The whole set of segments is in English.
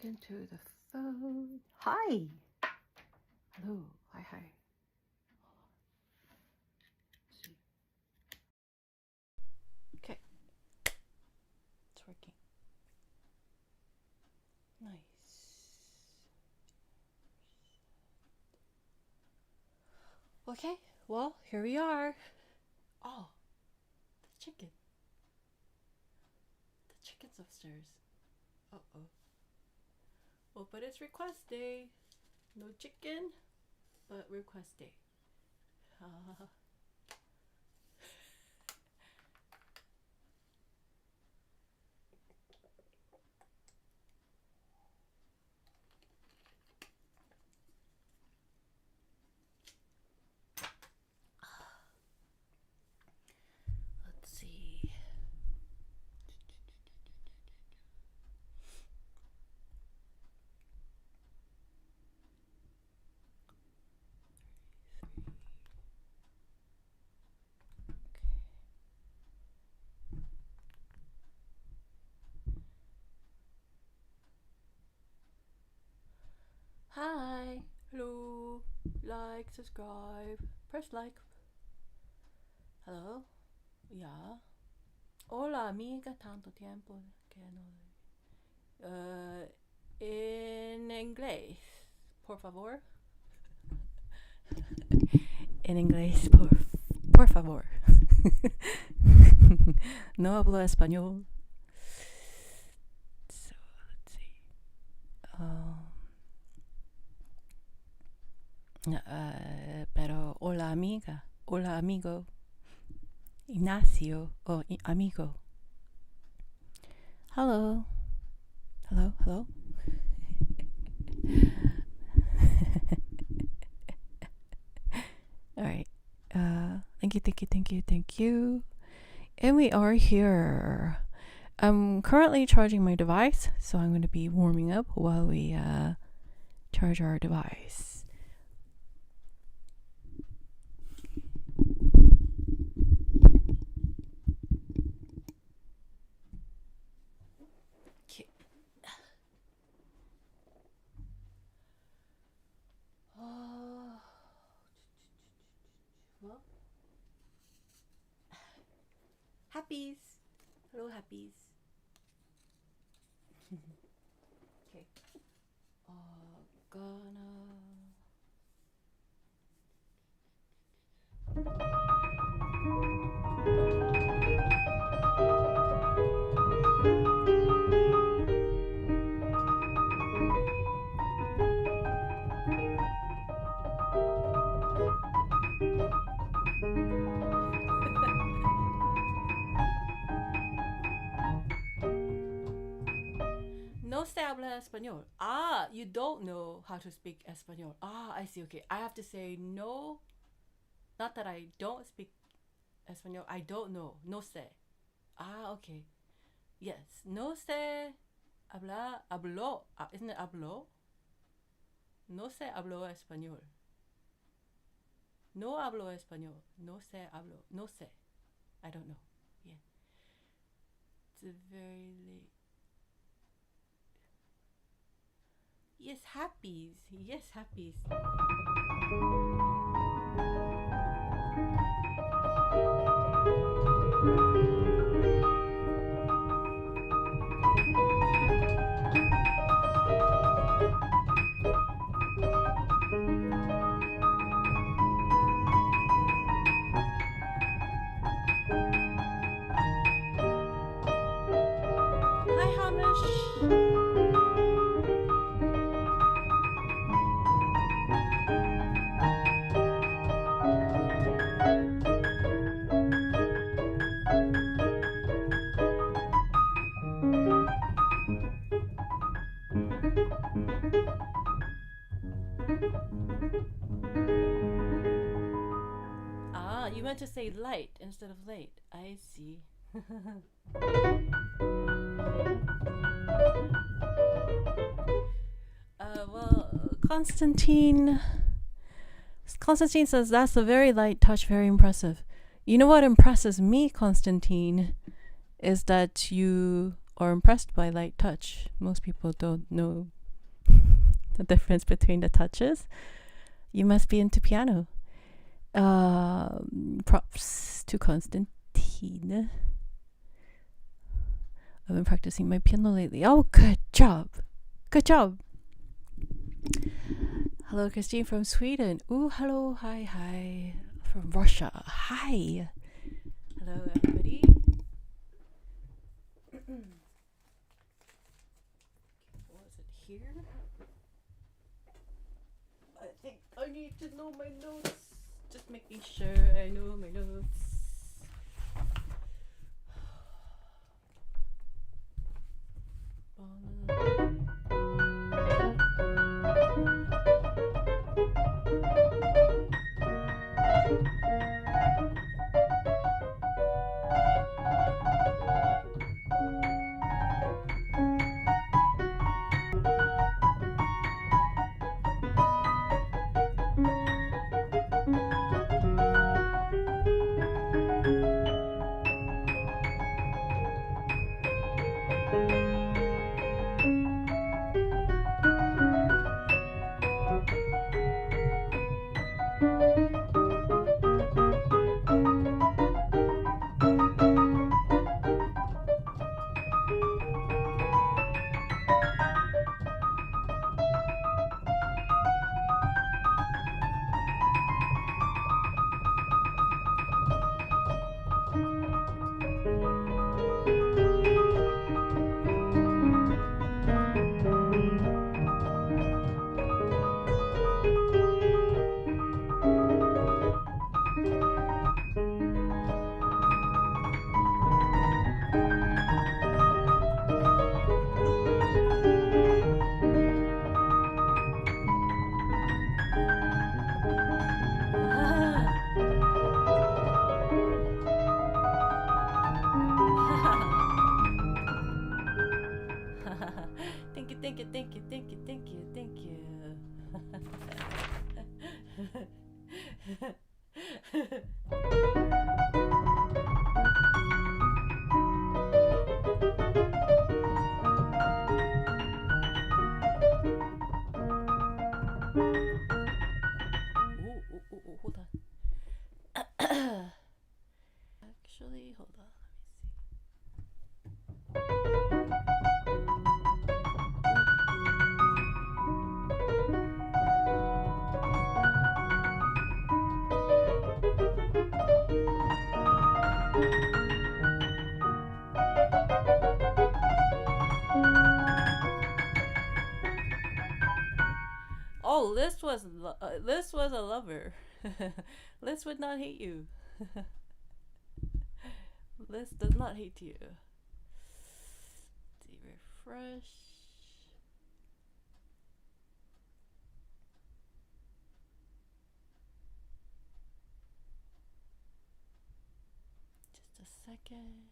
into the phone. Hi. Hello. Hi. Let's see. Okay. It's working. Nice. Okay. Well, here we are. Oh, the chicken. The chicken's upstairs. Uh-oh. Oh, but it's request day. No chicken, but request day. Let's see. Hi, hello, like, subscribe, press like. Hello, yeah. Hola, amiga, tanto tiempo que no. En inglés, por favor. En inglés, por favor. No hablo español. So, let's see. Pero hola amiga, hola amigo, Ignacio, oh, amigo. Hello. All right. Thank you. And we are here. I'm currently charging my device, so I'm going to be warming up while we charge our device. Okay. Well, happies. Hello, happies. Okay. No se habla español. Ah, you don't know how to speak español. Ah, I see. Okay, I have to say no. Not that I don't speak español. I don't know. No sé. Ah, okay. Yes. No sé hablo. Isn't it hablo? No sé hablo español. No hablo español. No sé hablo. No sé. I don't know. Yeah. It's very late. Yes, happies. Yes, happies. Hi, Hamish. Ah, you meant to say light instead of late. I see. Well, Constantine says that's a very light touch, very impressive. You know what impresses me, Constantine, is that you are impressed by light touch. Most people don't know the difference between the touches, you must be into piano. Props to Constantine. I've been practicing my piano lately. Oh, good job. Good job. Hello, Christine from Sweden. Ooh, hello. Hi. From Russia. Hi. Hello, everybody. Was it here? I think I need to know my notes. Just making sure I know my notes. Thank you. Ooh, hold on. Actually, hold on. Oh, Liz was a lover. Liz would not hate you. Liz does not hate you. Refresh. Just a second.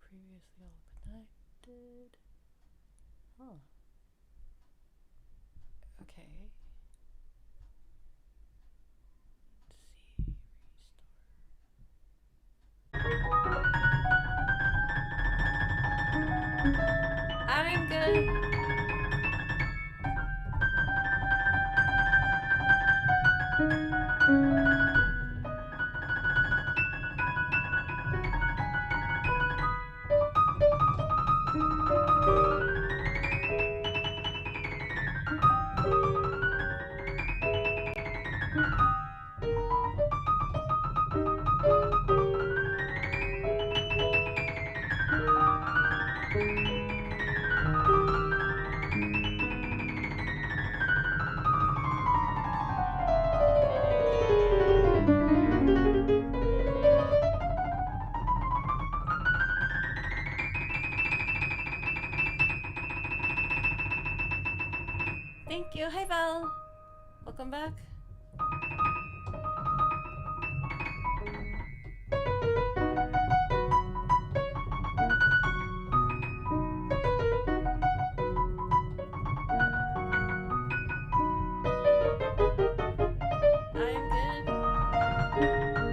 Previously all connected. Huh. Okay. Let's see. Restart. I'm good. Thank you. Hi, Val. Welcome back. I am good.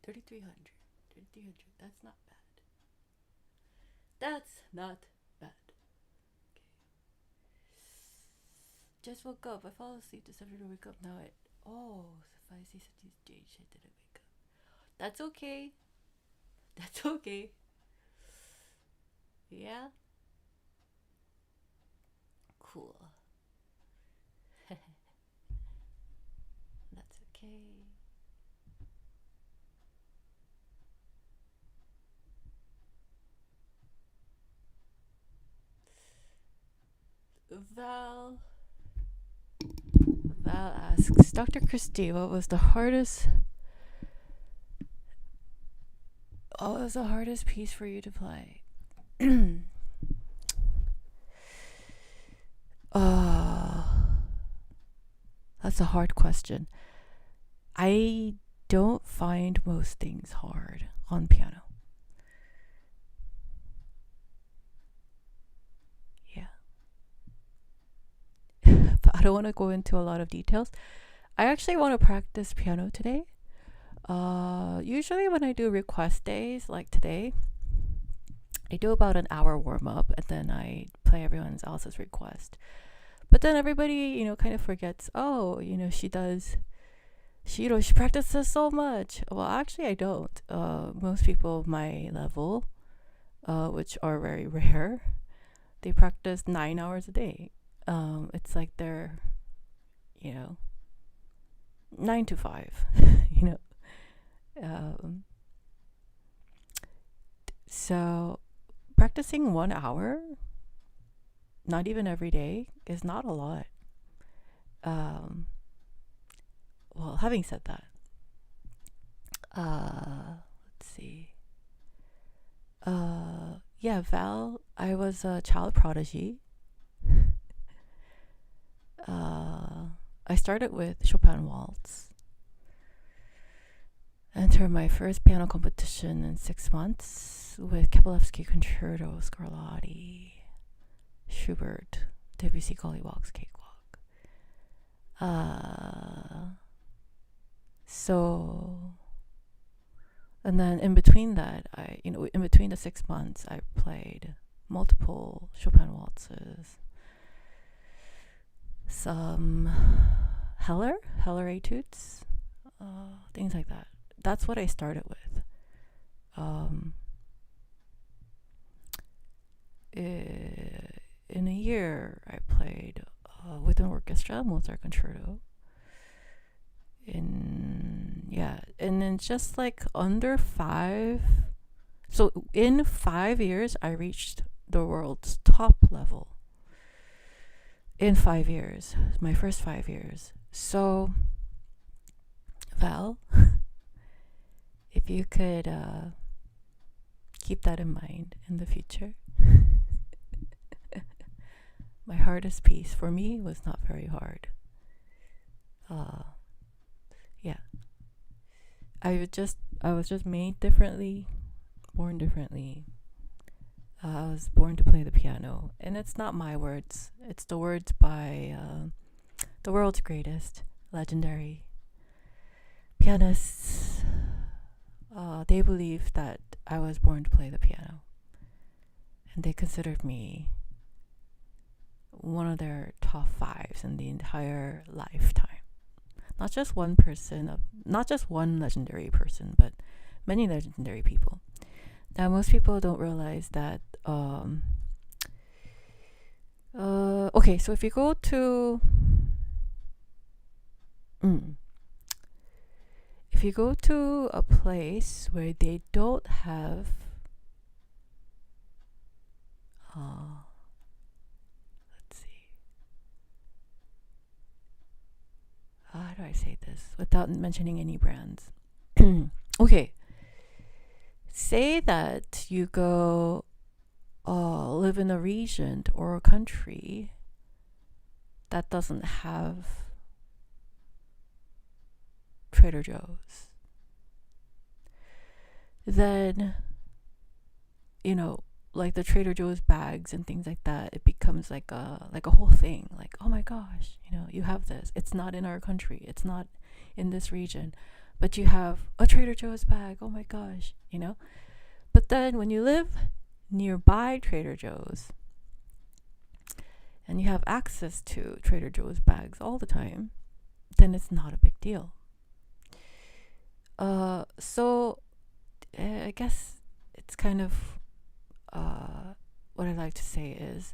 3,300. 3,300. That's not bad. That's not bad. Okay. Just woke up. I fell asleep this afternoon to wake up. Now it. Oh, if I see such a stage, I didn't wake up. That's okay. That's okay. Yeah. Cool. That's okay. Val asks, Dr. Christie, what was the hardest piece for you to play? That's a hard question. I don't find most things hard on piano. Yeah. But I don't want to go into a lot of details. I actually want to practice piano today. Usually when I do request days like today, I do about an hour warm up and then I play everyone else's request. But then everybody, kind of forgets, she practices so much. Well, actually I don't. Most people of my level, which are very rare, they practice 9 hours a day. It's like they're, 9 to 5, So practicing 1 hour, not even every day, is not a lot. Well, having said that, let's see. Yeah, Val, I was a child prodigy. I started with Chopin Waltz. Entered my first piano competition in 6 months with Kapelevsky Concerto, Scarlatti, Schubert, Debussy Gollywog's Cakewalk. And then in between that, in between the 6 months, I played multiple Chopin waltzes, some Heller etudes, things like that. That's what I started with. In a year, I played with an orchestra, Mozart Concerto. And then just like under 5. So in 5 years, I reached the world's top level. In 5 years, my first 5 years. So, Val, if you could keep that in mind in the future. My hardest piece for me was not very hard. I was just made differently, born differently. I was born to play the piano, and it's not my words. It's the words by the world's greatest, legendary pianists. They believed that I was born to play the piano, and they considered me one of their top 5s in the entire lifetime. Not just one person, not just one legendary person, but many legendary people. Now, most people don't realize that. Okay, so if you go to a place where they don't have let's see, how do I say this without mentioning any brands? Okay, say that you go live in a region or a country that doesn't have Trader Joe's. Then, like the Trader Joe's bags and things like that, it becomes like a whole thing. Like, oh my gosh, you have this. It's not in our country. It's not in this region. but you have a Trader Joe's bag. Oh my gosh, you know? But then when you live nearby Trader Joe's and you have access to Trader Joe's bags all the time, then it's not a big deal. So I guess it's kind of what I like to say is,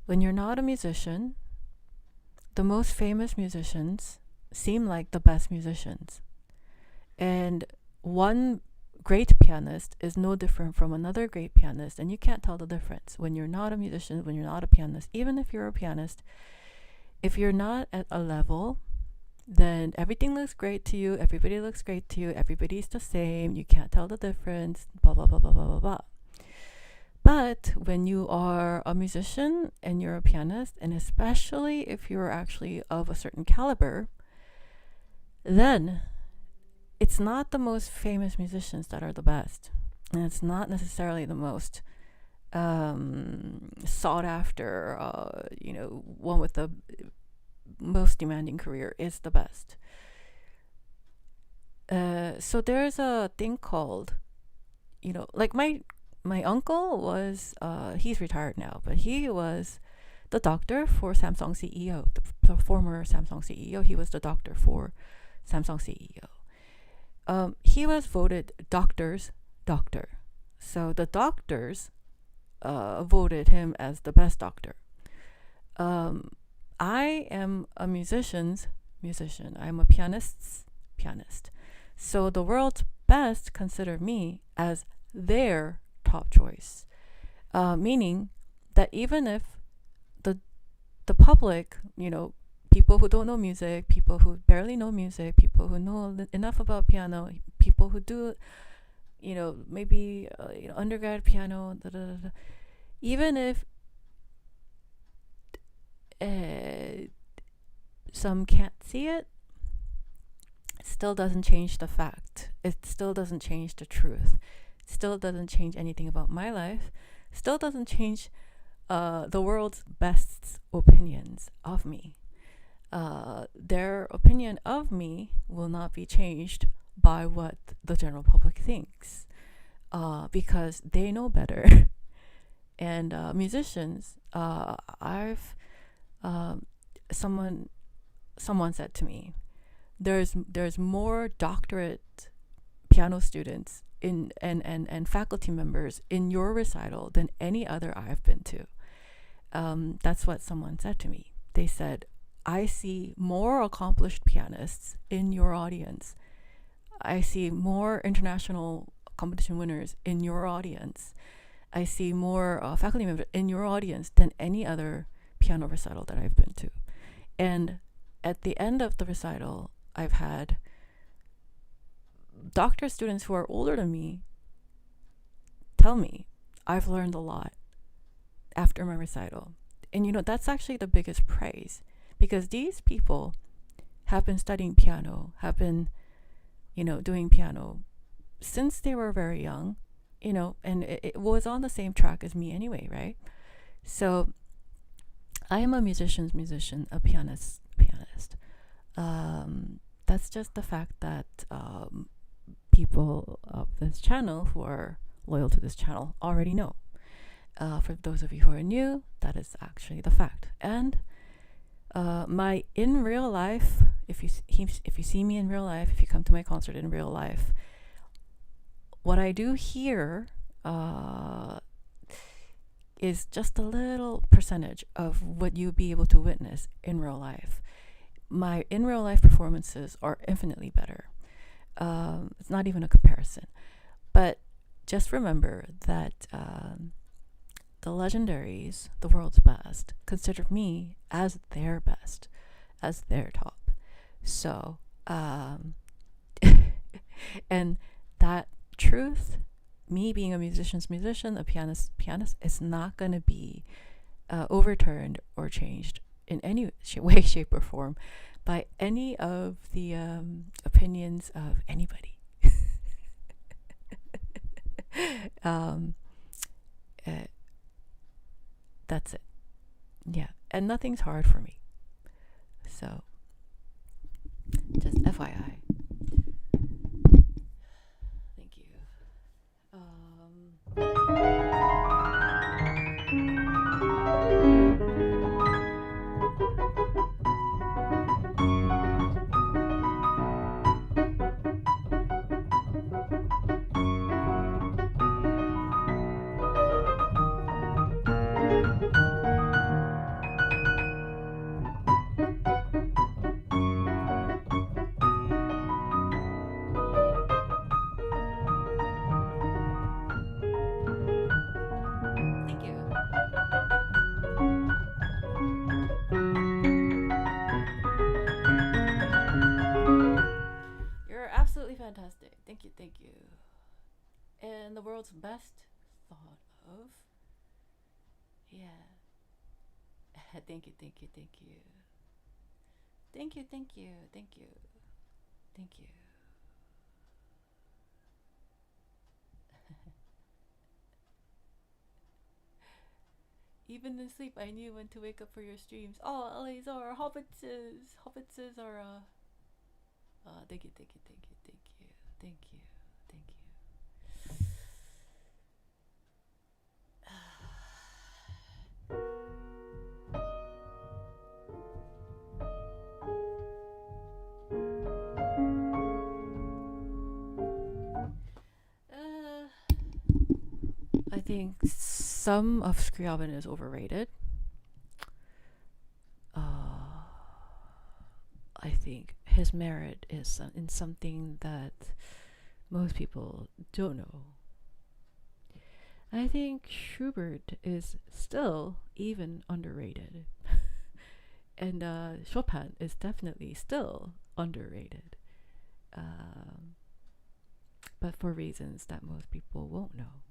when you're not a musician, the most famous musicians seem like the best musicians. And one great pianist is no different from another great pianist, and you can't tell the difference when you're not a musician, when you're not a pianist. Even if you're a pianist, if you're not at a level, then everything looks great to you, everybody looks great to you, everybody's the same, you can't tell the difference, blah, blah, blah, blah, blah, blah, blah. But when you are a musician and you're a pianist, and especially if you're actually of a certain caliber, then it's not the most famous musicians that are the best. And it's not necessarily the most sought after, one with the most demanding career is the best. So there's a thing called, like my uncle was, he's retired now, but he was the doctor for Samsung CEO, the former Samsung CEO. He was the doctor for Samsung CEO. He was voted doctor's doctor. So the doctors voted him as the best doctor. I am a musician's musician. I'm a pianist's pianist. So the world's best consider me as their top choice. Meaning that even if the public, people who don't know music, people who barely know music, people who know enough about piano, people who do, maybe undergrad piano, even if some can't see it, it still doesn't change the fact. It still doesn't change the truth. It still doesn't change anything about my life. Still doesn't change the world's best's opinions of me. Their opinion of me will not be changed by what the general public thinks, because they know better. And musicians, someone said to me, there's more doctorate piano students and faculty members in your recital than any other I've been to. That's what someone said to me. They said, I see more accomplished pianists in your audience. I see more international competition winners in your audience. I see more faculty members in your audience than any other piano recital that I've been to. And at the end of the recital, I've had doctor students who are older than me tell me I've learned a lot after my recital. And that's actually the biggest praise, because these people have been studying piano, have been, doing piano since they were very young, and it was on the same track as me anyway, right? So I am a musician's musician, a pianist's pianist. That's just the fact that people of this channel who are loyal to this channel already know. For those of you who are new, that is actually the fact. And my in real life, if you see me in real life, if you come to my concert in real life, what I do here is just a little percentage of what you'll be able to witness in real life. My in real life performances are infinitely better. It's not even a comparison. But just remember that the legendaries, the world's best, consider me as their best, as their top. So, and that truth, me being a musician's musician, a pianist, is not going to be overturned or changed in any way, shape, or form by any of the opinions of anybody. That's it. Yeah, and nothing's hard for me. So, just FYI. fantastic. Thank you, thank you. And the world's best thought of. Yeah. Thank you, thank you, thank you. Thank you, thank you, thank you. Thank you. Even in sleep, I knew when to wake up for your streams. Oh, Elazar, hobbitses are, thank you, thank you, thank you, thank you, thank you, thank you. I think some of Scriabin is overrated. I think his merit is in something that most people don't know. I think Schubert is still even underrated. And Chopin is definitely still underrated. But for reasons that most people won't know.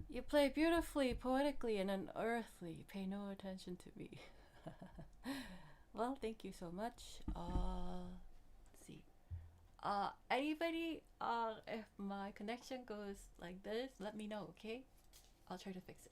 You play beautifully, poetically, and unearthly. Pay no attention to me. Well, thank you so much. Let's see. Anybody, if my connection goes like this, let me know, okay? I'll try to fix it.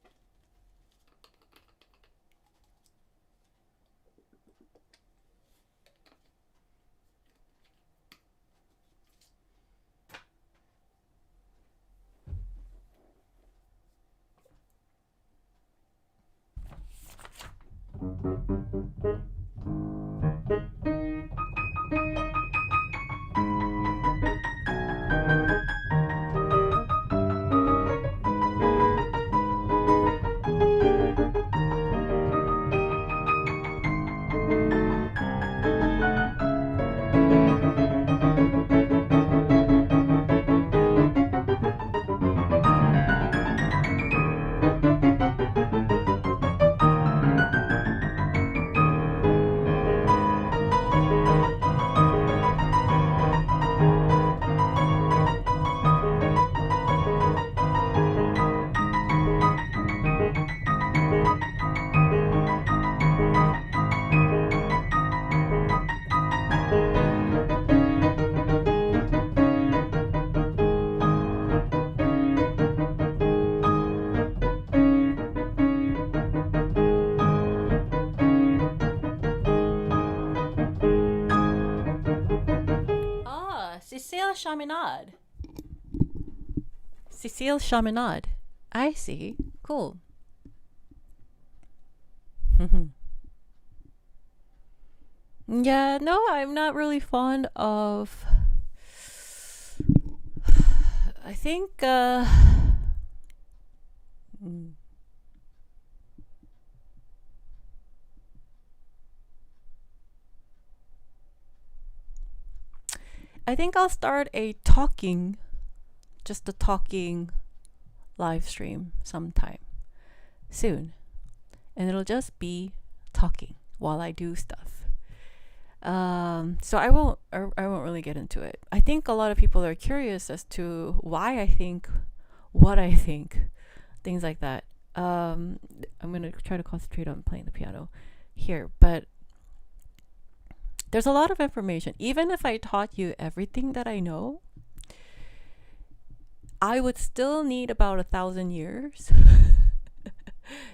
Cécile Chaminade. Cécile Chaminade. I see. Cool. Yeah, no, I'm not really fond of. I think. I think I'll start just a talking live stream sometime soon. And it'll just be talking while I do stuff. So I won't really get into it. I think a lot of people are curious as to why I think what I think, things like that. I'm going to try to concentrate on playing the piano here, but there's a lot of information. Even if I taught you everything that I know, I would still need about 1,000 years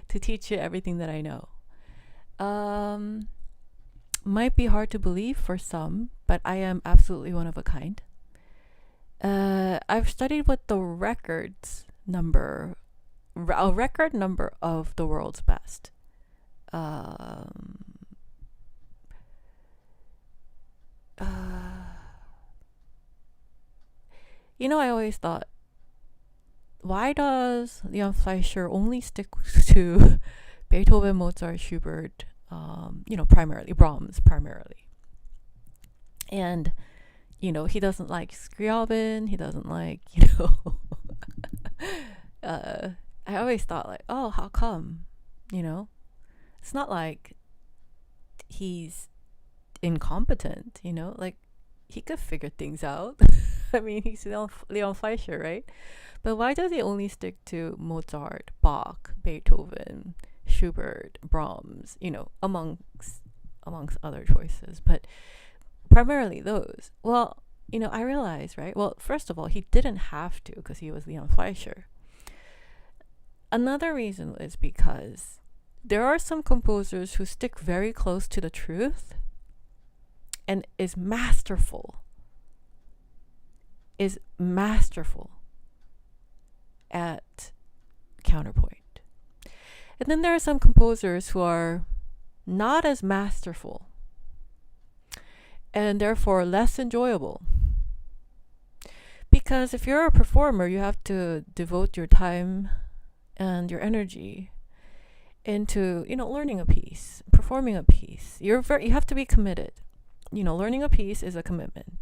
to teach you everything that I know. Might be hard to believe for some, but I am absolutely one of a kind. I've studied with the record number of the world's best. I always thought, why does Leon Fleischer only stick to Beethoven, Mozart, Schubert, primarily, Brahms primarily? And, he doesn't like Scriabin, he doesn't like, I always thought like, oh, how come? It's not like he's incompetent, like he could figure things out. I mean, he's Leon Fleischer, right? But why does he only stick to Mozart, Bach, Beethoven, Schubert, Brahms, amongst other choices, but primarily those? Well, I realized, right? Well, first of all, he didn't have to because he was Leon Fleischer. Another reason is because there are some composers who stick very close to the truth and is masterful at counterpoint. And then there are some composers who are not as masterful and therefore less enjoyable. Because if you're a performer, you have to devote your time and your energy into, learning a piece, performing a piece. You have to be committed. Learning a piece is a commitment.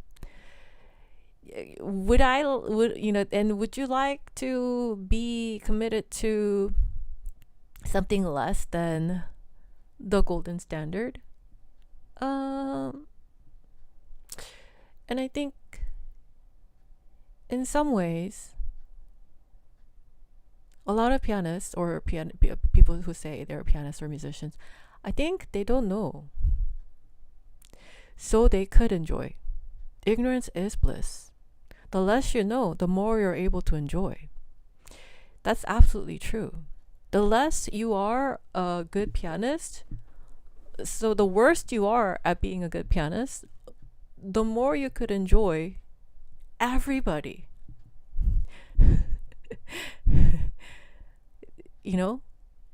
Would you like to be committed to something less than the golden standard? And I think in some ways, a lot of pianists or people who say they're pianists or musicians, I think they don't know. So they could enjoy. Ignorance is bliss. The less you know, the more you're able to enjoy. That's absolutely true. The less you are a good pianist, so the worse you are at being a good pianist, the more you could enjoy everybody.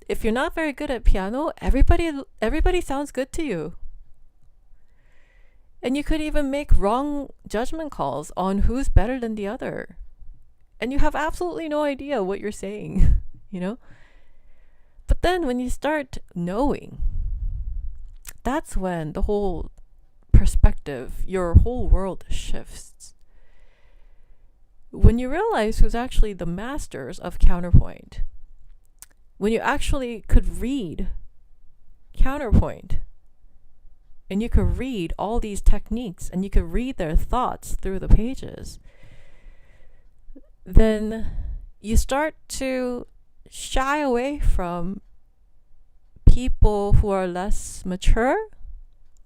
If you're not very good at piano, everybody sounds good to you. And you could even make wrong judgment calls on who's better than the other. And you have absolutely no idea what you're saying, But then when you start knowing, that's when the whole perspective, your whole world shifts. When you realize who's actually the masters of counterpoint, when you actually could read counterpoint, and you could read all these techniques and you could read their thoughts through the pages, then you start to shy away from people who are less mature,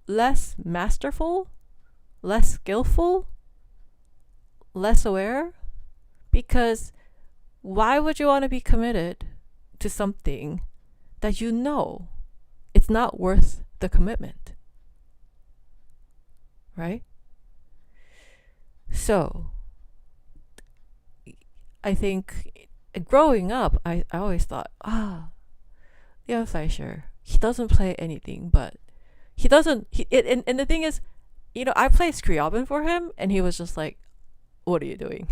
less masterful, less skillful, less aware. Because why would you want to be committed to something that it's not worth the commitment? Right? So I think growing up, I always thought, Leon Fleischer, he doesn't play anything, but he doesn't. And the thing is, I played Scriabin for him, and he was just like, "What are you doing?"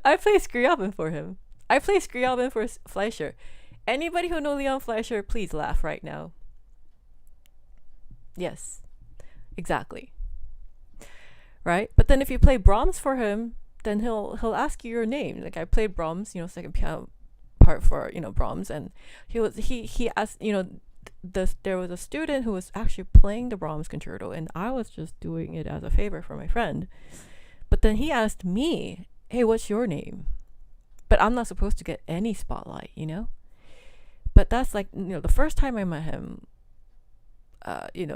I play Scriabin for him. I play Scriabin for Fleischer. Anybody who know Leon Fleischer, please laugh right now. Yes, exactly. Right? But then if you play Brahms for him, then he'll ask you your name. Like I played Brahms, second piano part for Brahms, and he asked there was a student who was actually playing the Brahms concerto, and I was just doing it as a favor for my friend. But then he asked me, "Hey, what's your name?" But I'm not supposed to get any spotlight, But that's like the first time I met him. It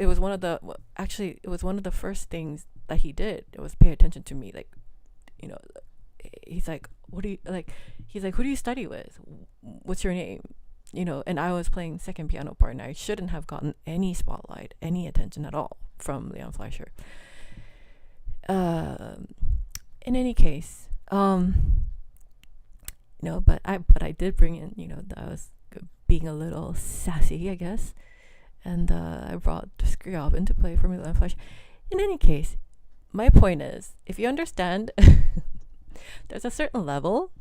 was one of the it was one of the first things that he did. It was pay attention to me, like he's like, "What do you like?" He's like, "Who do you study with? What's your name?" And I was playing second piano part, and I shouldn't have gotten any spotlight, any attention at all from Leon Fleischer. In any case, but I did bring in, that I was being a little sassy, I guess, and I brought Scriabin to play for me, Leon Fleischer. In any case, my point is, if you understand, there's a certain level,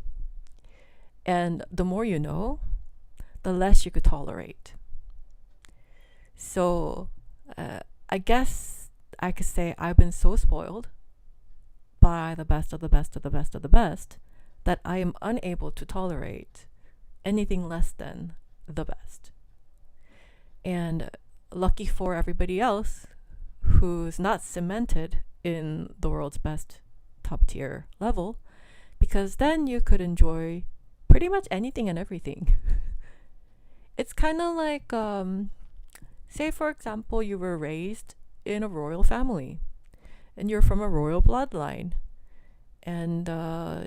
and the more you know, the less you could tolerate. So, I guess I could say I've been so spoiled by the best of the best of the best of the best that I am unable to tolerate anything less than the best. And lucky for everybody else who's not cemented in the world's best top tier level, because then you could enjoy pretty much anything and everything. It's kind of like, say for example, you were raised in a royal family and you're from a royal bloodline, and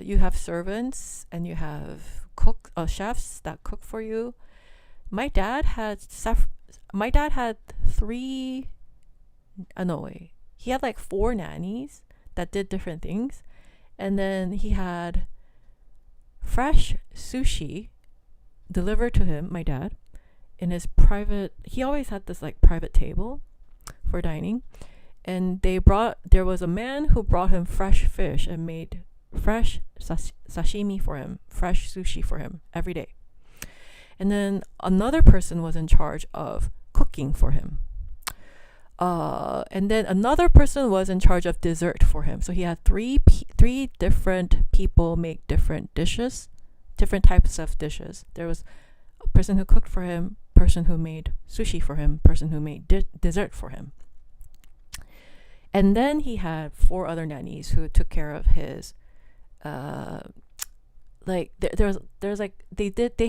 you have servants and you have chefs that cook for you. My dad had he had like 4 nannies that did different things, and then he had fresh sushi delivered to him, my dad, in his he always had this like private table for dining, and there was a man who brought him fresh fish and made fresh sashimi for him, fresh sushi for him every day. And then another person was in charge of cooking for him. And then another person was in charge of dessert for him. So he had three different people make different dishes, different types of dishes. There was a person who cooked for him, person who made sushi for him, person who made dessert for him. And then he had 4 other nannies who took care of his, they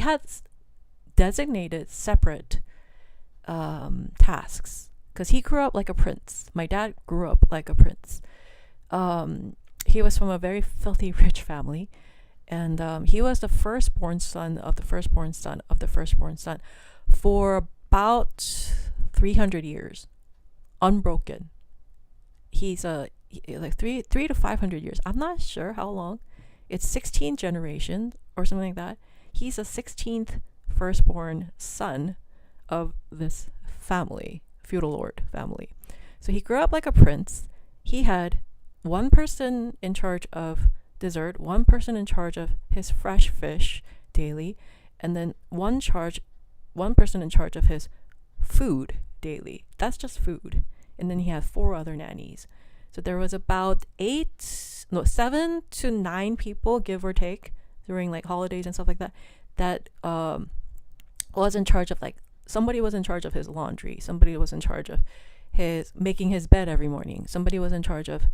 had designated separate tasks, because he grew up like a prince. My dad grew up like a prince. He was from a very filthy rich family, and he was the firstborn son of the firstborn son of the firstborn son for about 300 years, unbroken. He's like 300 to 500 years. I'm not sure how long. It's 16 generations or something like that. He's a 16th firstborn son of this family, feudal lord family. So he grew up like a prince. He had one person in charge of dessert, one person in charge of his fresh fish daily, and then one person in charge of his food daily. That's just food. And then he had 4 other nannies. So there was about 7 to 9 people, give or take, during like holidays and stuff like that, that was in charge of, like, somebody was in charge of his laundry, somebody was in charge of his making his bed every morning, somebody was in charge of,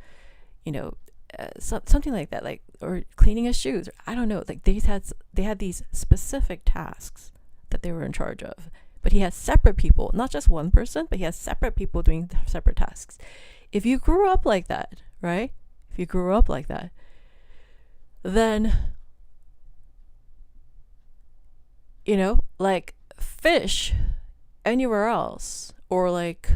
something like that, like, or cleaning his shoes. I don't know. Like they had these specific tasks that they were in charge of. But he has separate people, not just one person, but he has separate people doing separate tasks. If you grew up like that, right? If you grew up like that, then, like fish anywhere else, or like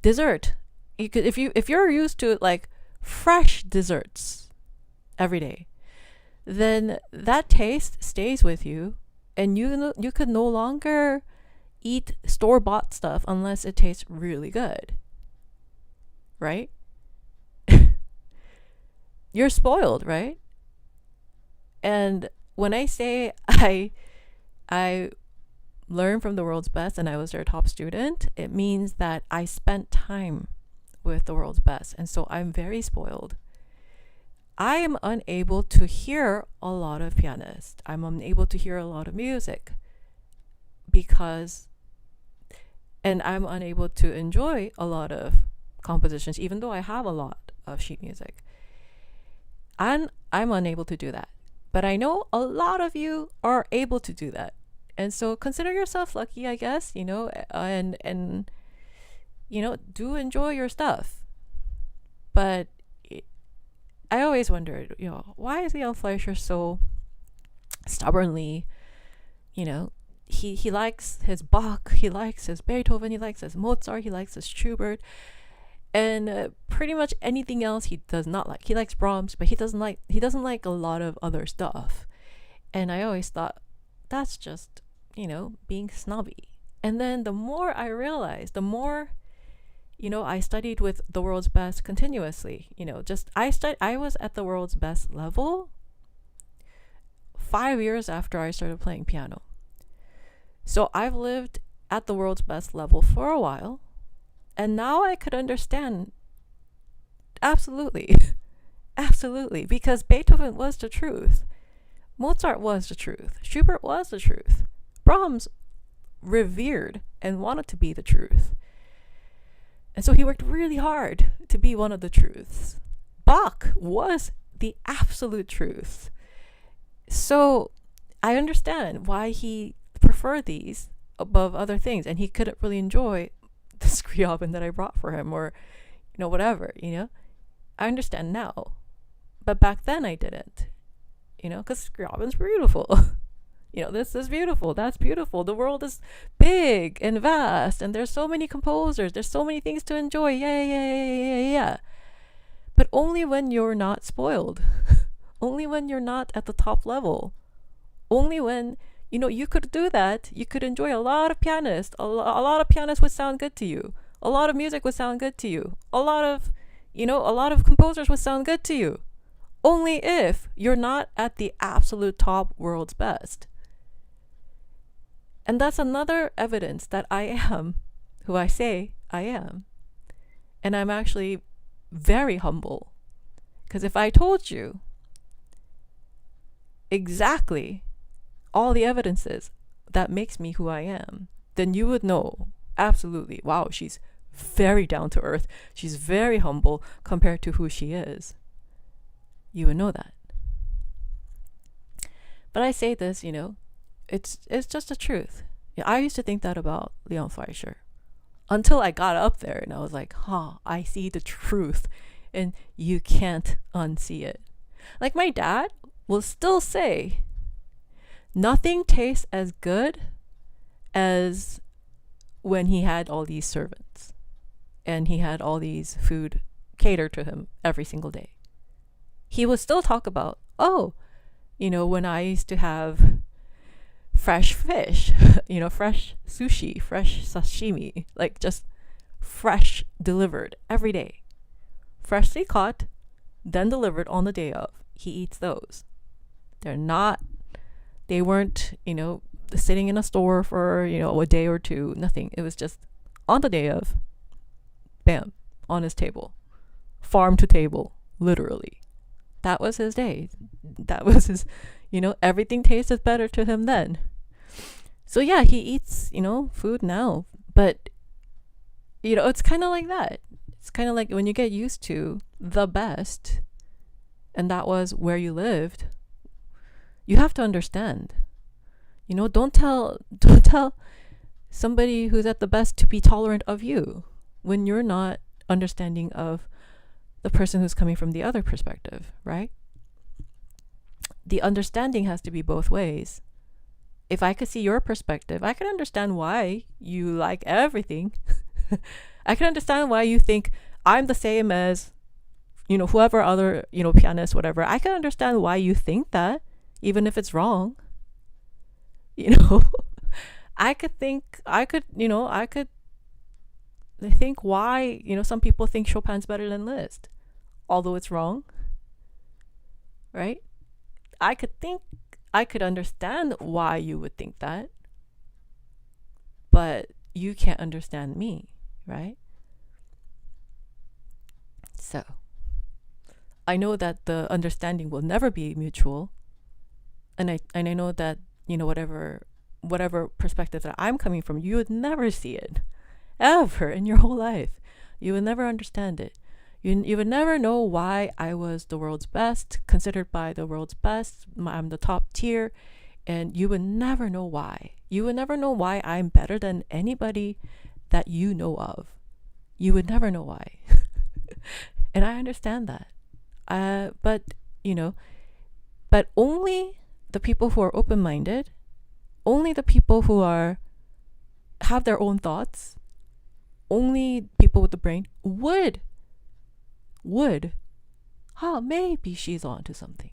Dessert. You could, if you're used to like fresh desserts every day, then that taste stays with you, and you could no longer eat store-bought stuff unless it tastes really good, right? You're spoiled, right? And when I say I learned from the world's best and I was their top student, it means that I spent time with the world's best, and so I'm very spoiled. I am unable to hear a lot of pianists. I'm unable to hear a lot of music and I'm unable to enjoy a lot of compositions, even though I have a lot of sheet music. And I'm unable to do that. But I know a lot of you are able to do that. And so consider yourself lucky, I guess, and do enjoy your stuff. But I always wondered, why is Leon Fleischer so stubbornly, he likes his Bach, he likes his Beethoven, he likes his Mozart, he likes his Schubert, and pretty much anything else he does not like. He likes Brahms, but he doesn't like a lot of other stuff. And I always thought that's just, being snobby. And then the more I realized, the more I studied with the world's best continuously. I was at the world's best level 5 years after I started playing piano. So I've lived at the world's best level for a while, and now I could understand absolutely, because Beethoven was the truth. Mozart was the truth. Schubert was the truth. Brahms revered and wanted to be the truth. And so he worked really hard to be one of the truths. Bach was the absolute truth. So I understand why he preferred these above other things, and he couldn't really enjoy the Scriabin that I brought for him, or whatever. I understand now, but back then I didn't, because Scriabin's beautiful. This is beautiful, that's beautiful, the world is big and vast, and there's so many composers, there's so many things to enjoy, yeah. But only when you're not spoiled. Only when you're not at the top level. Only when you could do that. You could enjoy a lot of pianists. A lot of pianists would sound good to you. A lot of music would sound good to you. A lot of composers would sound good to you. Only if you're not at the absolute top world's best. And that's another evidence that I am who I say I am. And I'm actually very humble. Because if I told you exactly all the evidences that makes me who I am, then you would know absolutely, wow, she's very down to earth. She's very humble compared to who she is. You would know that. But I say this, it's just the truth. I used to think that about Leon Fleischer until I got up there and I was like, I see the truth, and you can't unsee it. Like my dad will still say, nothing tastes as good as when he had all these servants and he had all these food catered to him every single day. He would still talk about, when I used to have fresh fish, fresh sushi, fresh sashimi, like just fresh delivered every day. Freshly caught, then delivered on the day of. He eats those. They weren't, sitting in a store for, a day or two, nothing. It was just on the day of, bam, on his table. Farm to table, literally. That was his day. That was his, everything tasted better to him then. So yeah, he eats, food now. But, it's kind of like that. It's kind of like when you get used to the best, and that was where you lived, you have to understand. Don't tell somebody who's at the best to be tolerant of you when you're not understanding of the person who's coming from the other perspective, right? The understanding has to be both ways. If I could see your perspective, I could understand why you like everything I can understand why you think I'm the same as, whoever other, pianist, whatever. I can understand why you think that, even if it's wrong. I could think why, some people think Chopin's better than Liszt, although it's wrong, right? I could understand why you would think that, but you can't understand me, right? So, I know that the understanding will never be mutual, and I know that, whatever perspective that I'm coming from, you would never see it, ever in your whole life. You would never understand it. You would never know why I was the world's best, considered by the world's best. I'm the top tier, and you would never know why. You would never know why I'm better than anybody that you know of. You would never know why. And I understand that. But only the people who are open-minded, only the people who have their own thoughts, only people with the brain would, maybe she's on to something.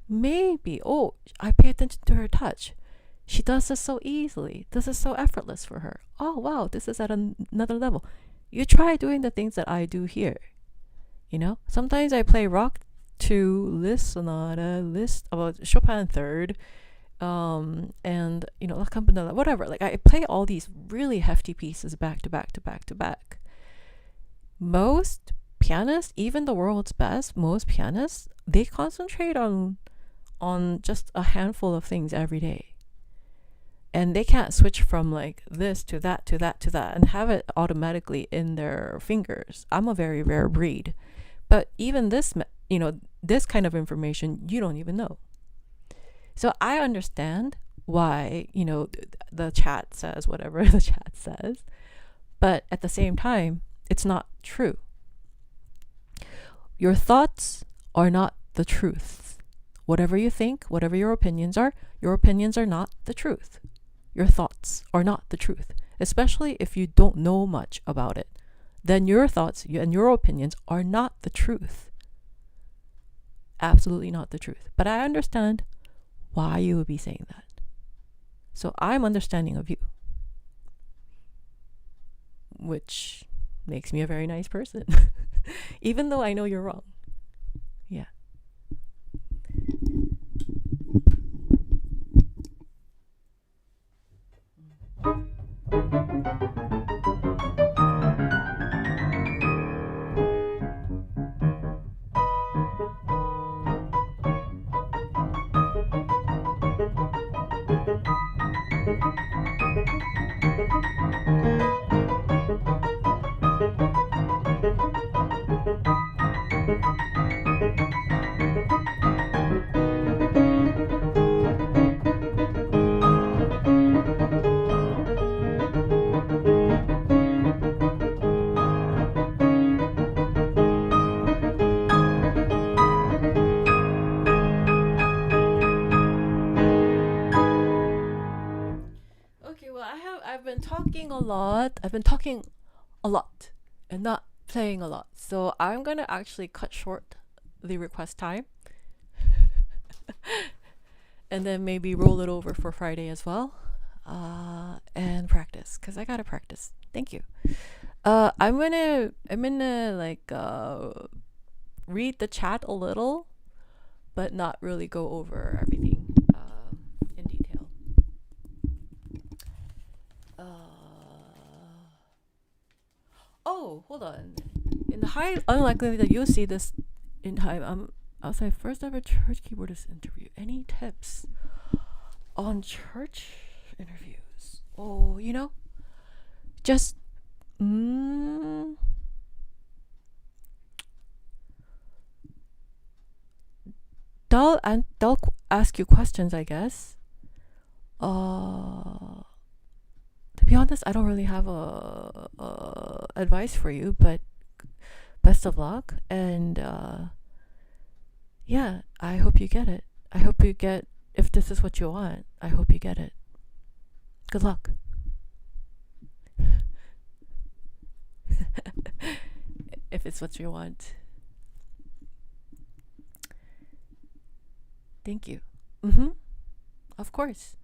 Maybe, I pay attention to her touch. She does this so easily. This is so effortless for her. Oh, wow, this is at another level. You try doing the things that I do here. Sometimes I play rock to Liszt sonata, about Chopin third, and La Campanella, whatever. Like, I play all these really hefty pieces back to back to back to back. Most pianists, even the world's best, most pianists, they concentrate on just a handful of things every day. And they can't switch from like this to that to that to that and have it automatically in their fingers. I'm a very rare breed. But even this, this kind of information, you don't even know. So I understand why, the chat says whatever the chat says. But at the same time, it's not true. Your thoughts are not the truth. Whatever you think, whatever your opinions are not the truth. Your thoughts are not the truth, especially if you don't know much about it. Then your thoughts and your opinions are not the truth. Absolutely not the truth. But I understand why you would be saying that. So I'm understanding of you, which makes me a very nice person, even though I know you're wrong. Yeah. I've been talking a lot and not playing a lot. So I'm going to actually cut short the request time and then maybe roll it over for Friday as well, and practice, because I got to practice. Thank you. I'm gonna read the chat a little, but not really go over everything in detail. Hold on. In the high unlikely that you'll see this in time, I'll say first ever church keyboardist interview. Any tips on church interviews? Just they'll ask you questions, I guess. To be honest, I don't really have a advice for you, but best of luck, and yeah, I hope you get it. I hope you get, if this is what you want, I hope you get it. Good luck. if it's what you want. Thank you. Of course.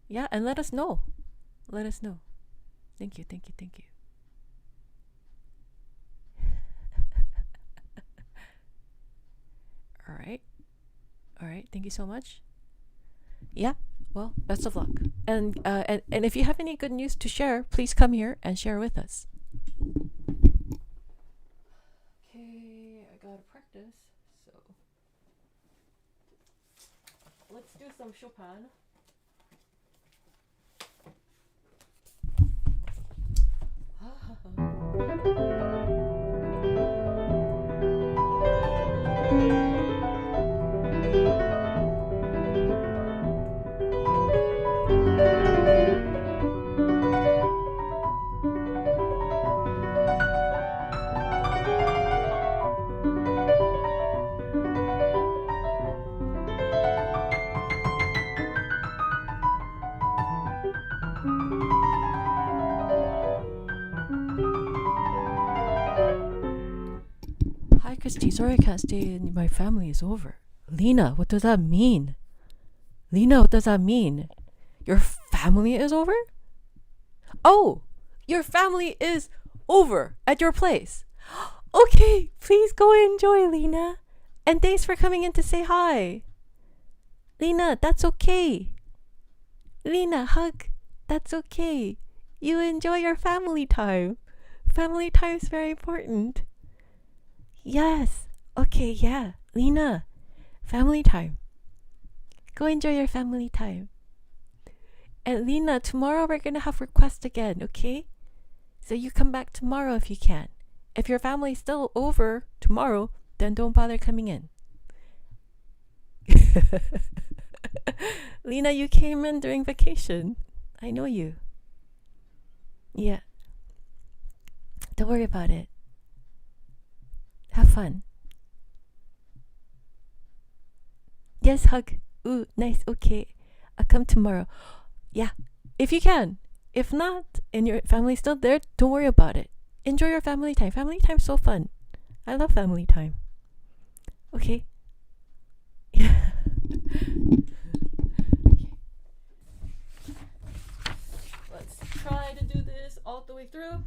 Yeah, and let us know. Let us know. Thank you, thank you, thank you. All right. All right. Thank you so much. Yeah. Well, best of luck. And if you have any good news to share, please come here and share with us. Okay, I gotta practice. So let's do some Chopin. Hi, Christy. Sorry I can't stay and my family is over. Lena, what does that mean? Lena, what does that mean? Your family is over? Oh, your family is over at your place. Okay, please go enjoy, Lena. And thanks for coming in to say hi. Lena, that's okay. Lena, hug. That's okay. You enjoy your family time. Family time is very important. Yes. Okay, yeah. Lena, family time. Go enjoy your family time. And Lena, tomorrow we're going to have requests again, okay? So you come back tomorrow if you can. If your family's still over tomorrow, then don't bother coming in. Lena, you came in during vacation. I know you. Yeah. Don't worry about it. Have fun. Yes, hug. Ooh, nice. Okay. I'll come tomorrow. Yeah, if you can. If not, and your family's still there, don't worry about it. Enjoy your family time. Family time's so fun. I love family time. Okay. Okay. Let's try to do this all the way through.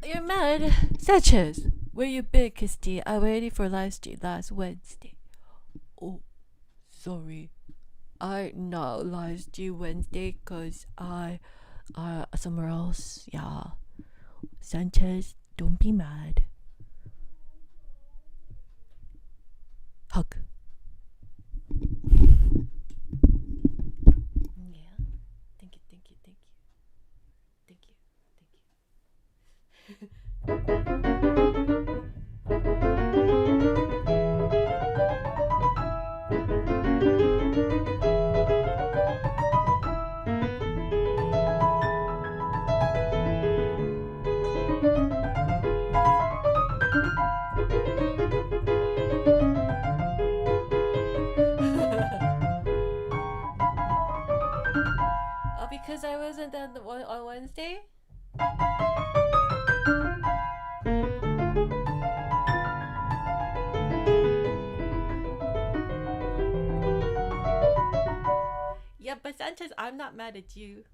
You're mad? Sanchez, where you been, Kirsty? I waited for live stream last Wednesday. Oh, sorry. I not live stream Wednesday cause I somewhere else. Yeah. Sanchez, don't be mad. Hug. Yeah. Thank you, thank you, thank you. Thank you, thank you. Oh, because I wasn't on Wednesday? Yeah, but Sanchez, I'm not mad at you.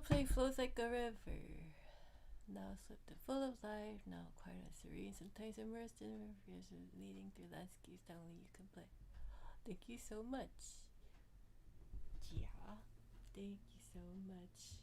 play flows like a river. Now swift and full of life. Now quiet and serene. Sometimes immersed in rivers leading through landscapes that only you can play. Thank you so much. Yeah. Thank you so much.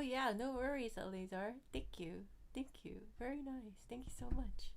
yeah, no worries, Elazar. Thank you. Thank you. Very nice. Thank you so much.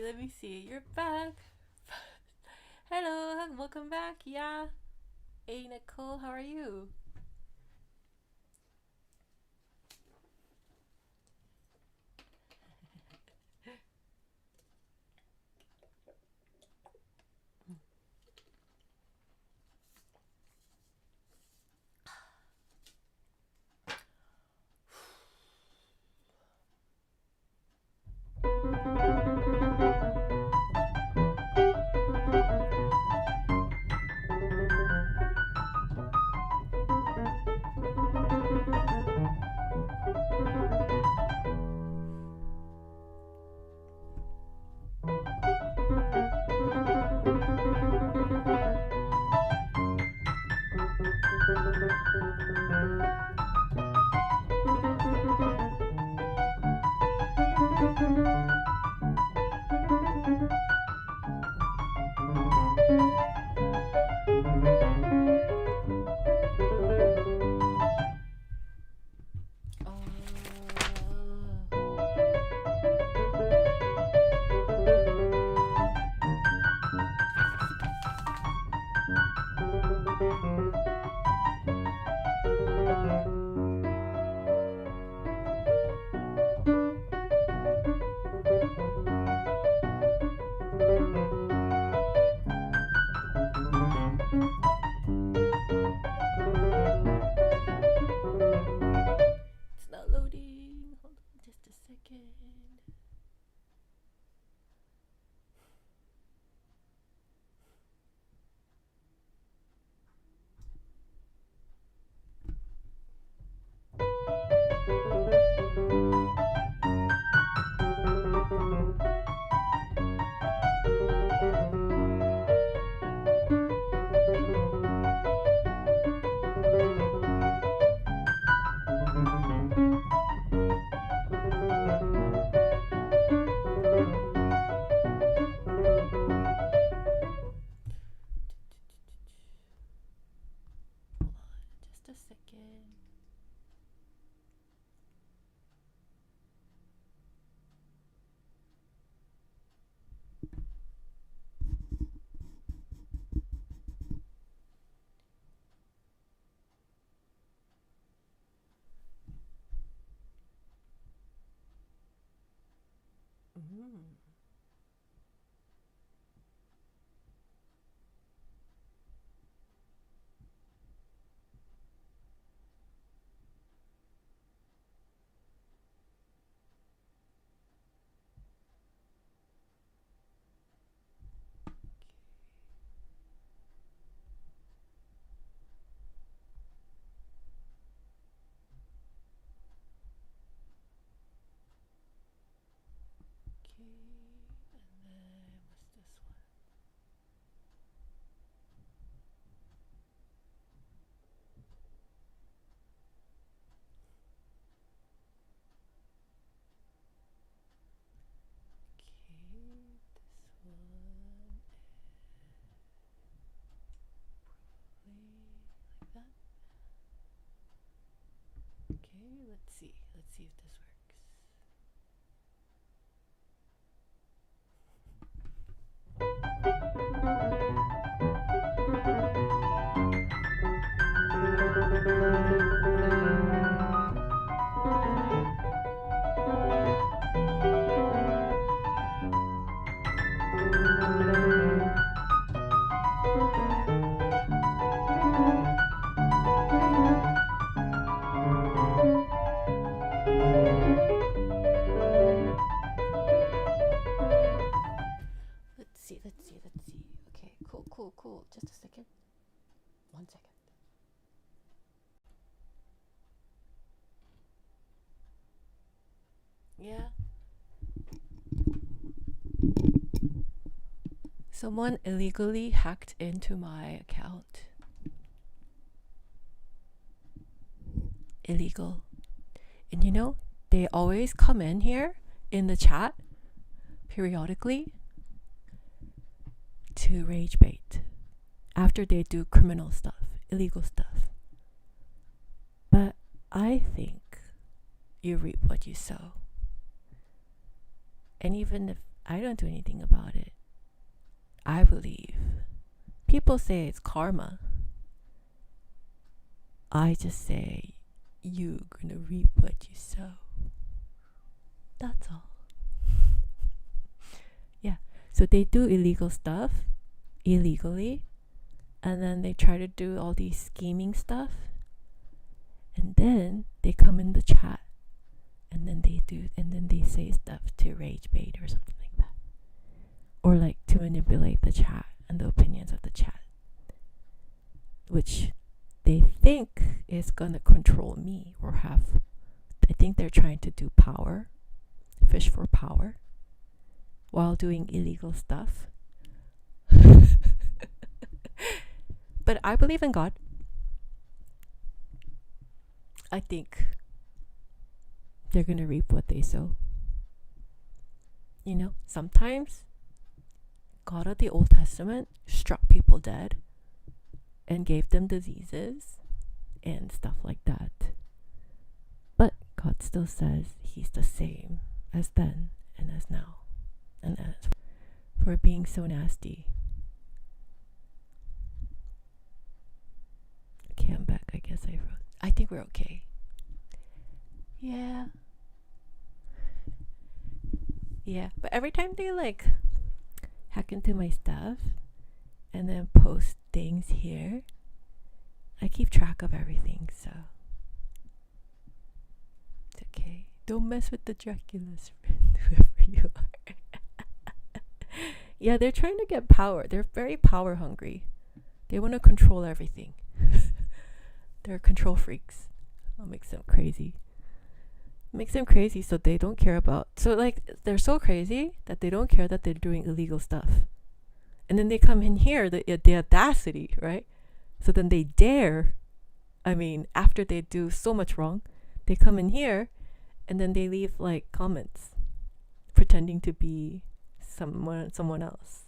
Let me see. You're back. Hello, welcome back. Yeah. Hey, Nicole, how are you? see. Okay, cool. Just a second. 1 second. Yeah. Someone illegally hacked into my account. Illegal. And you know, they always come in here in the chat periodically to rage bait after they do criminal stuff, illegal stuff. But I think you reap what you sow. And even if I don't do anything about it, I believe people say it's karma. I just say you're gonna reap what you sow. That's all. Yeah. So they do illegal stuff illegally, and then they try to do all these scheming stuff, and then they come in the chat, and then they say stuff to rage bait or something like that, or like to manipulate the chat and the opinions of the chat, which they think is gonna control me or have. I think they're trying to do power, fish for power, while doing illegal stuff. But I believe in God. I think they're gonna reap what they sow. You know, sometimes God of the Old Testament struck people dead and gave them diseases and stuff like that. But God still says he's the same as then and as now. And as for being so nasty. Okay, I'm back. I guess I think we're okay. Yeah. Yeah, but every time they like hack into my stuff and then post things here, I keep track of everything, so it's okay. Don't mess with the Dracula's friend, whoever you are. Yeah, they're trying to get power. They're very power hungry. They want to control everything. They're control freaks. That makes them crazy. Makes them crazy, so they don't care about. So like they're so crazy that they don't care that they're doing illegal stuff. And then they come in here, the audacity, right? So then they dare, after they do so much wrong, they come in here and then they leave like comments pretending to be someone else,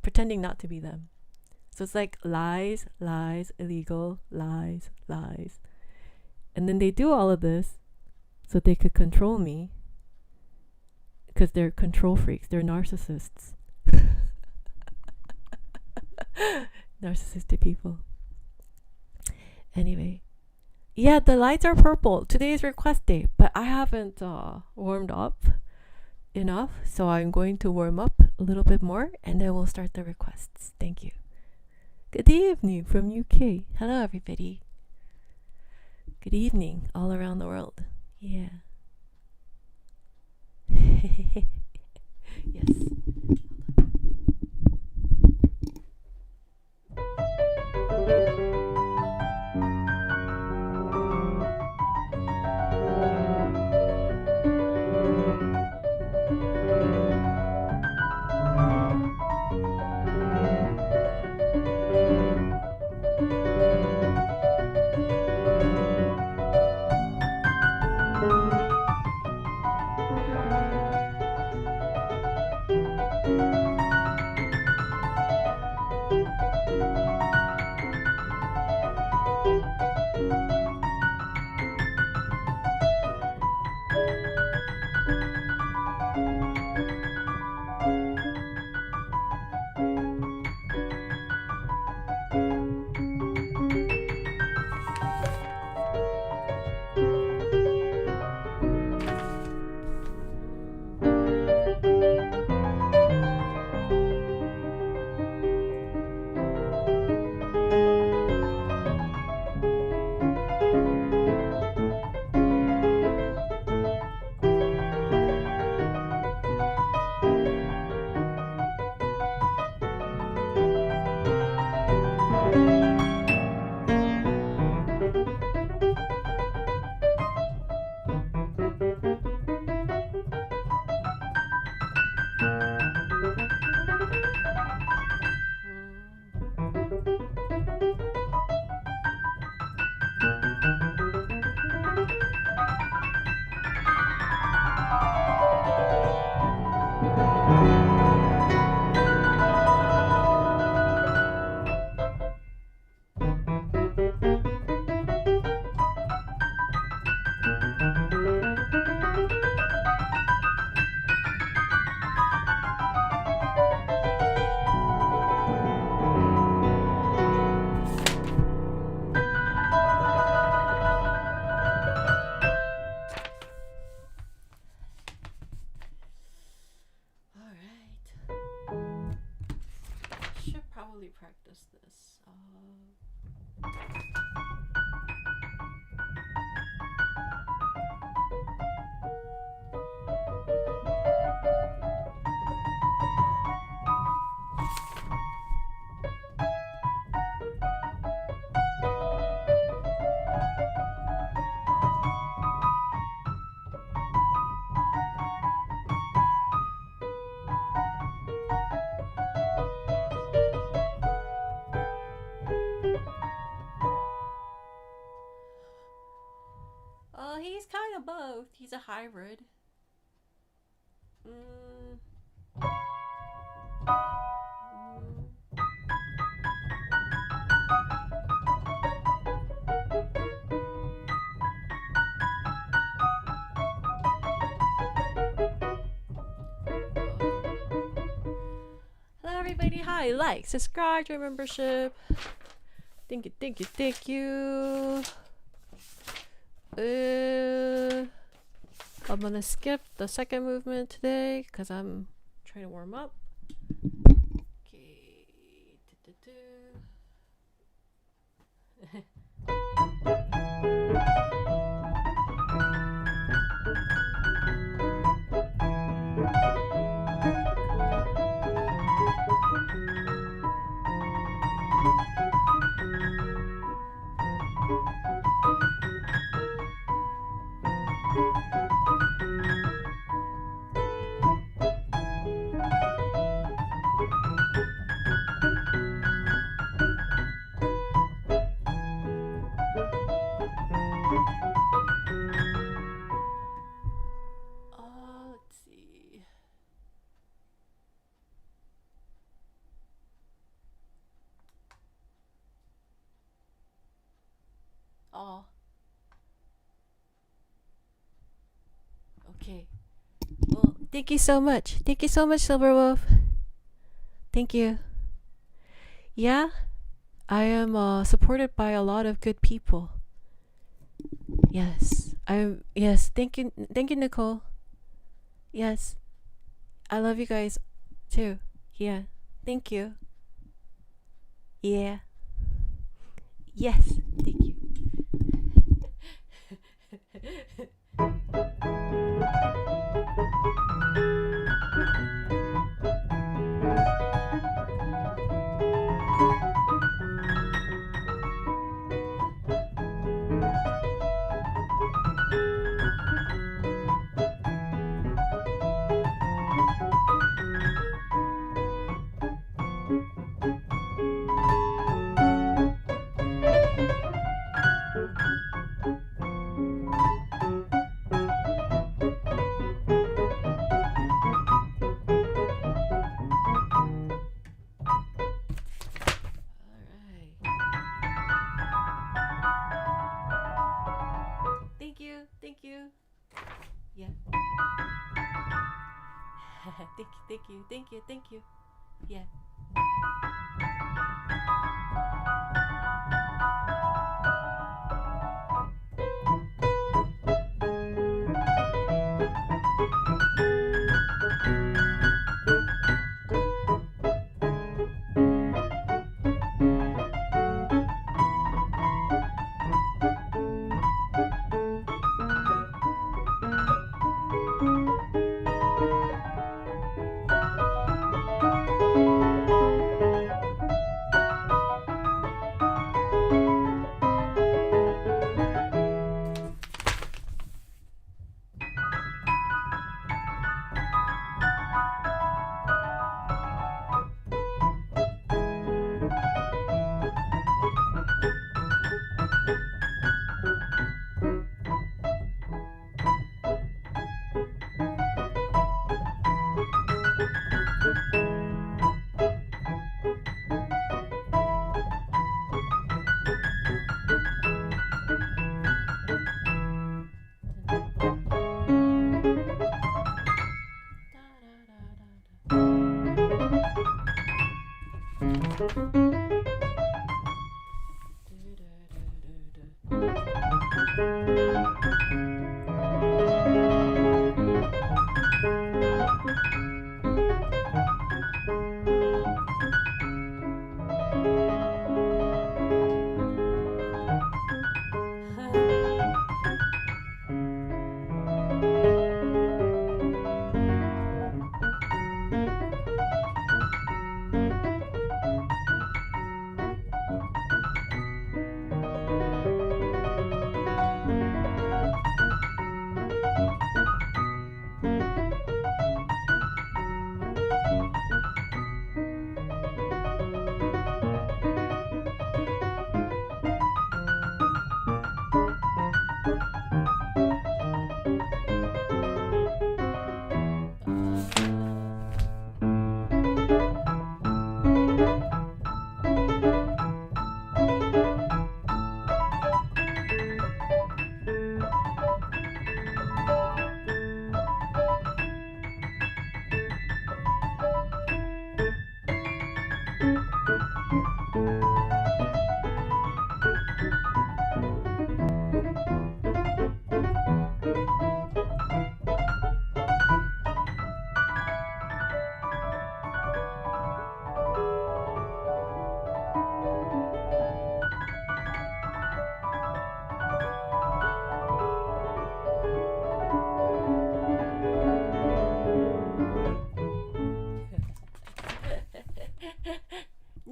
pretending not to be them. So it's like lies, illegal, lies. And then they do all of this so they could control me because they're control freaks. They're narcissists. Narcissistic people. Anyway, yeah, the lights are purple. Today is request day, but I haven't warmed up enough, so I'm going to warm up a little bit more and then we'll start the requests. Thank you. Good evening from UK. Hello everybody. Good evening all around the world. Yeah. Yes. really practice this. He's kind of both. He's a hybrid. Hello everybody, hi, like, subscribe to our membership. Thank you, thank you, thank you. I'm gonna skip the second movement today because I'm trying to warm up. Okay. Let's see. Okay. Well, thank you so much. Thank you so much, Silver Wolf. Thank you. Yeah, I am supported by a lot of good people. Yes, yes, thank you, Nicole. Yes, I love you guys too. Yeah, thank you. Yeah. Yes, thank you. Thank you. Yeah. Thank you. Yeah.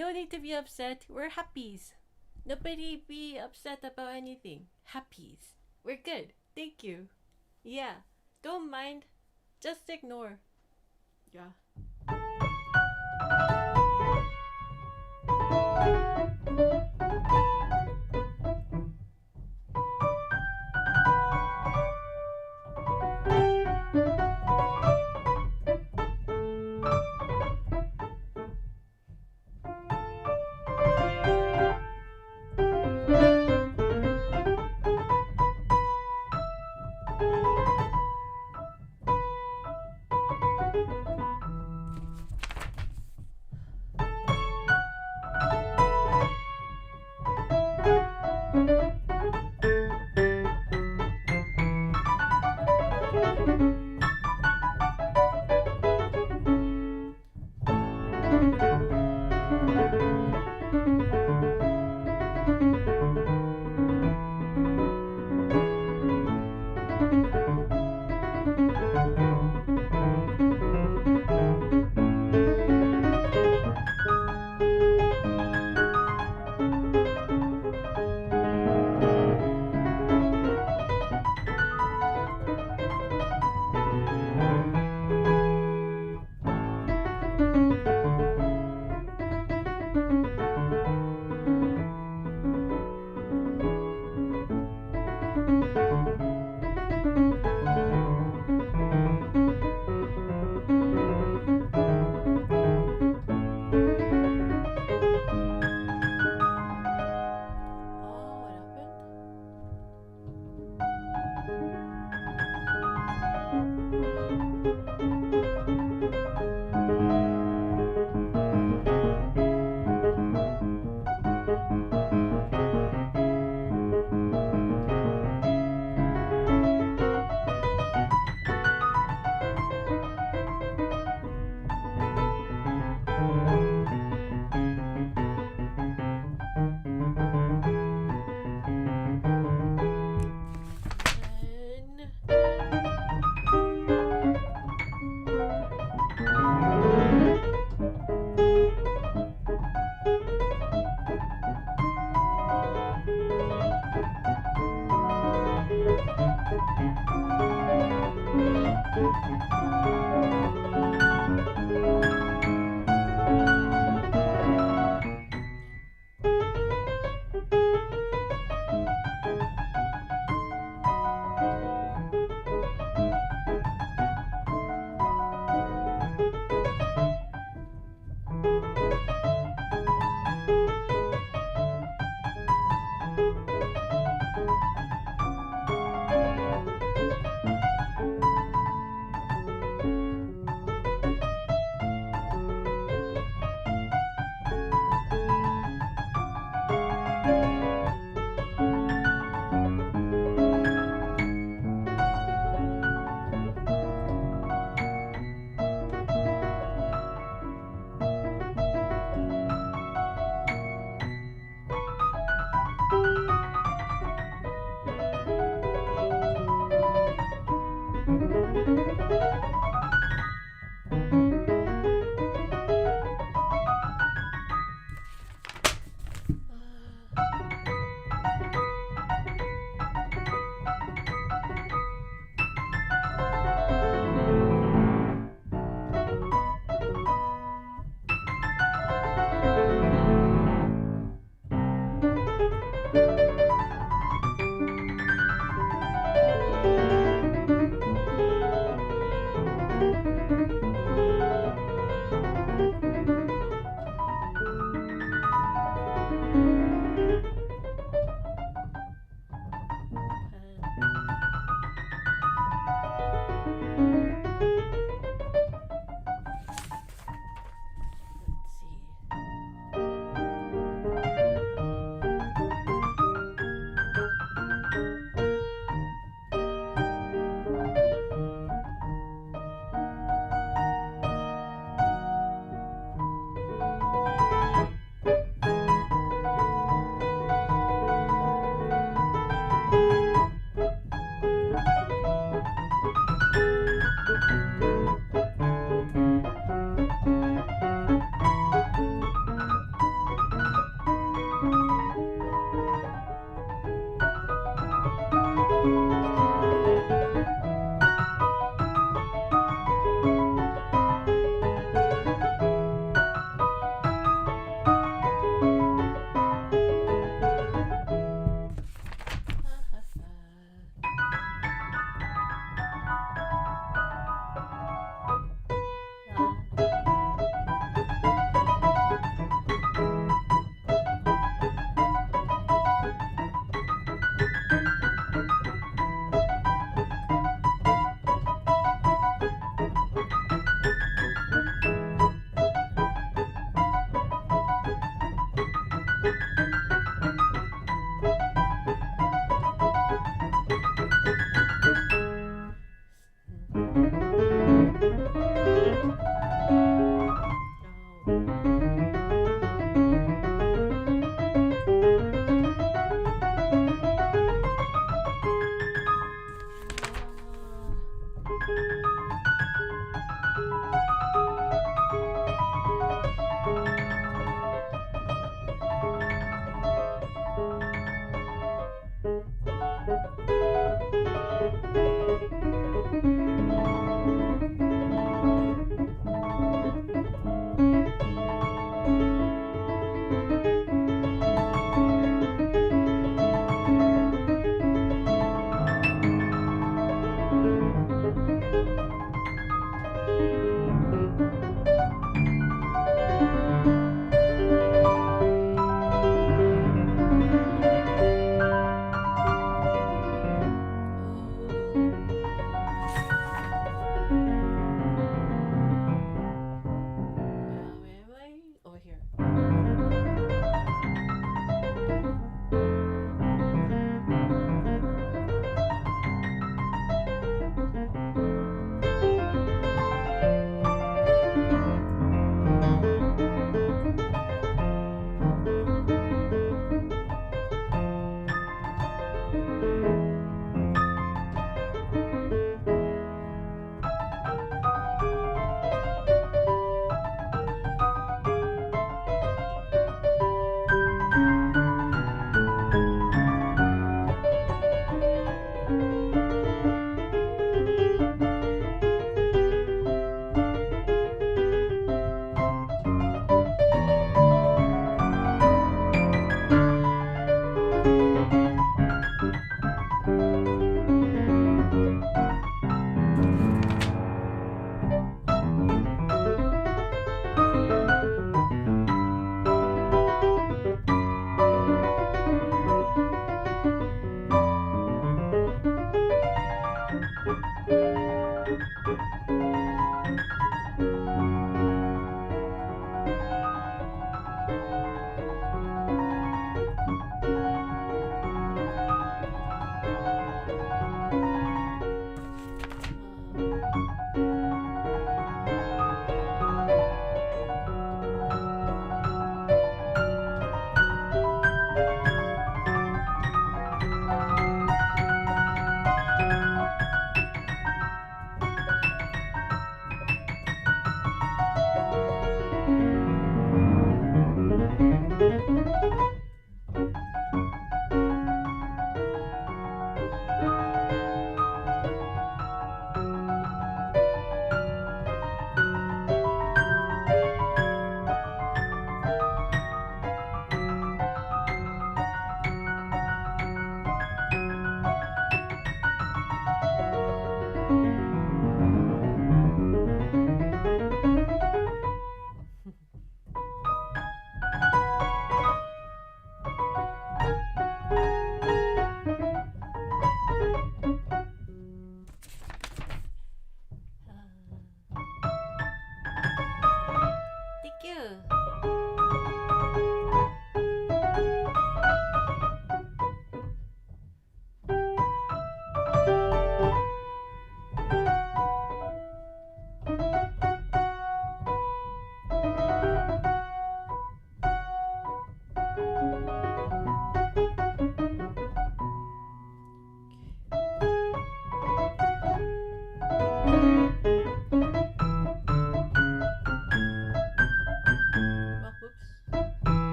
No need to be upset. We're happies. Nobody be upset about anything. Happies. We're good. Thank you. Yeah. Don't mind. Just ignore. Yeah.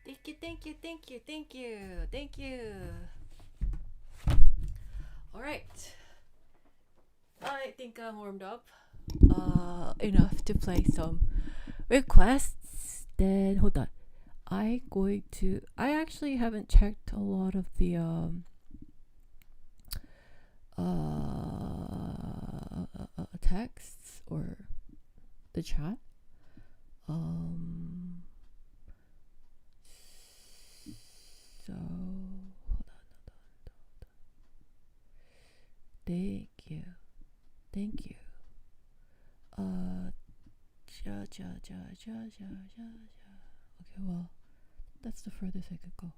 Thank you, thank you, thank you, thank you, thank you. All right. I think I'm warmed up enough to play some requests. Then hold on. I actually haven't checked a lot of the texts or the chat. So hold on. Thank you. Okay, well, that's the furthest I could go.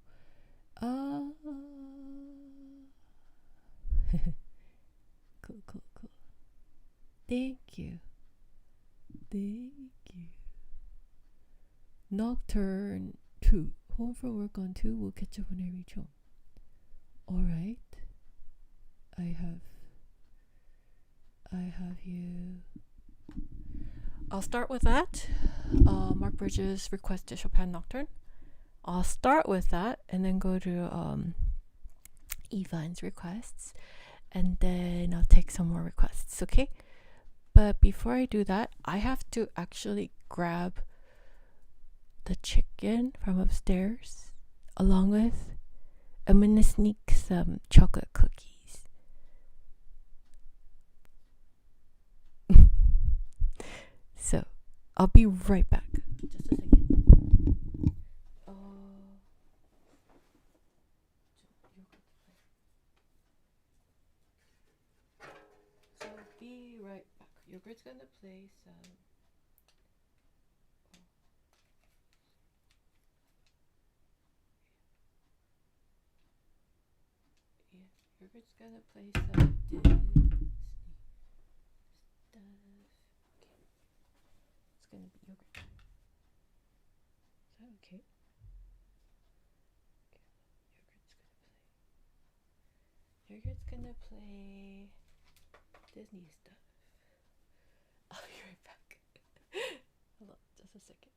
Cool. Thank you. Nocturne 2. Home from work on 2. We'll catch up when I reach home. Alright. I have you. I'll start with that. Mark Bridges' request to Chopin Nocturne. I'll start with that and then go to Ivan's requests. And then I'll take some more requests, okay? But before I do that, I have to actually grab the chicken from upstairs, along with I'm gonna sneak some chocolate cookies. So I'll be right back. Just a second. So be right back. Yogurt's gonna play some. Yogurt's gonna play some Disney stuff. Okay. It's gonna be yogurt. Is that okay? Yogurt's gonna play Disney stuff. I'll be right back. Hold on, just a second.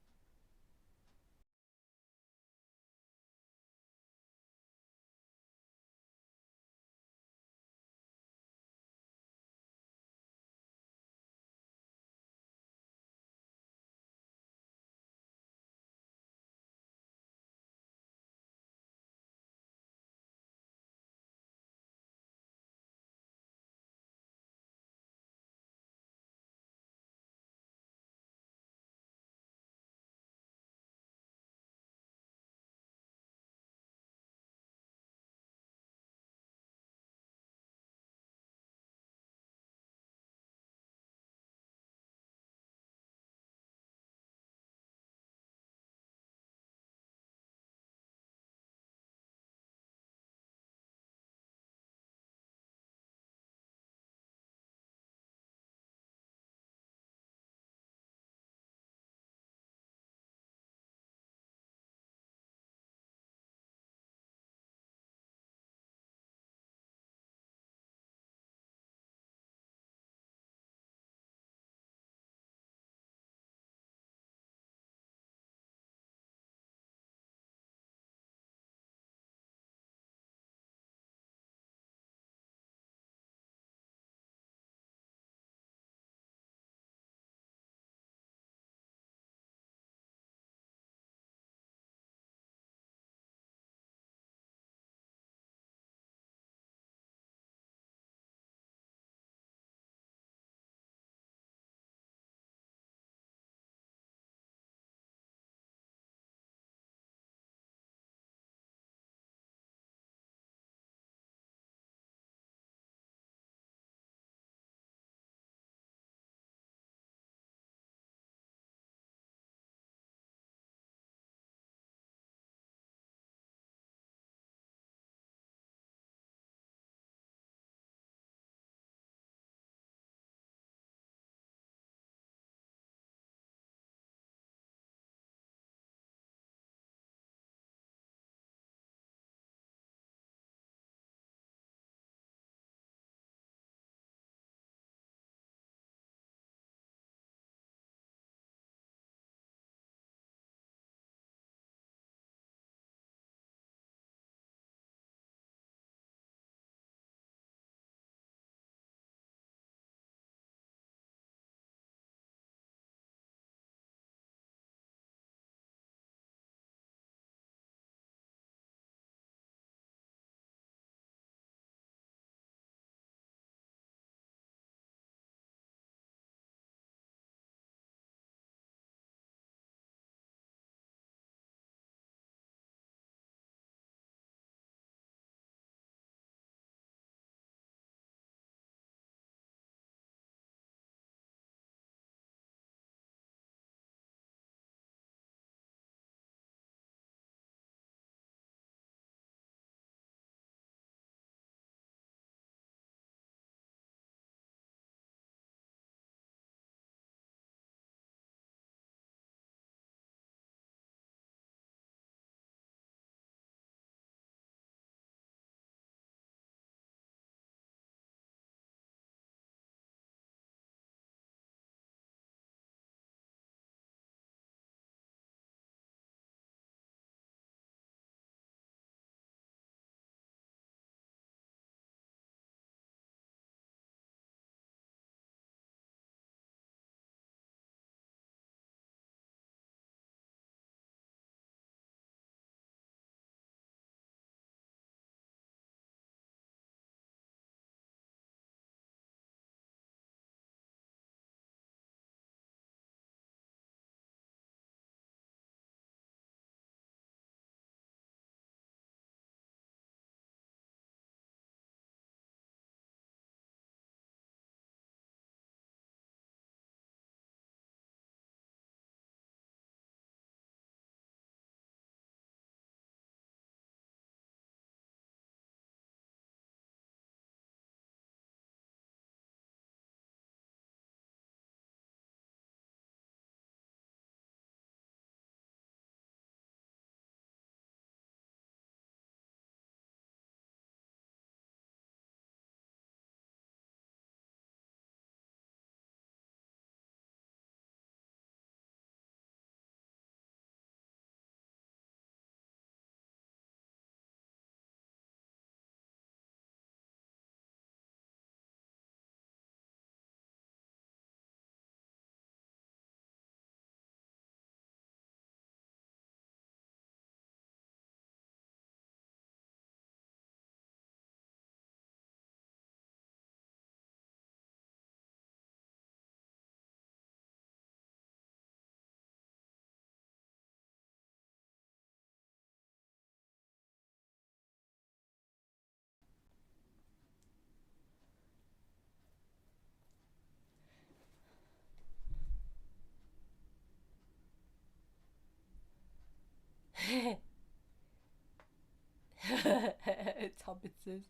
hobbitses.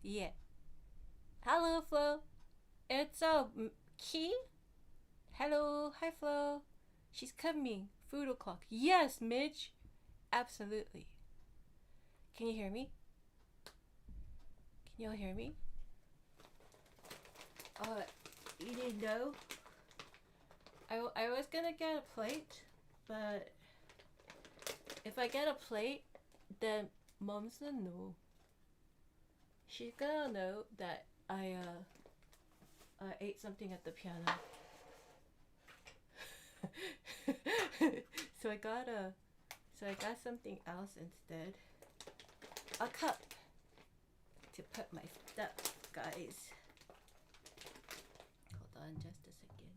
Yeah. Hello, Flo. It's Key. Hello, hi, Flo. She's coming. Food o'clock. Yes, Midge. Absolutely. Can you hear me? Can y'all hear me? You didn't know? I was gonna get a plate, but if I get a plate, then Mom's gonna know. She's gonna know that I ate something at the piano. So I got something else instead. A cup to put my stuff, guys. Hold on just a second.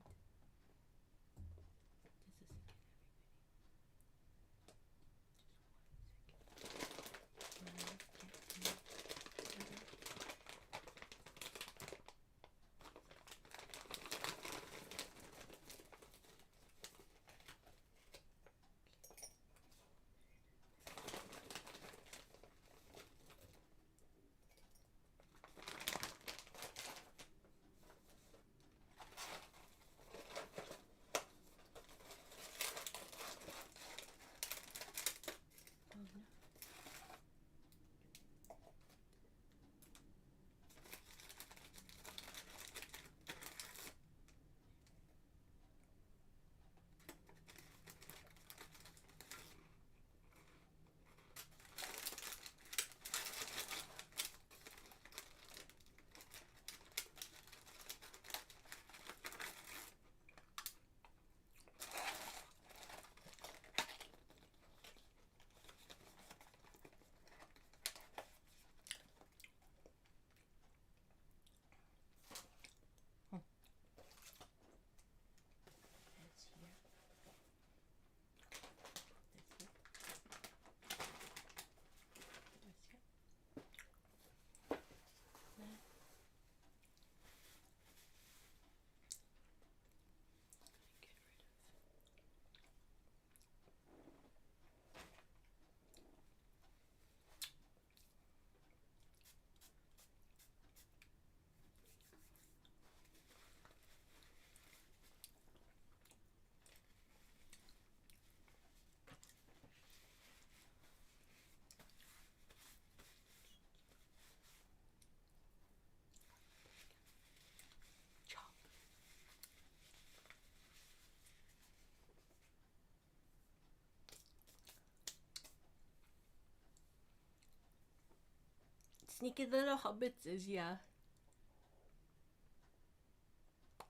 Sneaky little hobbitses, yeah.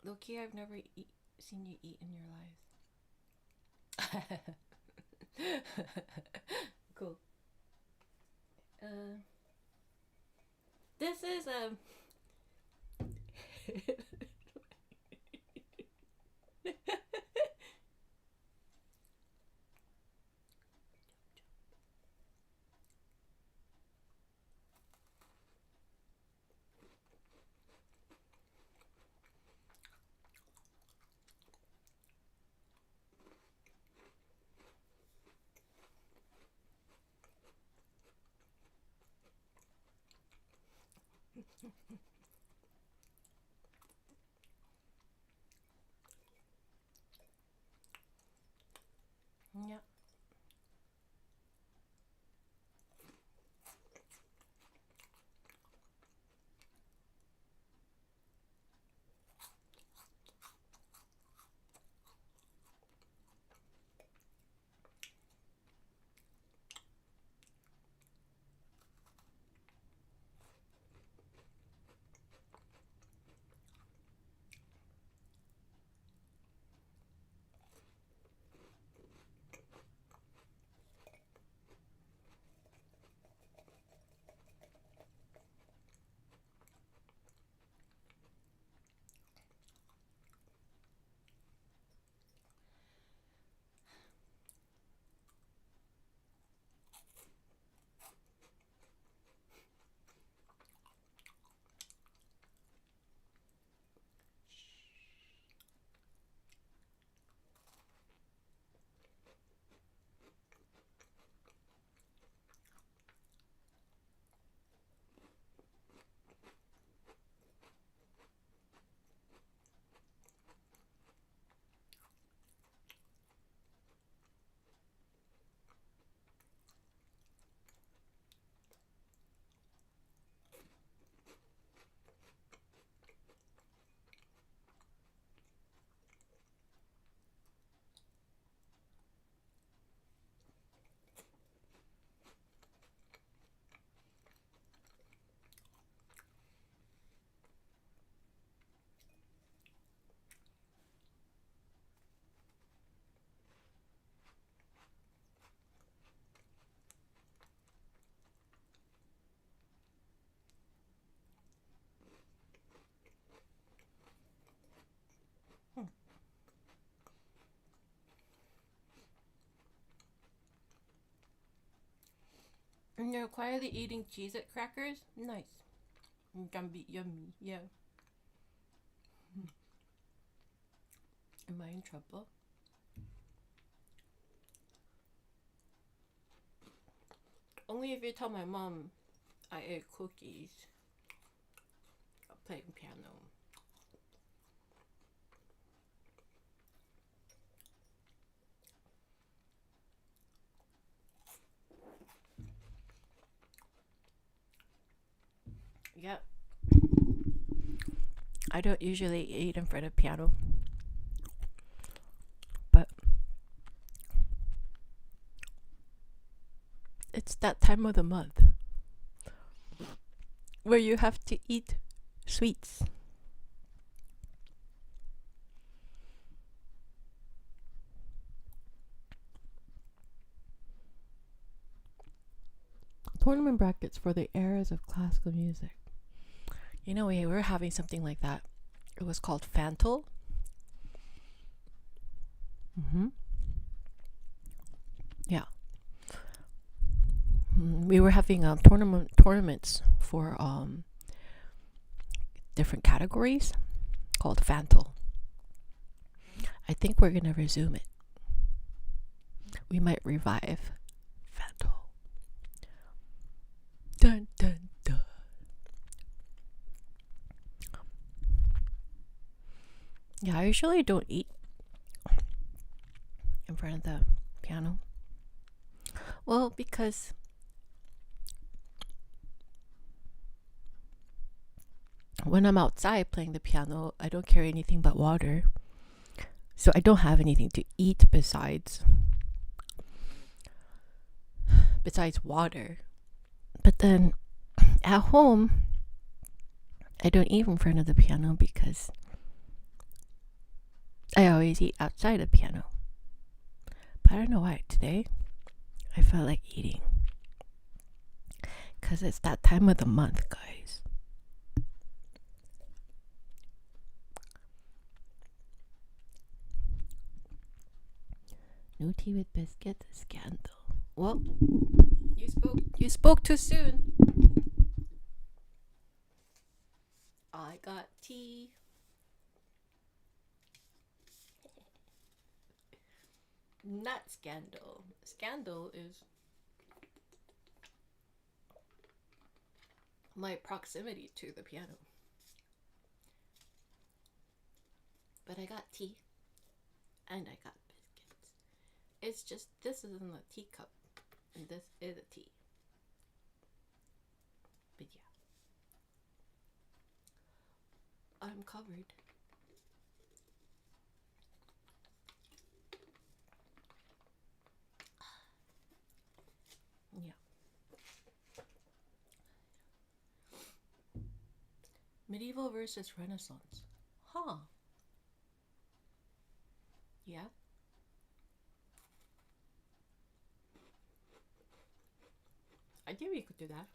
Loki, I've never seen you eat in your lives. Cool. This is yeah. And you're quietly eating Cheez-It crackers? Nice. Gumby, yummy, yeah. Am I in trouble? Only if you tell my mom I ate cookies playing piano. Yep. I don't usually eat in front of piano. But it's that time of the month where you have to eat sweets. Tournament brackets for the eras of classical music. You know, we were having something like that. It was called Fantle. Yeah. We were having tournaments for different categories called Fantle. I think we're gonna resume it. We might revive Fantle. Dun dun dun. Yeah, I usually don't eat in front of the piano. Well, because when I'm outside playing the piano, I don't carry anything but water. So I don't have anything to eat besides water. But then at home, I don't eat in front of the piano because I always eat outside the piano. But I don't know why today I felt like eating. Because it's that time of the month, guys. No tea with biscuit, scandal. Well, you spoke too soon. I got tea. Not scandal. Scandal is my proximity to the piano. But I got tea. And I got biscuits. It's just, this is in a teacup. And this is a tea. But yeah. I'm covered. Yeah. Medieval versus Renaissance. Huh. Yeah. I think we could do that.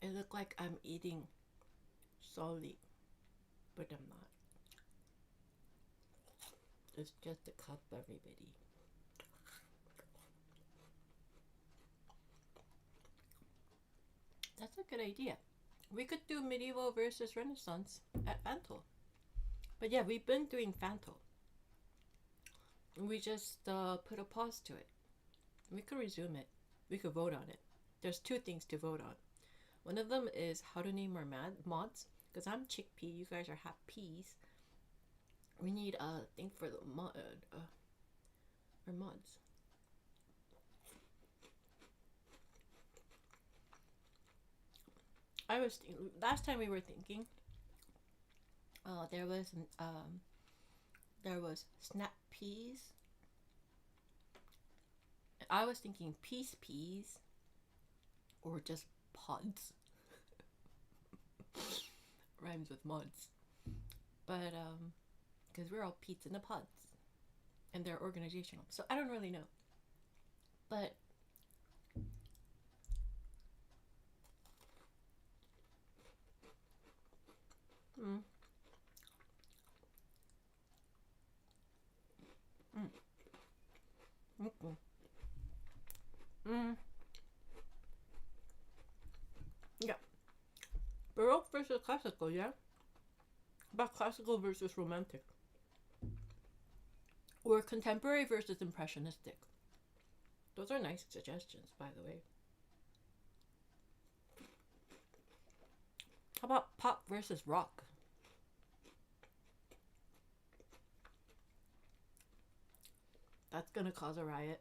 It looked like I'm eating solid, but I'm not. It's just a cup, everybody. That's a good idea. We could do medieval versus Renaissance at Fantle. But yeah, we've been doing Fantle. We just put a pause to it. We could resume it. We could vote on it. There's two things to vote on. One of them is how to name our mods. Because I'm chickpea, you guys are half peas. We need a thing for the our mods. I was last time we were thinking. There was snap peas. I was thinking peace peas, or just pods. Rhymes with mods, but because we're all peats in the pods. and they're organizational. So I don't really know. But mm, mm, mm, mm, yeah. Baroque versus classical, yeah? About classical versus romantic. Or contemporary versus impressionistic. Those are nice suggestions, by the way. How about pop versus rock? That's gonna cause a riot.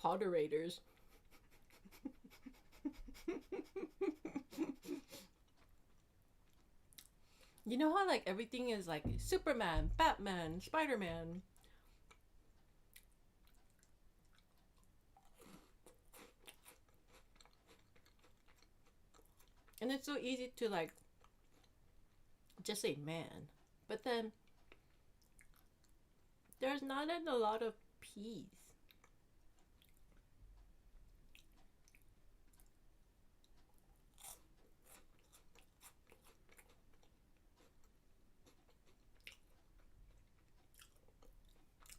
Potterators. You know how like everything is like Superman, Batman, Spider-Man. And it's so easy to like just say man. But then there's not a lot of P's.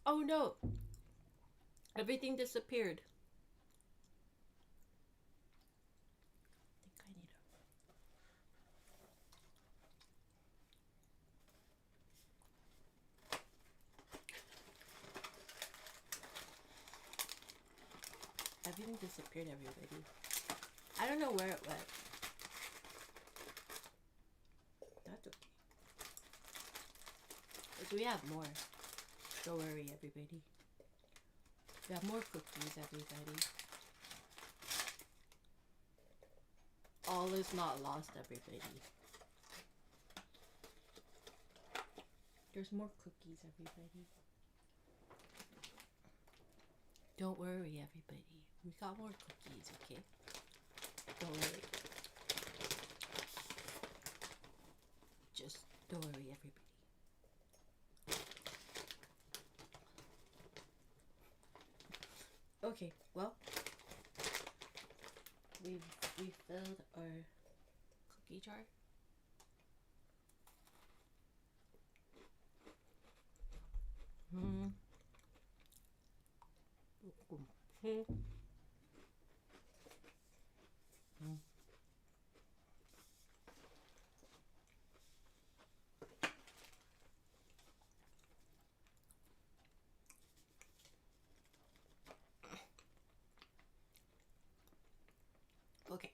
Oh no! Everything disappeared. I think I need everything disappeared, everybody. I don't know where it went. That's okay. But we have more. Don't worry, everybody. We have more cookies, everybody. All is not lost, everybody. There's more cookies, everybody. Don't worry, everybody. We got more cookies, okay? Don't worry. Just don't worry, everybody. Okay, well, we filled our cookie jar. Hmm. Okay.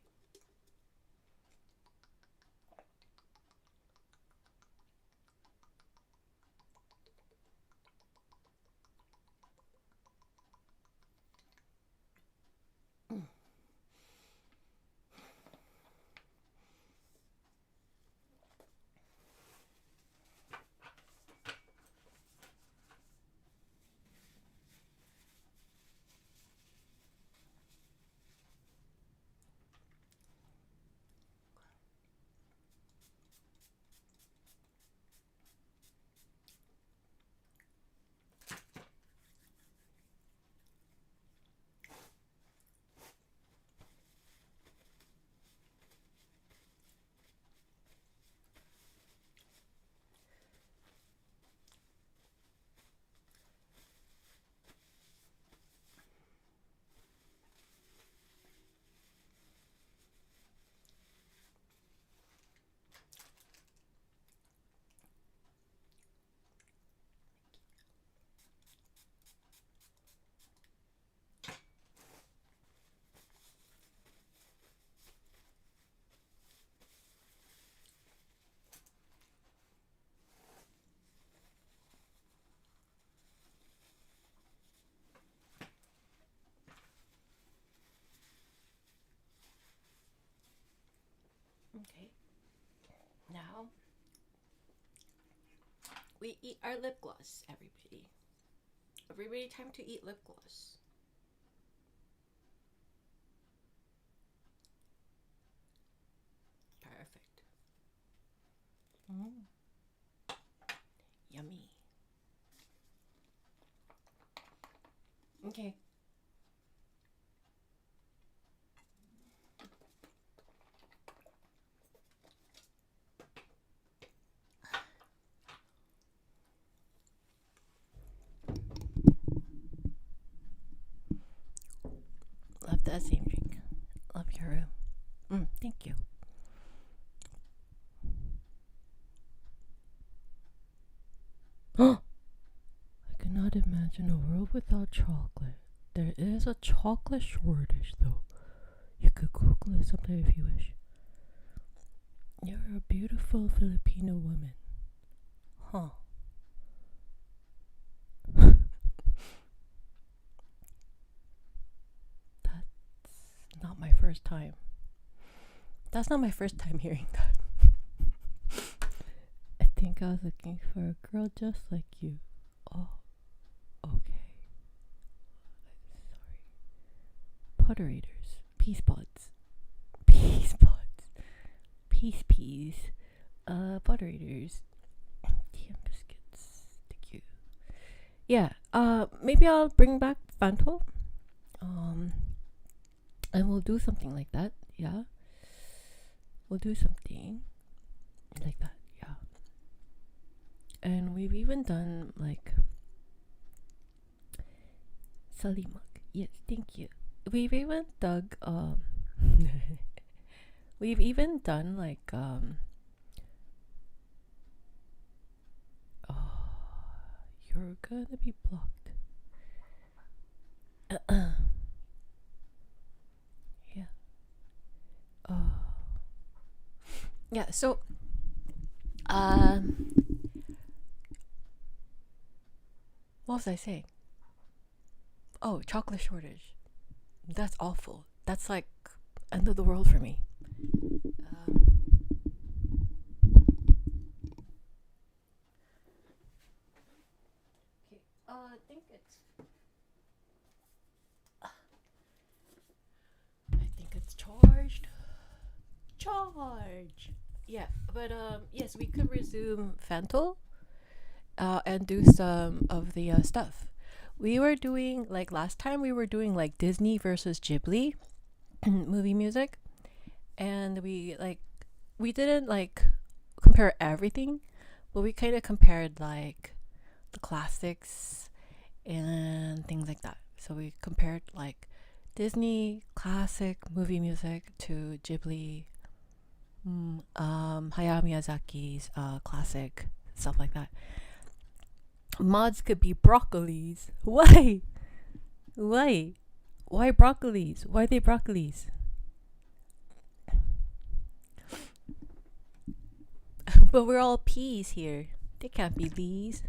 Okay. Now we eat our lip gloss, everybody. Everybody, time to eat lip gloss. Okay. Love that same drink. Love your room. Thank you. I cannot imagine a world without chocolate. There is a chocolate shortage, though. You could Google it sometime if you wish. You're a beautiful Filipino woman. Huh. That's not my first time. That's not my first time hearing that. I think I was looking for a girl just like you. Oh, okay. Sorry. Potterators. Peas pods. Peas pods. Peas. Potterators. Tea and biscuits. Thank you. Yeah. Maybe I'll bring back Fanto. And we'll do something like that. Yeah. We'll do something like that. Yeah. And we've even done like Salimak. Yes, thank you. We've even we've even done like you're gonna be blocked. Yeah. Yeah, so what was I saying? Oh, chocolate shortage. That's awful. That's like end of the world for me. Okay. I think it's charged. Charge. Yeah, but yes, we could resume Fanto and do some of the stuff. We were doing like last time we were doing like Disney versus Ghibli movie music, and we didn't like compare everything, but we kind of compared like the classics and things like that. So we compared like Disney classic movie music to Ghibli, Hayao Miyazaki's classic stuff like that. Mods could be broccolis. Why? Why? Why broccolis? Why are they broccolis? But we're all peas here. They can't be lees.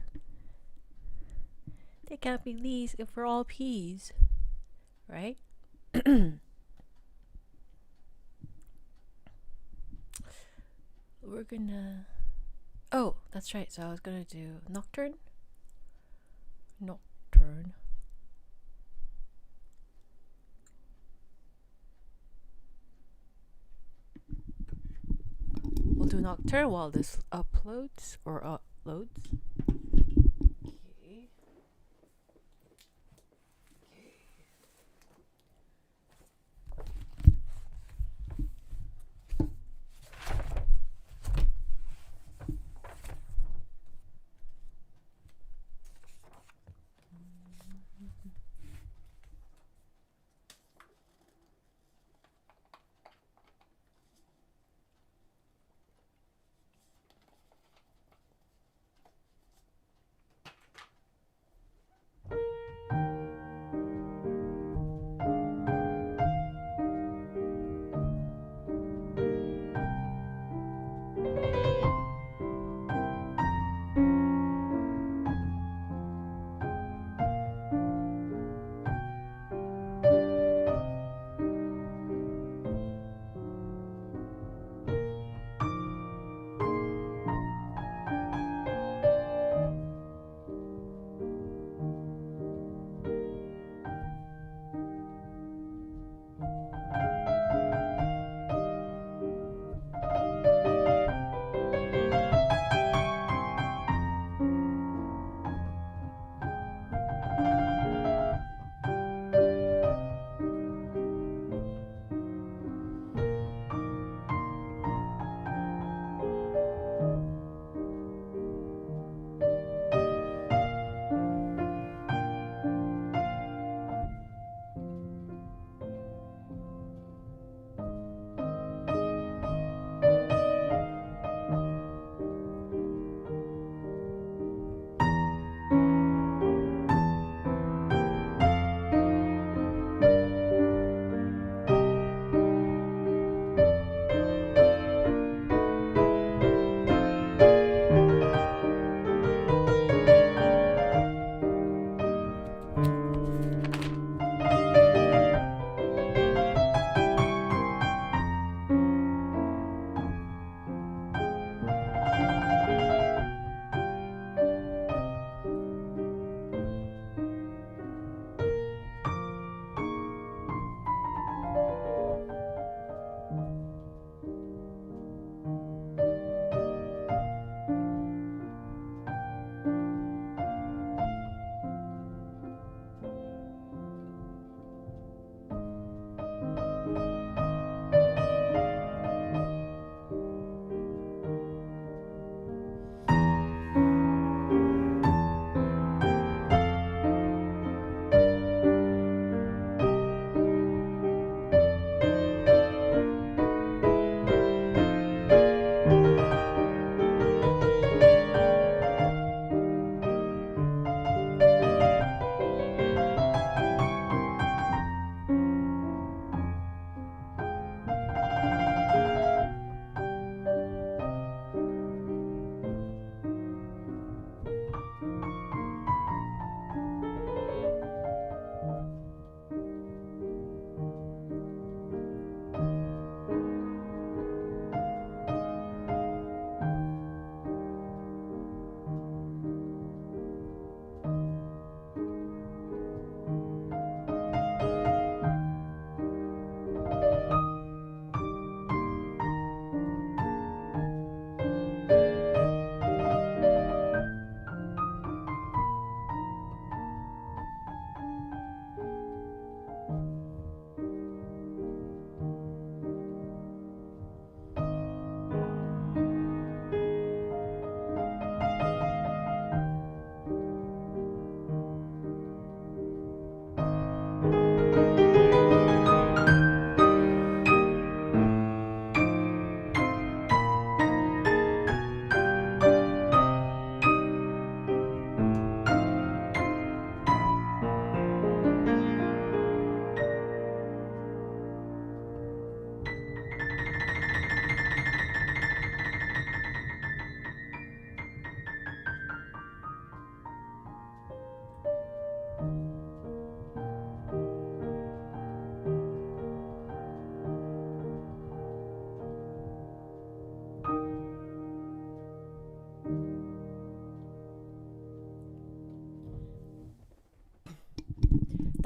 They can't be lees if we're all peas. Right? We're gonna... Oh, that's right. So I was gonna do Nocturne. Nocturne. We'll do Nocturne while this uploads or uploads. Okay.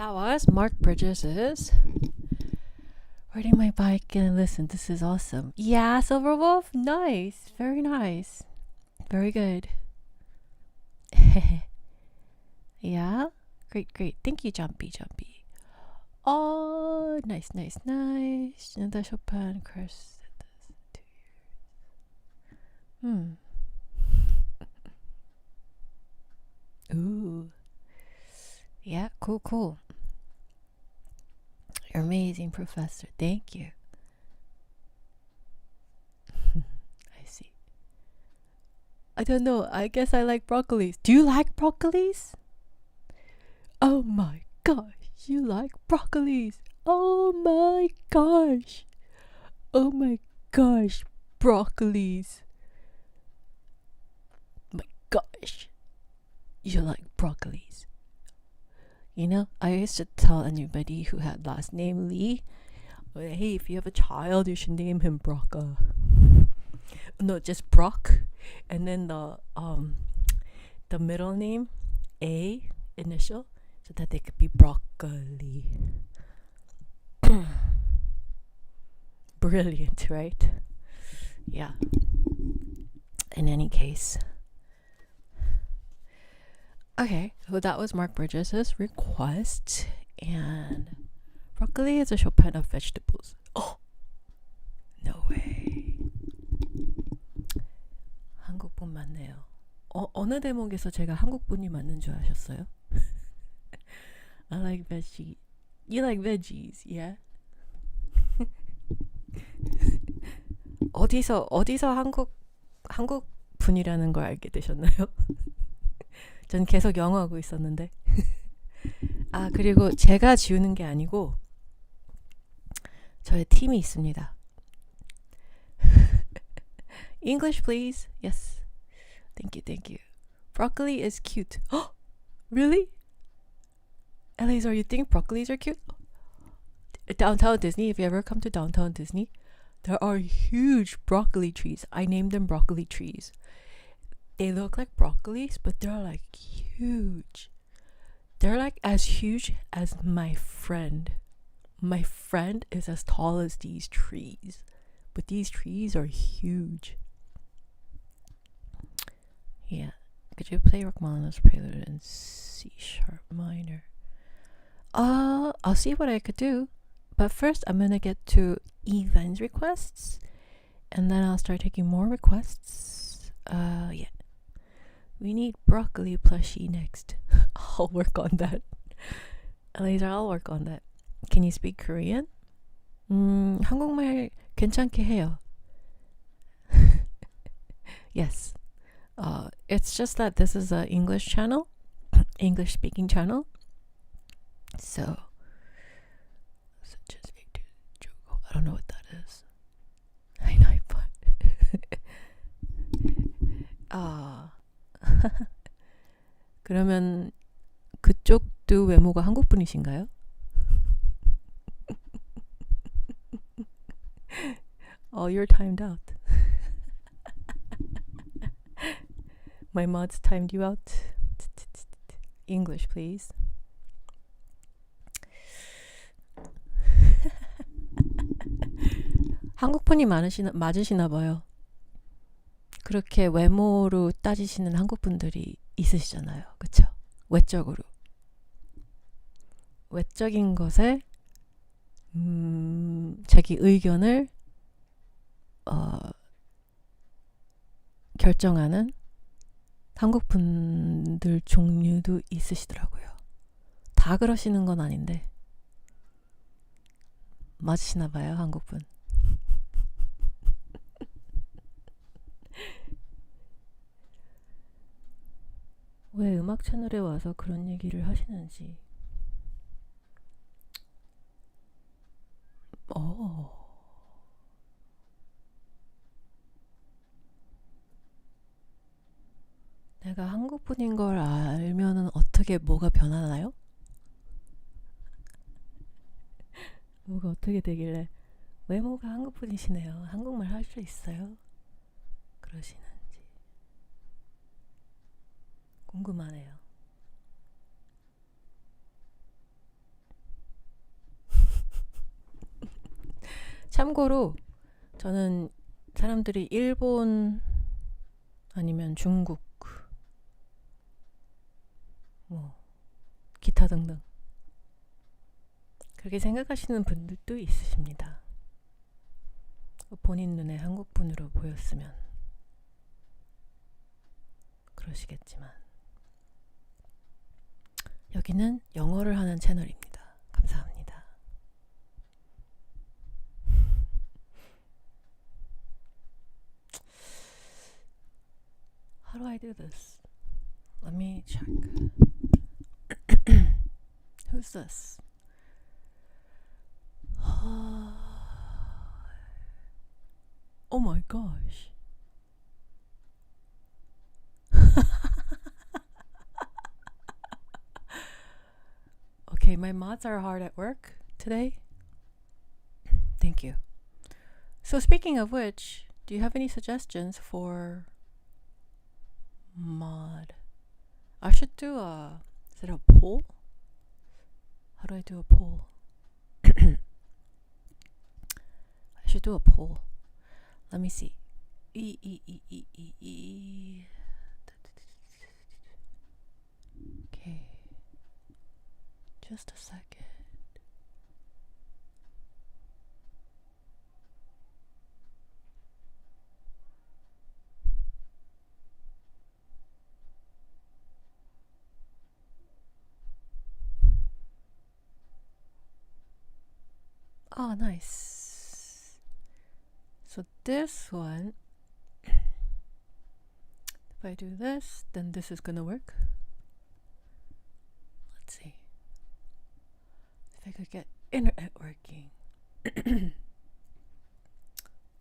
That was Mark Bridges' Riding My Bike and Listen. This is awesome. Yeah, Silver Wolf. Nice. Very nice. Very good. Yeah. Great, great. Thank you, Jumpy. Oh, nice. The Chopin crush. 2 years. Ooh. Yeah, cool. You're amazing, Professor. Thank you. I see. I don't know. I guess I like broccolis. Do you like broccolis? Oh my gosh, you like broccolis. Oh my gosh. Broccolis. My gosh. You like broccolis. You know, I used to tell anybody who had last name Lee, hey, if you have a child, you should name him Brocca. No, just Brock. And then the middle name, A initial, so that they could be broccoli. Brilliant, right? Yeah. In any case. Okay, so that was Mark Bridges' request. And broccoli is a Chopin of vegetables. Oh! No way. 한국분 맞네요. 어느 대목에서 제가 한국분이 맞는 줄 아셨어요? I like veggie. You like veggies, yeah? 어디서 한국 분이라는 걸 알게 되셨나요? 전 계속 영어하고 있었는데. 아, 그리고 제가 지우는 게 아니고 저의 팀이 있습니다. English, please. Yes. Thank you. Broccoli is cute. Oh, really? Eleazar, you think broccolis are cute? Downtown Disney, if you ever come to Downtown Disney, there are huge broccoli trees. I named them broccoli trees. They look like broccolis, but they're like huge. They're like as huge as my friend. My friend is as tall as these trees, but these trees are huge. Yeah. Could you play Rachmaninoff's Prelude in C sharp minor? I'll see what I could do. But first, I'm gonna get to Evan's requests, and then I'll start taking more requests. Yeah. We need broccoli plushie next. I'll work on that. Eleazar, I'll work on that. Can you speak Korean? 한국말 괜찮게 해요. Yes. It's just that this is an English channel, English speaking channel. So just I don't know what that is. I know, but 그러면 그쪽도 외모가 한국 분이신가요? Oh, you're timed out. My mods timed you out. English, please. 한국분이 맞으시나 봐요. 그렇게 외모로 따지시는 한국분들이 있으시잖아요. 그쵸? 외적으로. 외적인 것에 자기 의견을 결정하는 한국분들 종류도 있으시더라고요. 다 그러시는 건 아닌데 맞으시나 봐요, 한국분. 왜 음악 채널에 와서 그런 얘기를 하시는지. 내가 한국분인 걸 알면은 어떻게 뭐가 변하나요? 뭐가 어떻게 되길래 외모가 한국분이시네요. 한국말 할 수 있어요? 그러시는지 궁금하네요. 참고로 저는 사람들이 일본 아니면 중국 뭐 기타 등등 그렇게 생각하시는 분들도 있으십니다. 본인 눈에 한국분으로 보였으면 그러시겠지만 여기는 영어를 하는 채널입니다. 감사합니다. How do I do this? Let me check. Who's this? Oh my gosh. Okay, my mods are hard at work today. Thank you. So speaking of which, do you have any suggestions for mod? I should do is it a poll? How do I do a poll? I should do a poll. Let me see. Okay. Just a second. Oh, nice. So this one, if I do this, then this is gonna work. Let's see. If I could get internet working.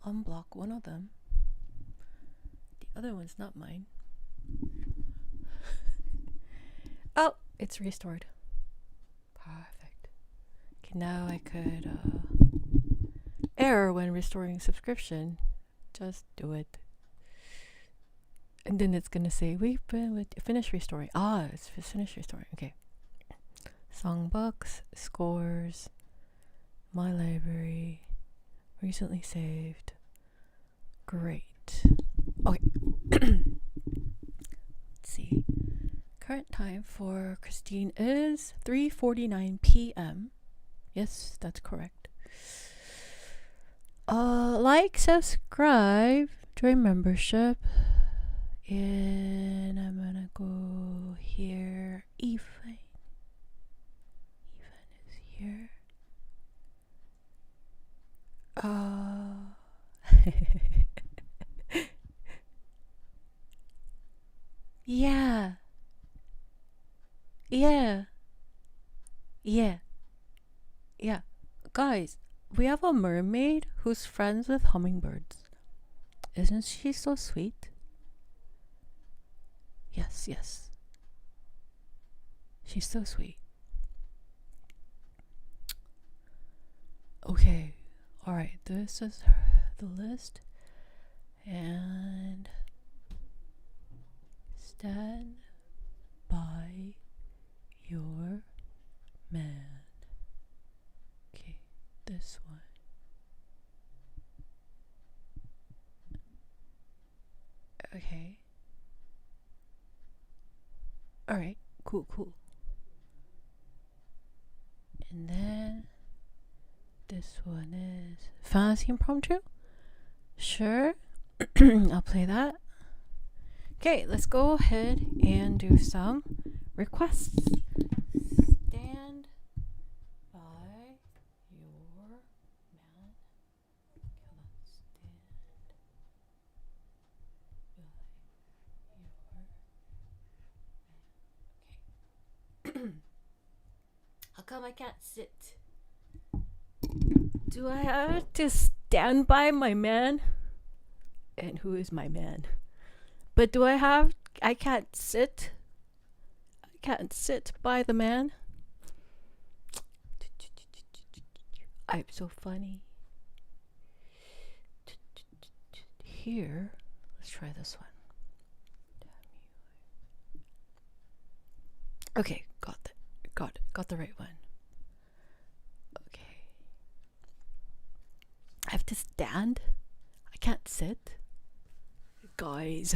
Unblock one of them. The other one's not mine. Oh, it's restored. Perfect. Okay, now I could error when restoring subscription. Just do it. And then it's gonna say we've been finished restoring. Ah, it's finished restoring. Okay. Songbooks, scores, my library, recently saved. Great. Okay. Let's see. Current time for Christine is 3:49 p.m. Yes, that's correct. Like, subscribe, join membership, and I'm gonna go here. Ethan is here. Yeah. Guys, we have a mermaid who's friends with hummingbirds. Isn't she so sweet? Yes. She's so sweet. Okay. Alright, this is the list. And stand by your man. Okay, this one. Okay. Alright, cool. And then this one is Fantasy Impromptu. Sure. I'll play that. Okay, let's go ahead and do some requests. Stand by your man. Come on, stand by your man. Okay. How come I can't sit? Do I have to stand by my man? And who is my man? But I can't sit. I can't sit by the man. I'm so funny. Here, let's try this one. Okay, got the right one. Okay. I have to stand. I can't sit. Guys.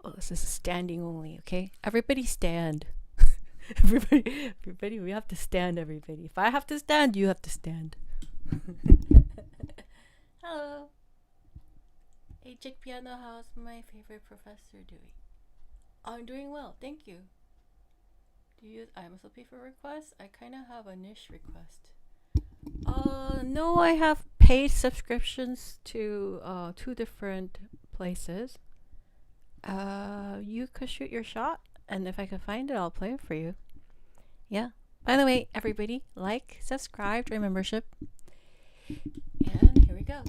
Oh, this is standing only, okay? Everybody stand. everybody, we have to stand, everybody. If I have to stand, you have to stand. Hello. CHKPiano, how's my favorite professor doing? I'm doing well, thank you. Do you use IMSLP for requests? I kind of have a niche request. No, I have paid subscriptions to 2 different places. You could shoot your shot, and if I can find it, I'll play it for you. Yeah. By the way, everybody, like, subscribe, join membership. And here we go.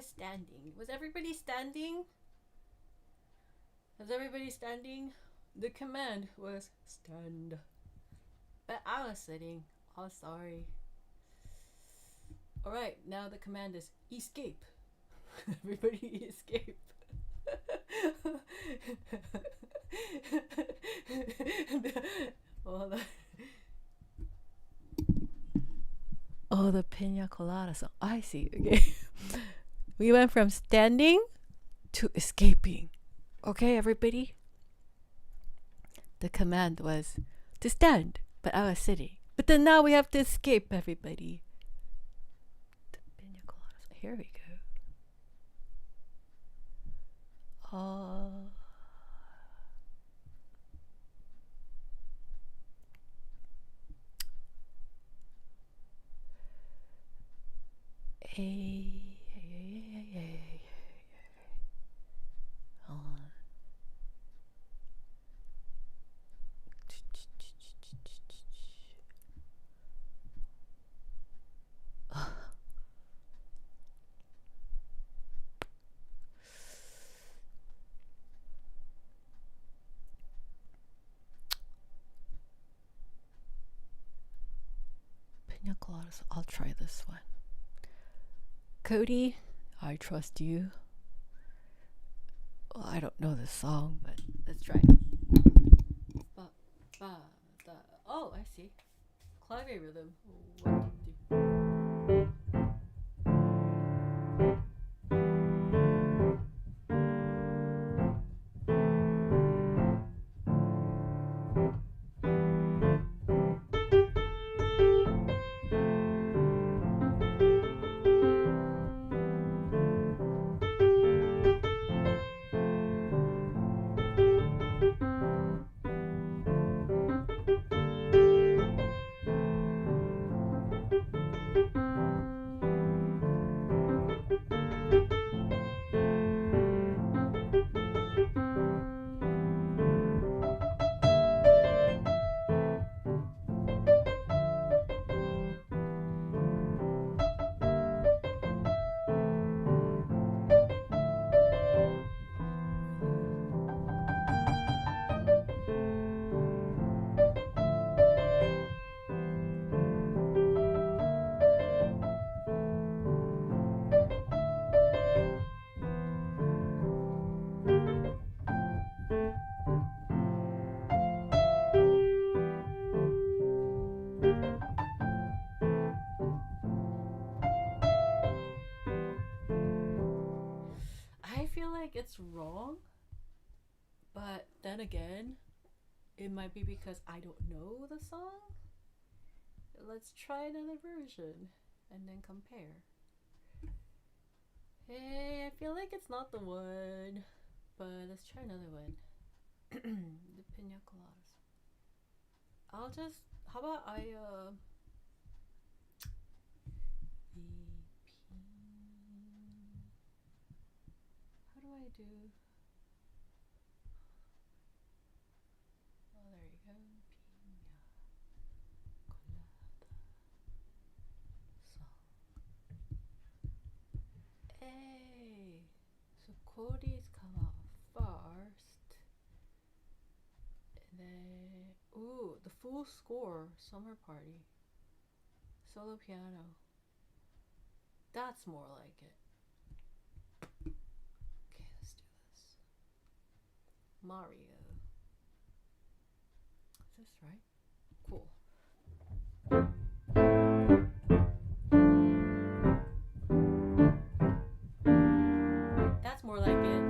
Standing. Was everybody standing? Was everybody standing? The command was stand. But I was sitting. Oh, sorry. Alright, now the command is escape. Everybody escape. Oh, the pina colada song. I see. Okay. We went from standing to escaping. Okay, everybody? The command was to stand, but I was sitting. But then now we have to escape, everybody. The pina colada song. Here we go. Pina coladas. I'll try this one. Cody, I trust you. Well, I don't know this song, but let's try it. Ba, ba, da. Oh, I see. Clavier rhythm. What do you do? I feel like it's wrong, but then again, it might be because I don't know the song. Let's try another version and then compare. Hey, I feel like it's not the one, but let's try another one. The Pina Coladas. I'll just, how about I, how do I do? Oh, there you go. Pina colada song. Hey, so Cody's come out first, and then ooh, the full score, Summer Party, solo piano. That's more like it. Okay, let's do this. Mario. Is this right? Cool. That's more like it.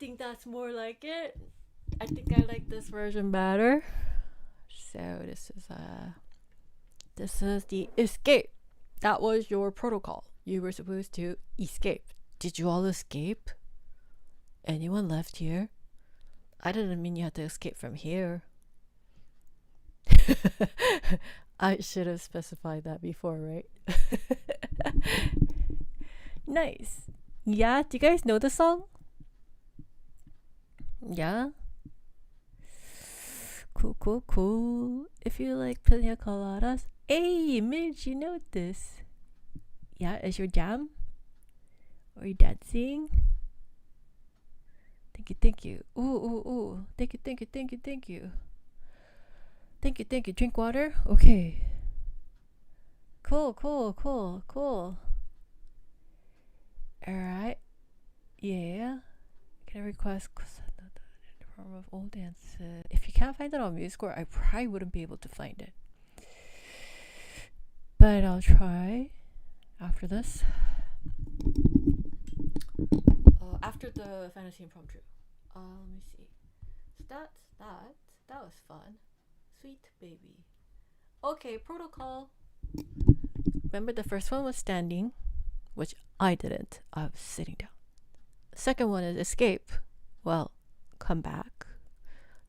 think that's more like it. I think I like this version better. So this is the escape. That was your protocol. You were supposed to escape. Did you all escape? Anyone left here? I didn't mean you had to escape from here. I should have specified that before, right? Nice. Yeah, do you guys know the song? Yeah? Cool. If you like pina coladas. Hey, Midge, you know this. Yeah, is your jam? Are you dancing? Thank you. Ooh. Thank you. Drink water? Okay. Cool. Alright. Yeah. Can I request in the form of old dances? If you can't find it on MuseScore, I probably wouldn't be able to find it. But I'll try after this. After the fantasy impromptu. Let me see. So that's that. That was fun. Sweet baby. Okay, protocol. Remember the first one was standing, which I didn't. I was sitting down. The second one is escape. Well, come back.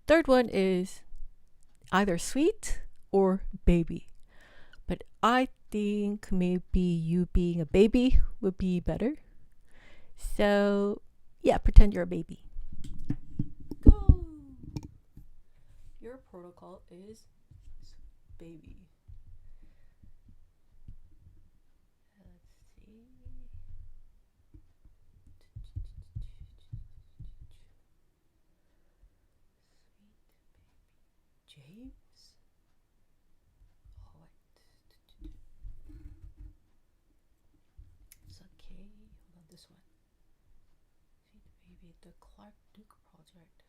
Third one is either sweet or baby. But I think maybe you being a baby would be better. So, yeah, pretend you're a baby. Go! Your protocol is baby. Let's see. Sweet baby. James? Oh, wait. It's okay. Hold on, this one. Sweet baby, the Clark Duke Project.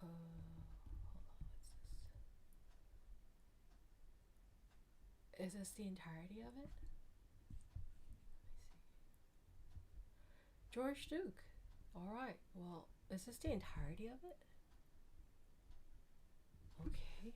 Hold on, what's this? Is this the entirety of it? Let me see. George Duke. Alright, well, is this the entirety of it? Okay.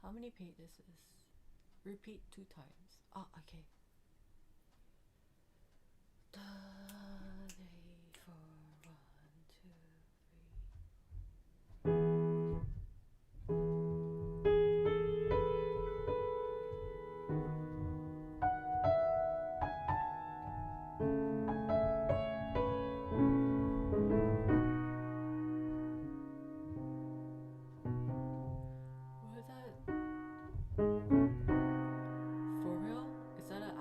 How many pages is this? Repeat 2 times. Oh, okay. Da, day for 1, 2, 3. What is that? For real? Is that an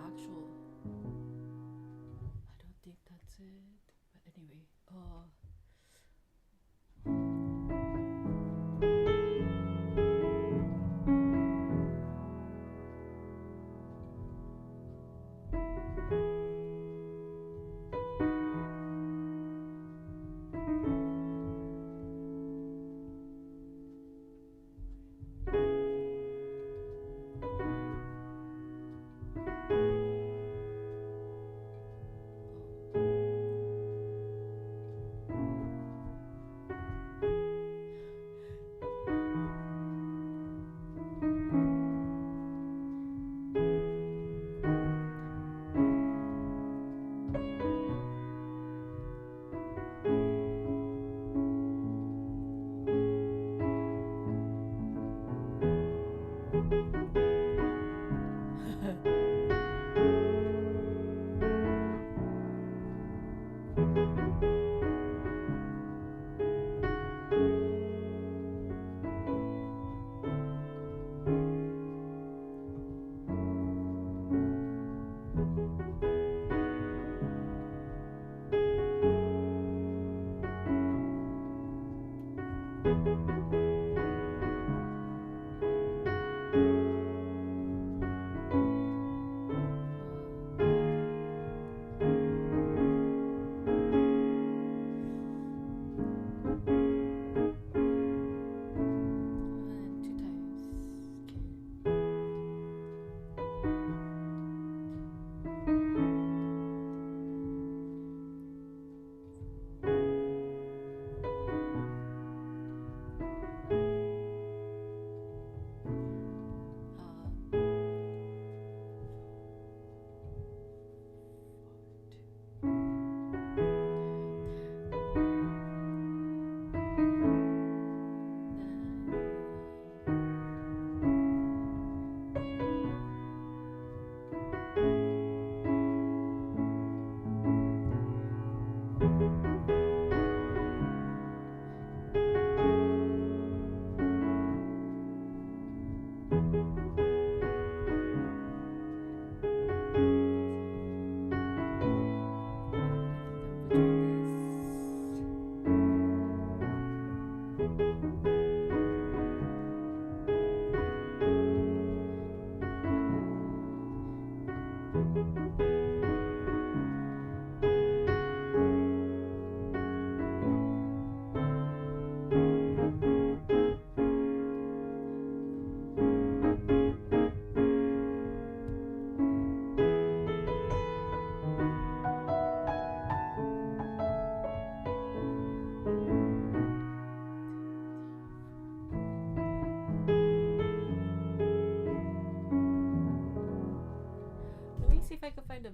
I can find a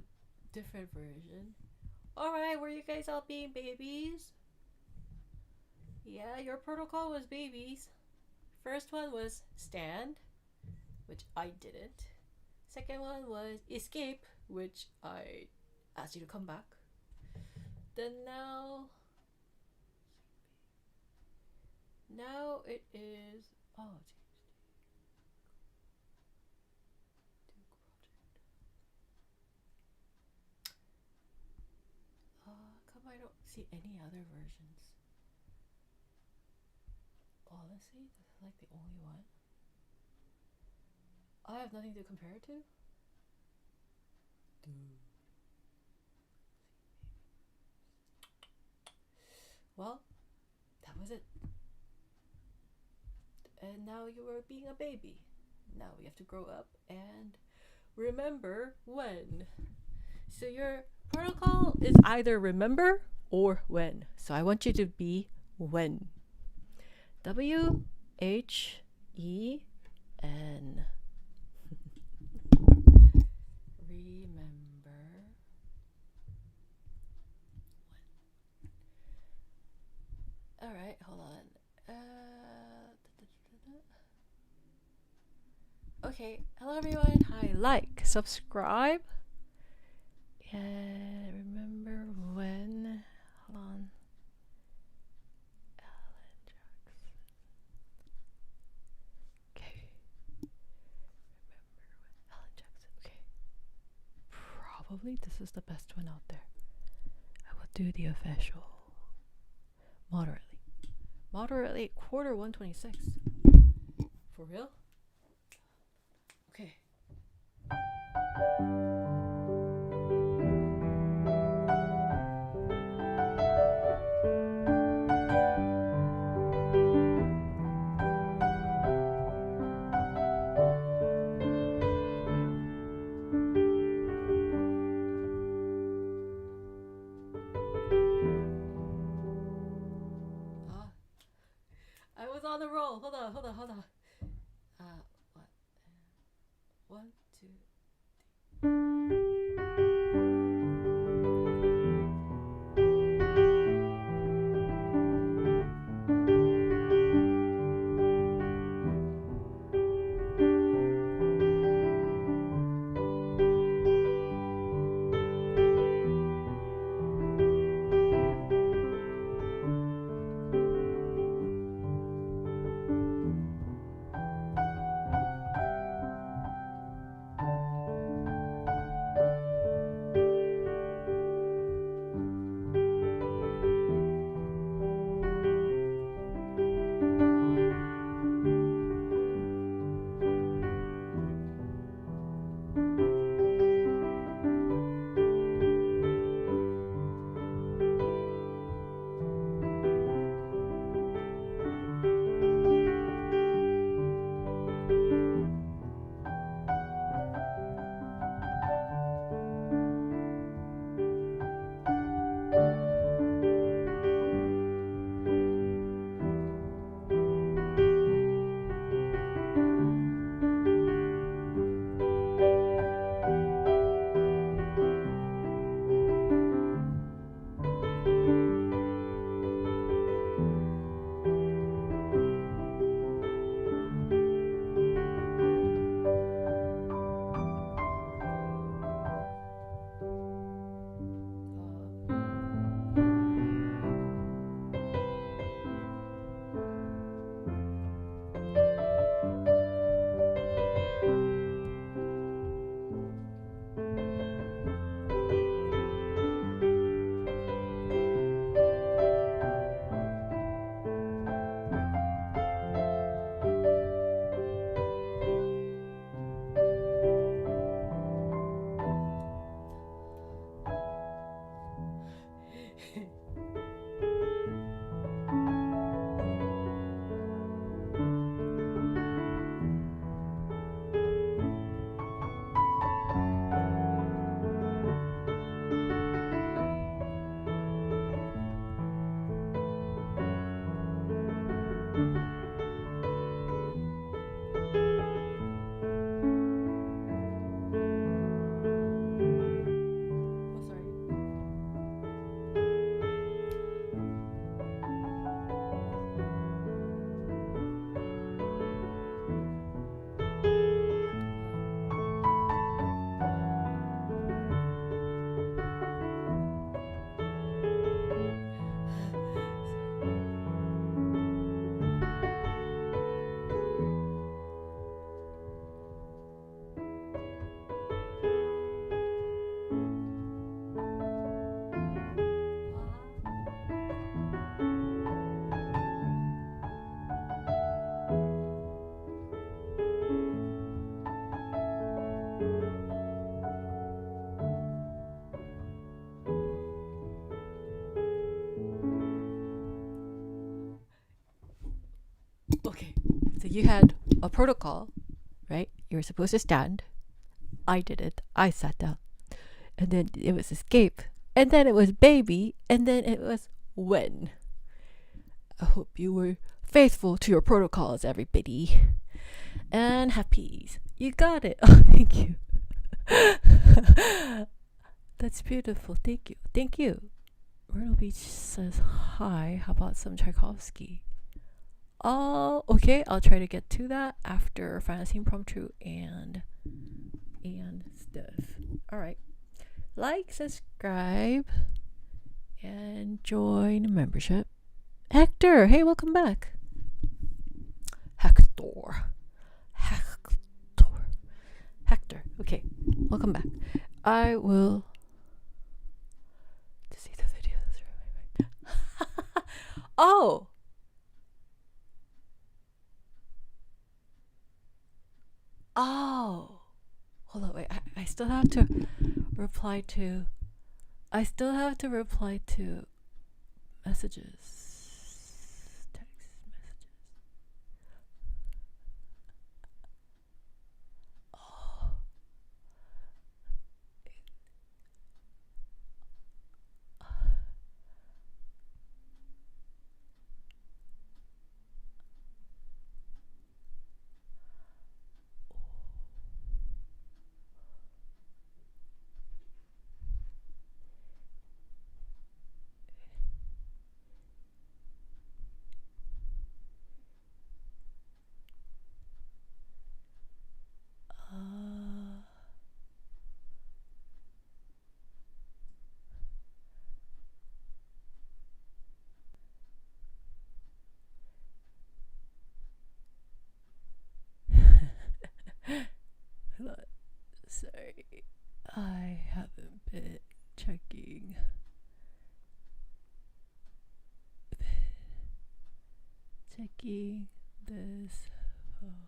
different version. Alright, were you guys all being babies? Yeah, your protocol was babies. First one was stand, which I didn't. Second one was escape, which I asked you to come back. Then now it is, oh, come I don't see any other versions. Honestly, this is like the only one. I have nothing to compare it to. Well, that was it. And now you are being a baby. Now we have to grow up and remember when. So your protocol is either remember or when. So I want you to be when. WHEN. Remember when. Alright, hold on. Okay, hello everyone. Hi, like, subscribe. And remember when. Hold on. Alan Jackson. Okay. Remember when. Alan Jackson. Okay. Probably this is the best one out there. I will do the official. Moderately, quarter 126. For real? Okay. I was on the roll. Hold on. you had a protocol, right? You were supposed to stand. I did it. I sat down. And then it was escape. And then it was baby. And then it was when. I hope you were faithful to your protocols, everybody. And happy. You got it. Oh, thank you. That's beautiful. Thank you. Thank you. Myrtle Beach says hi. How about some Tchaikovsky? Oh, okay. I'll try to get to that after Fantasy Impromptu and stuff. All right. Like, subscribe, and join a membership. Hector, hey, welcome back. Hector. Okay, welcome back. I will to see the videos. Oh. Hold on, wait. I still have to reply to messages. Text messages. Oh. Sorry, I haven't been checking this phone.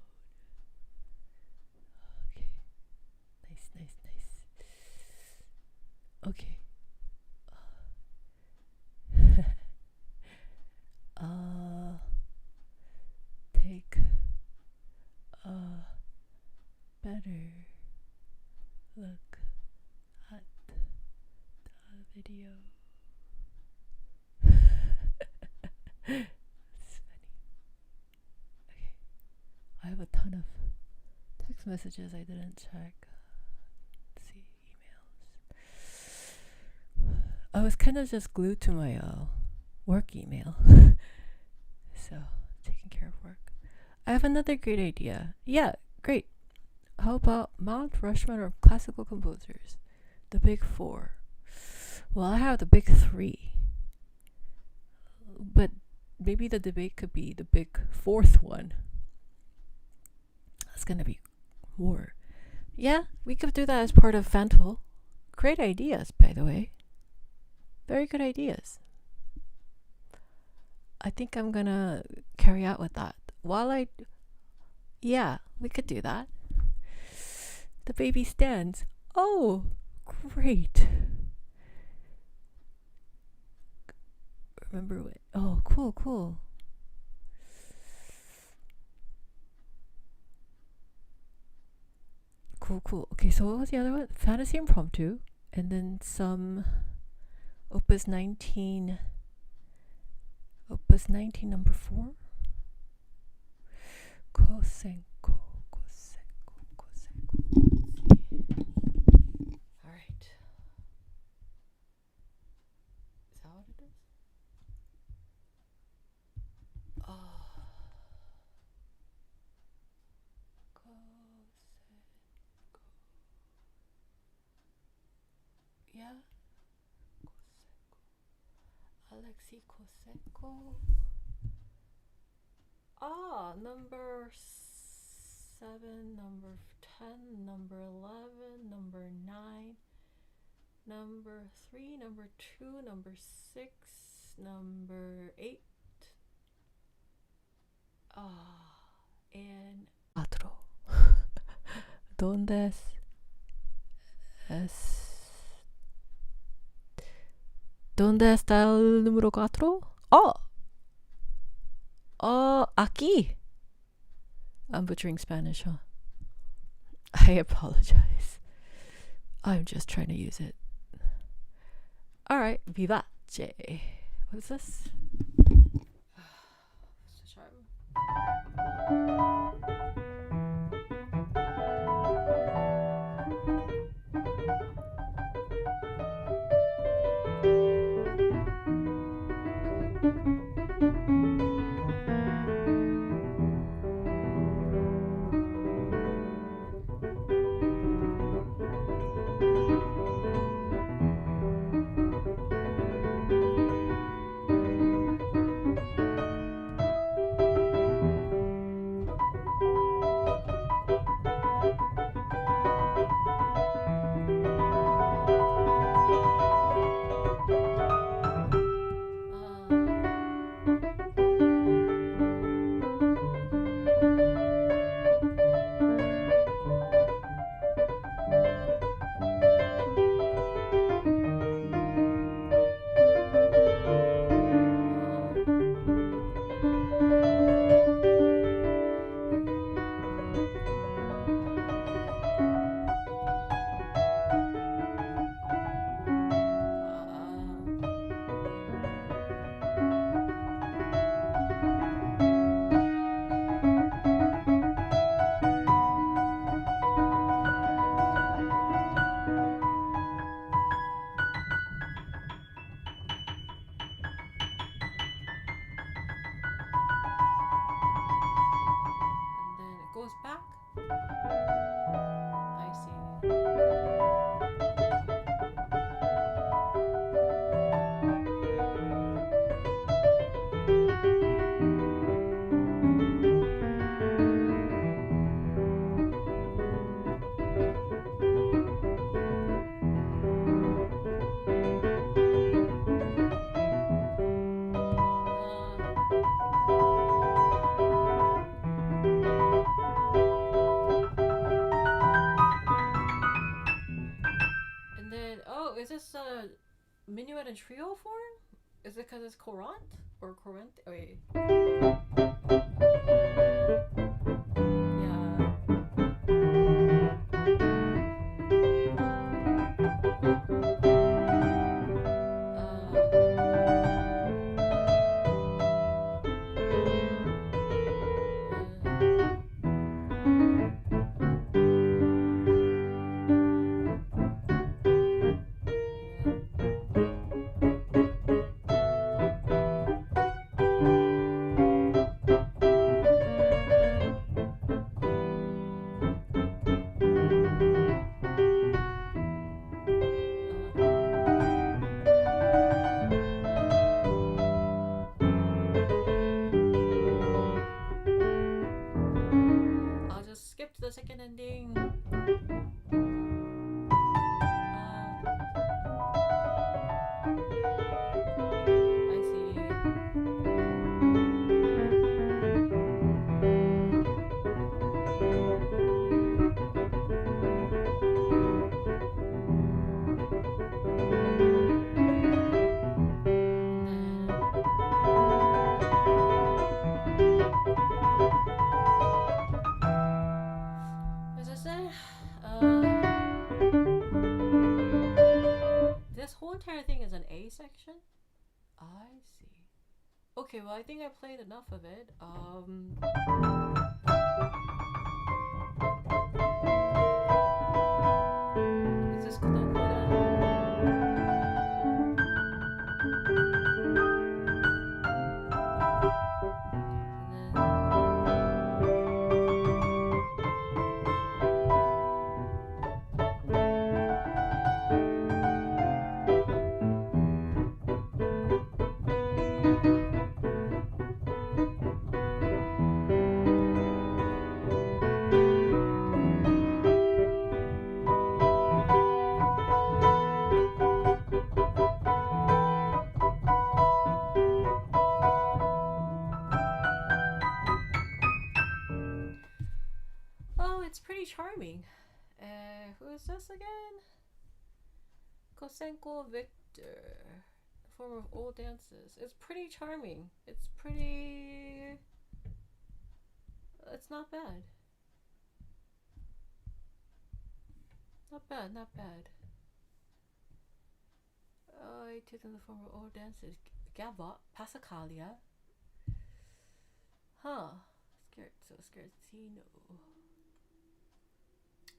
Okay, nice. Okay. Take a better look at the video. It's funny. Okay. I have a ton of text messages I didn't check. Let's see, emails. I was kind of just glued to my work email. So, taking care of work. I have another great idea. Yeah, great. How about Mount Rushmore of classical composers? The big four. Well, I have the big three. But maybe the debate could be the big fourth one. That's gonna be more. Yeah, we could do that as part of Fantle. Great ideas, by the way. Very good ideas. I think I'm gonna carry out with that. Yeah, we could do that. The baby stands. Oh, great. Remember what? Oh, cool. Cool. Okay, so what was the other one? Fantasy Impromptu. And then some Opus 19 number 4. Kosenko. All right. Is that what it is? Oh. Kosenko. Yeah. Alexei Kosenko. Number 7, number 10, number 11, number 9, number 3, number 2, number 6, number 8. And cuatro. ¿Dónde está el número 4? Aquí. I'm butchering Spanish, huh? I apologize. I'm just trying to use it. Alright, vivace. What is this? What's the charm? Goes back. I see. And then, oh, is this a minuet and trio form? Is it because it's courant or courant? Wait. The second ending. I see. This whole entire thing is an A section? I see. Okay, well I think I played enough of it. Is this gonna it's pretty charming. Who is this again? Kosenko Victor. Form of old dances. It's pretty charming. It's pretty It's not bad. Not bad, not bad. I took in the form of all dances. Gavotte, Passacaglia. Huh. Scherzino.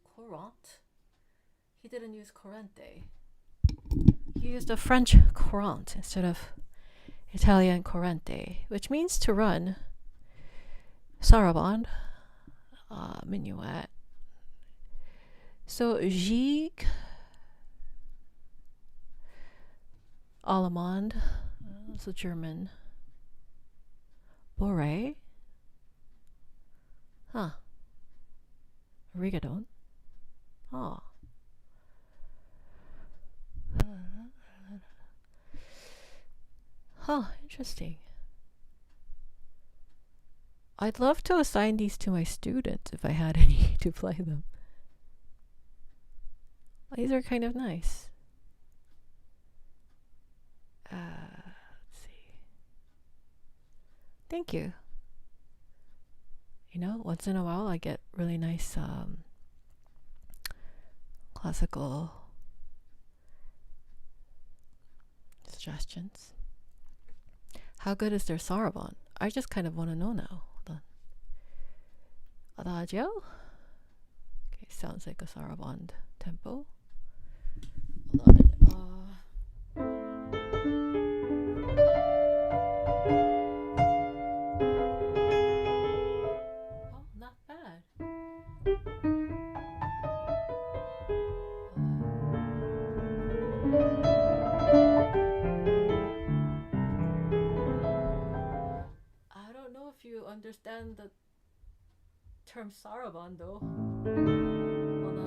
Courant. He didn't use corrente. He used a French courant instead of Italian corrente, which means to run. Sarabande. Minuet. So gigue. Allemande. It's a German. Bourrée. Huh. Rigadon. Oh. Huh, interesting. I'd love to assign these to my students if I had any to play them. These are kind of nice. Let's see. Thank you. You know, once in a while I get really nice classical suggestions. How good is their sarabande? I just kind of want to know now. Hold on. Adagio. Okay, sounds like a sarabande tempo. Hold on. Oh, not bad. I don't know if you understand the term sarabande though. Hold on.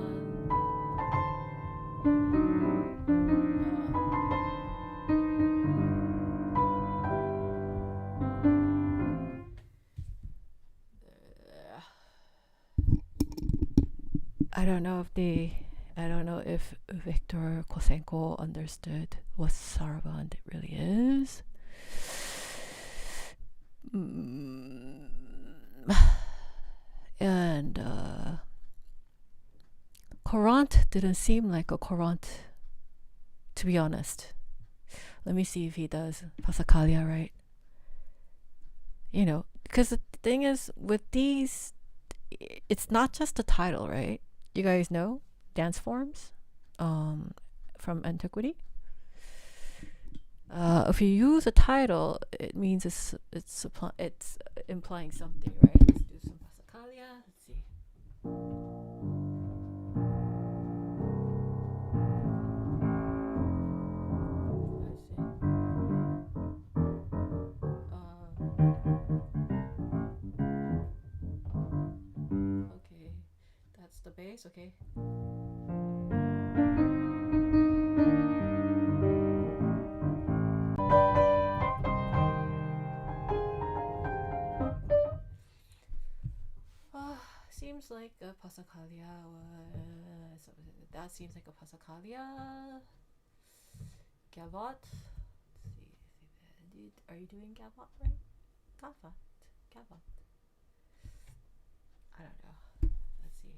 I don't know if Viktor Kosenko understood what sarabande really is. And courant didn't seem like a courant, to be honest. Let me see if he does Passacaglia right. You know, because the thing is with these, it's not just the title, right? You guys know dance forms from antiquity. If you use a title, it means it's implying something, right? Let's do some Passacaglia. Let's see. Okay, that's the bass. Okay. Seems like a Passacaglia. That seems like a Passacaglia. Gavotte. Let's see. Are you doing Gavotte right? Gavotte. I don't know. Let's see.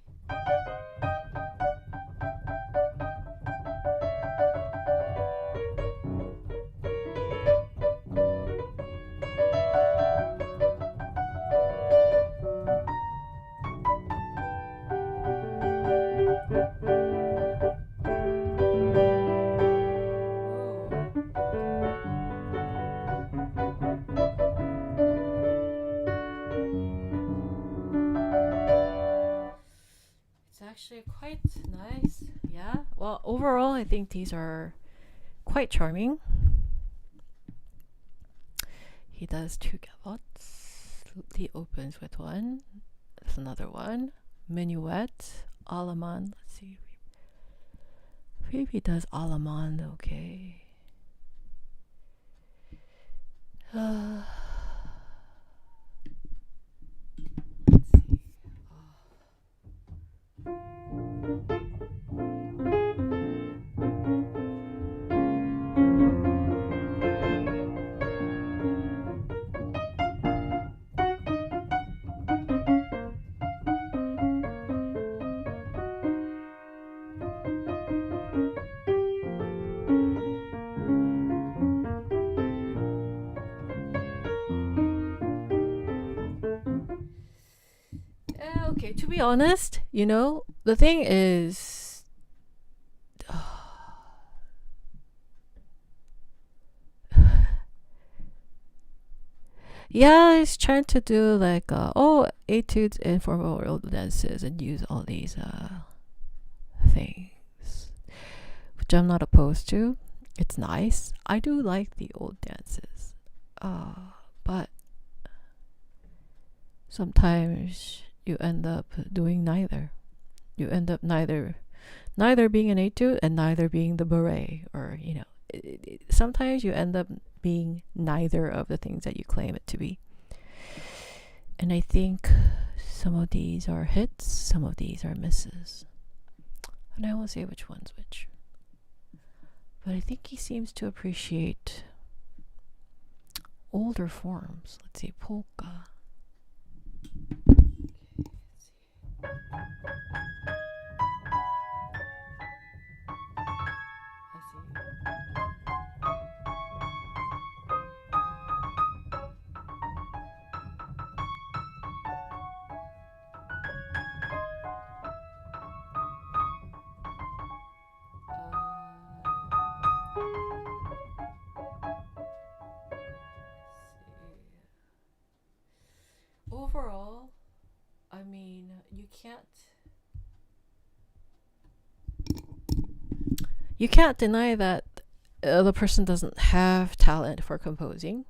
Actually quite nice. Yeah, well, overall I think these are quite charming. He does 2 gavottes. He opens with one. There's another one. Minuet. Allemande. Let's see if he does Allemande. Okay. Okay, to be honest, the thing is, yeah, I was trying to do like etudes in formal old dances and use all these things, which I'm not opposed to. It's nice. I do like the old dances, but sometimes you end up doing neither. You end up neither being an etude and neither being the beret, or sometimes you end up being neither of the things that you claim it to be. And I think some of these are hits, some of these are misses, and I won't say which one's which. But I think he seems to appreciate older forms. Let's see, polka. Overall, I mean, you can't deny that the person doesn't have talent for composing.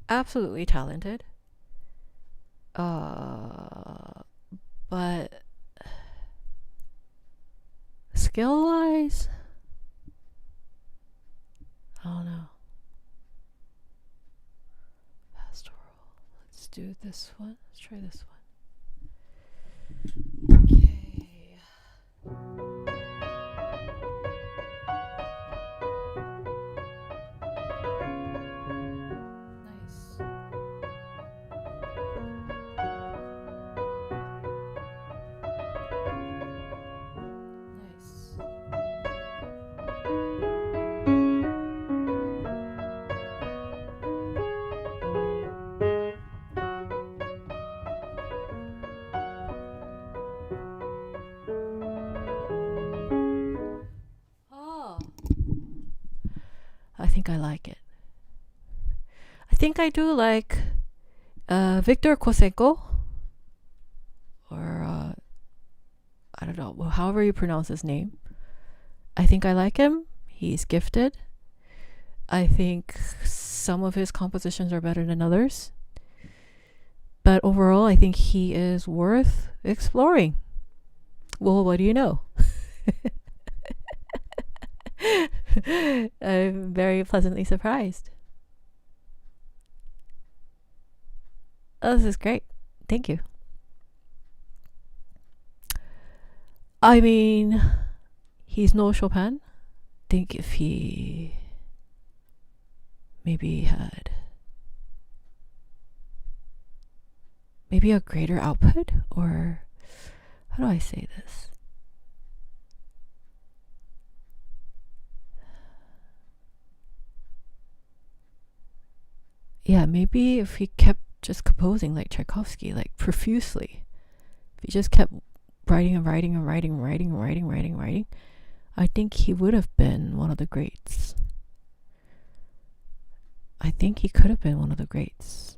Absolutely talented. But skill-wise, I don't know. Pastoral. Let's do this one. Let's try this one. Okay. I think I like it. I think I do like Victor Kosenko, or I don't know, however you pronounce his name. I think I like him. He's gifted. I think some of his compositions are better than others. But overall, I think he is worth exploring. Well, what do you know? I'm very pleasantly surprised. Oh, this is great. Thank you. I mean, he's no Chopin. I think if he maybe had a greater output, or how do I say this? Yeah, maybe if he kept just composing like Tchaikovsky, like profusely, if he just kept writing and writing and writing and writing and writing, writing, I think he would have been one of the greats. I think he could have been one of the greats.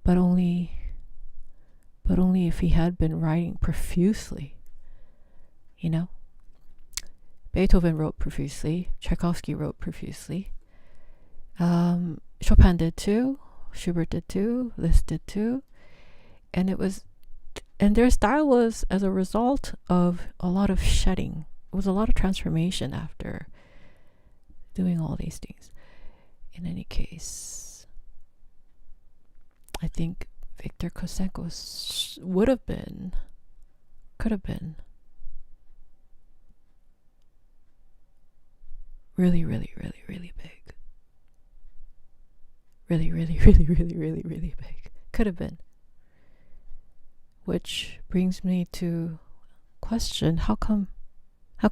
But only if he had been writing profusely. Beethoven wrote profusely, Tchaikovsky wrote profusely. Chopin did too, Schubert did too, Liszt did too, and their style was as a result of a lot of shedding. It was a lot of transformation after doing all these things. In any case, I think Victor Kosenko could have been really, really, really, really big. Really, really, really, really, really, really big. Could have been. Which brings me to question, how come? I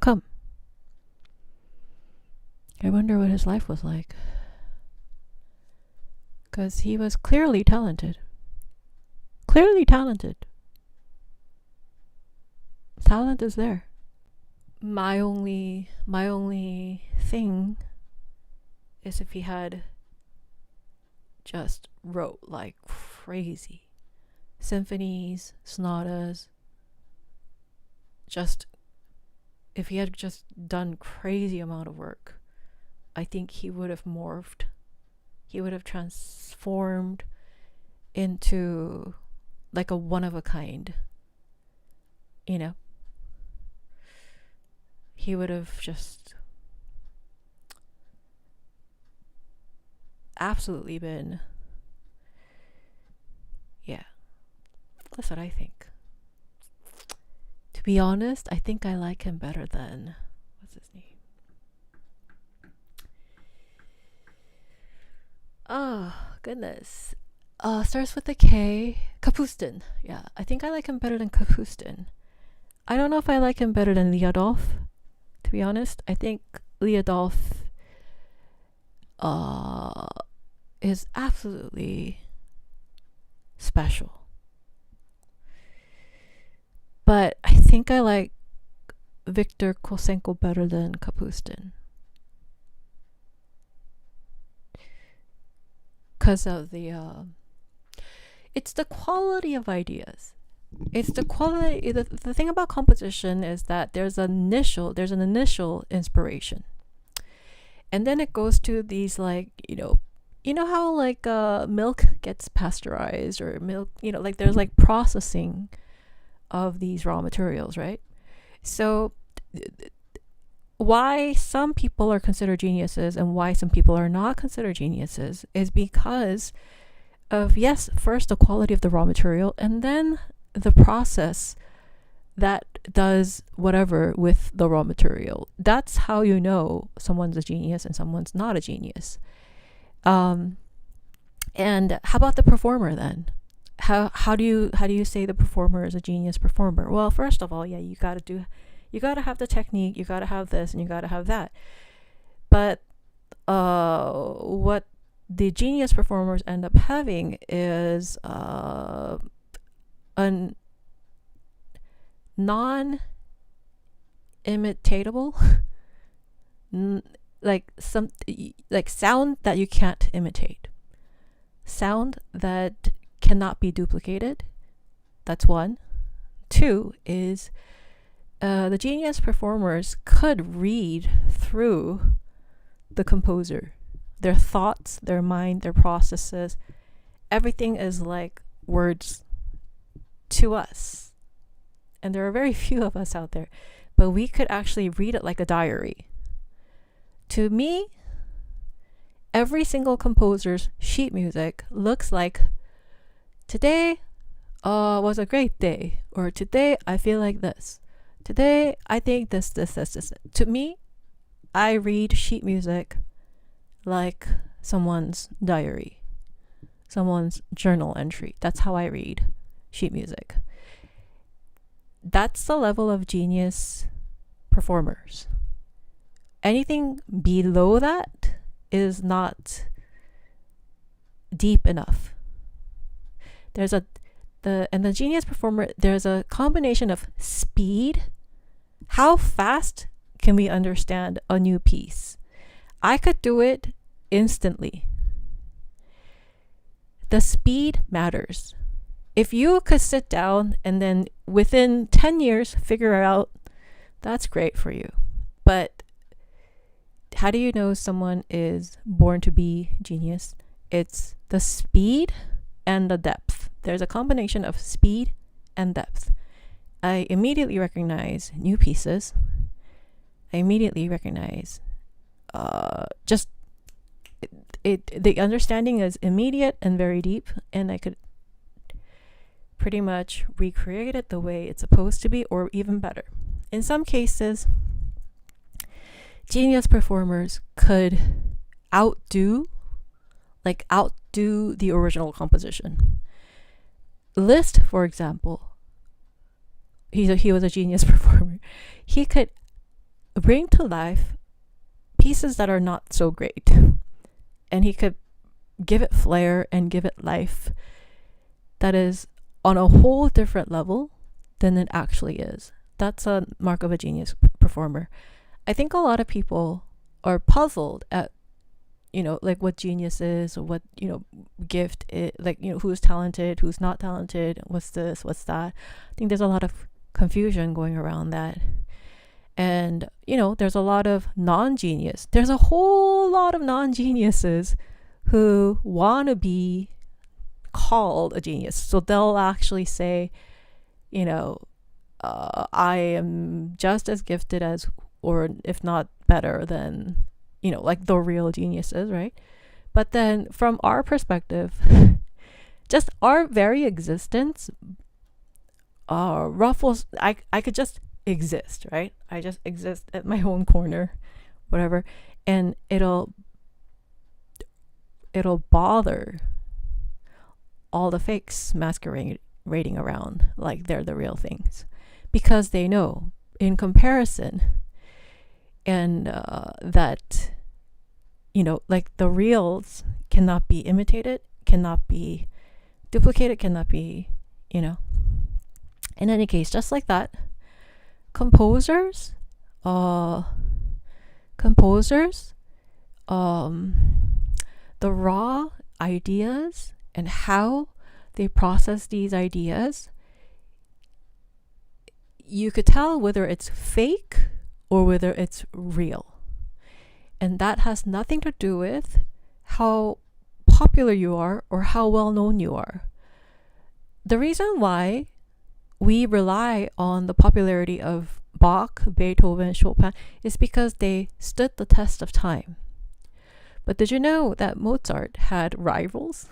wonder what his life was like. Because he was clearly talented. clearly talented. Talent is there. My only thing is if he had just wrote like crazy symphonies, sonatas, just if he had just done crazy amount of work, I think he would have morphed. He would have transformed into like a one of a kind. You know? He would have just absolutely been, yeah, that's what I think. To be honest, I think I like him better than, what's his name? Oh, goodness. Starts with a K. Kapustin. Yeah, I think I like him better than Kapustin. I don't know if I like him better than Lyadov, to be honest. I think Lyadov is absolutely special. But I think I like Viktor Kosenko better than Kapustin. Because of the it's the quality of ideas. It's the quality. The thing about composition is that there's an initial inspiration, and then it goes to these, like, you know how like milk gets pasteurized, or milk, like there's like processing of these raw materials, right? So why some people are considered geniuses and why some people are not considered geniuses is because of, yes, first the quality of the raw material, and then the process that does whatever with the raw material. That's how you know someone's a genius and someone's not a genius. And how about the performer then? How do you say the performer is a genius performer? Well, first of all, yeah, you got to have the technique, you got to have this, and you got to have that. But what the genius performers end up having is an non-imitatable like sound that you can't imitate, sound that cannot be duplicated. That's one. Two is the genius performers could read through the composer, their thoughts, their mind, their processes. Everything is like words to us, and there are very few of us out there, but we could actually read it like a diary. To me, every single composer's sheet music looks like, today was a great day, or today I feel like this, today I think this. To me, I read sheet music like someone's diary, someone's journal entry. That's how I read sheet music. That's the level of genius performers. Anything below that is not deep enough. The genius performer, there's a combination of speed. How fast can we understand a new piece? I could do it instantly. The speed matters. If you could sit down and then within 10 years figure it out, that's great for you. But how do you know someone is born to be genius? It's the speed and the depth. There's a combination of speed and depth. I immediately recognize new pieces. I immediately recognize the understanding is immediate and very deep, and I could pretty much recreate it the way it's supposed to be, or even better. In some cases, genius performers could outdo the original composition. Liszt, for example, he was a genius performer. He could bring to life pieces that are not so great, and he could give it flair and give it life that is on a whole different level than it actually is. That's a mark of a genius performer. I think a lot of people are puzzled at, like what genius is, or what, gift is, like, who's talented, who's not talented, what's this, what's that. I think there's a lot of confusion going around that. And, there's a lot of non-genius. There's a whole lot of non-geniuses who want to be called a genius. So they'll actually say, I am just as gifted as, or if not better than, like the real geniuses, right? But then from our perspective, just our very existence ruffles. I could just exist, right? I just exist at my own corner, whatever, and it'll bother all the fakes masquerading around like they're the real things, because they know in comparison, and that like the reals cannot be imitated, cannot be duplicated, cannot be, in any case, just like that, composers, the raw ideas and how they process these ideas, you could tell whether it's fake or whether it's real. And that has nothing to do with how popular you are or how well known you are. The reason why we rely on the popularity of Bach, Beethoven, Chopin is because they stood the test of time. But did you know that Mozart had rivals?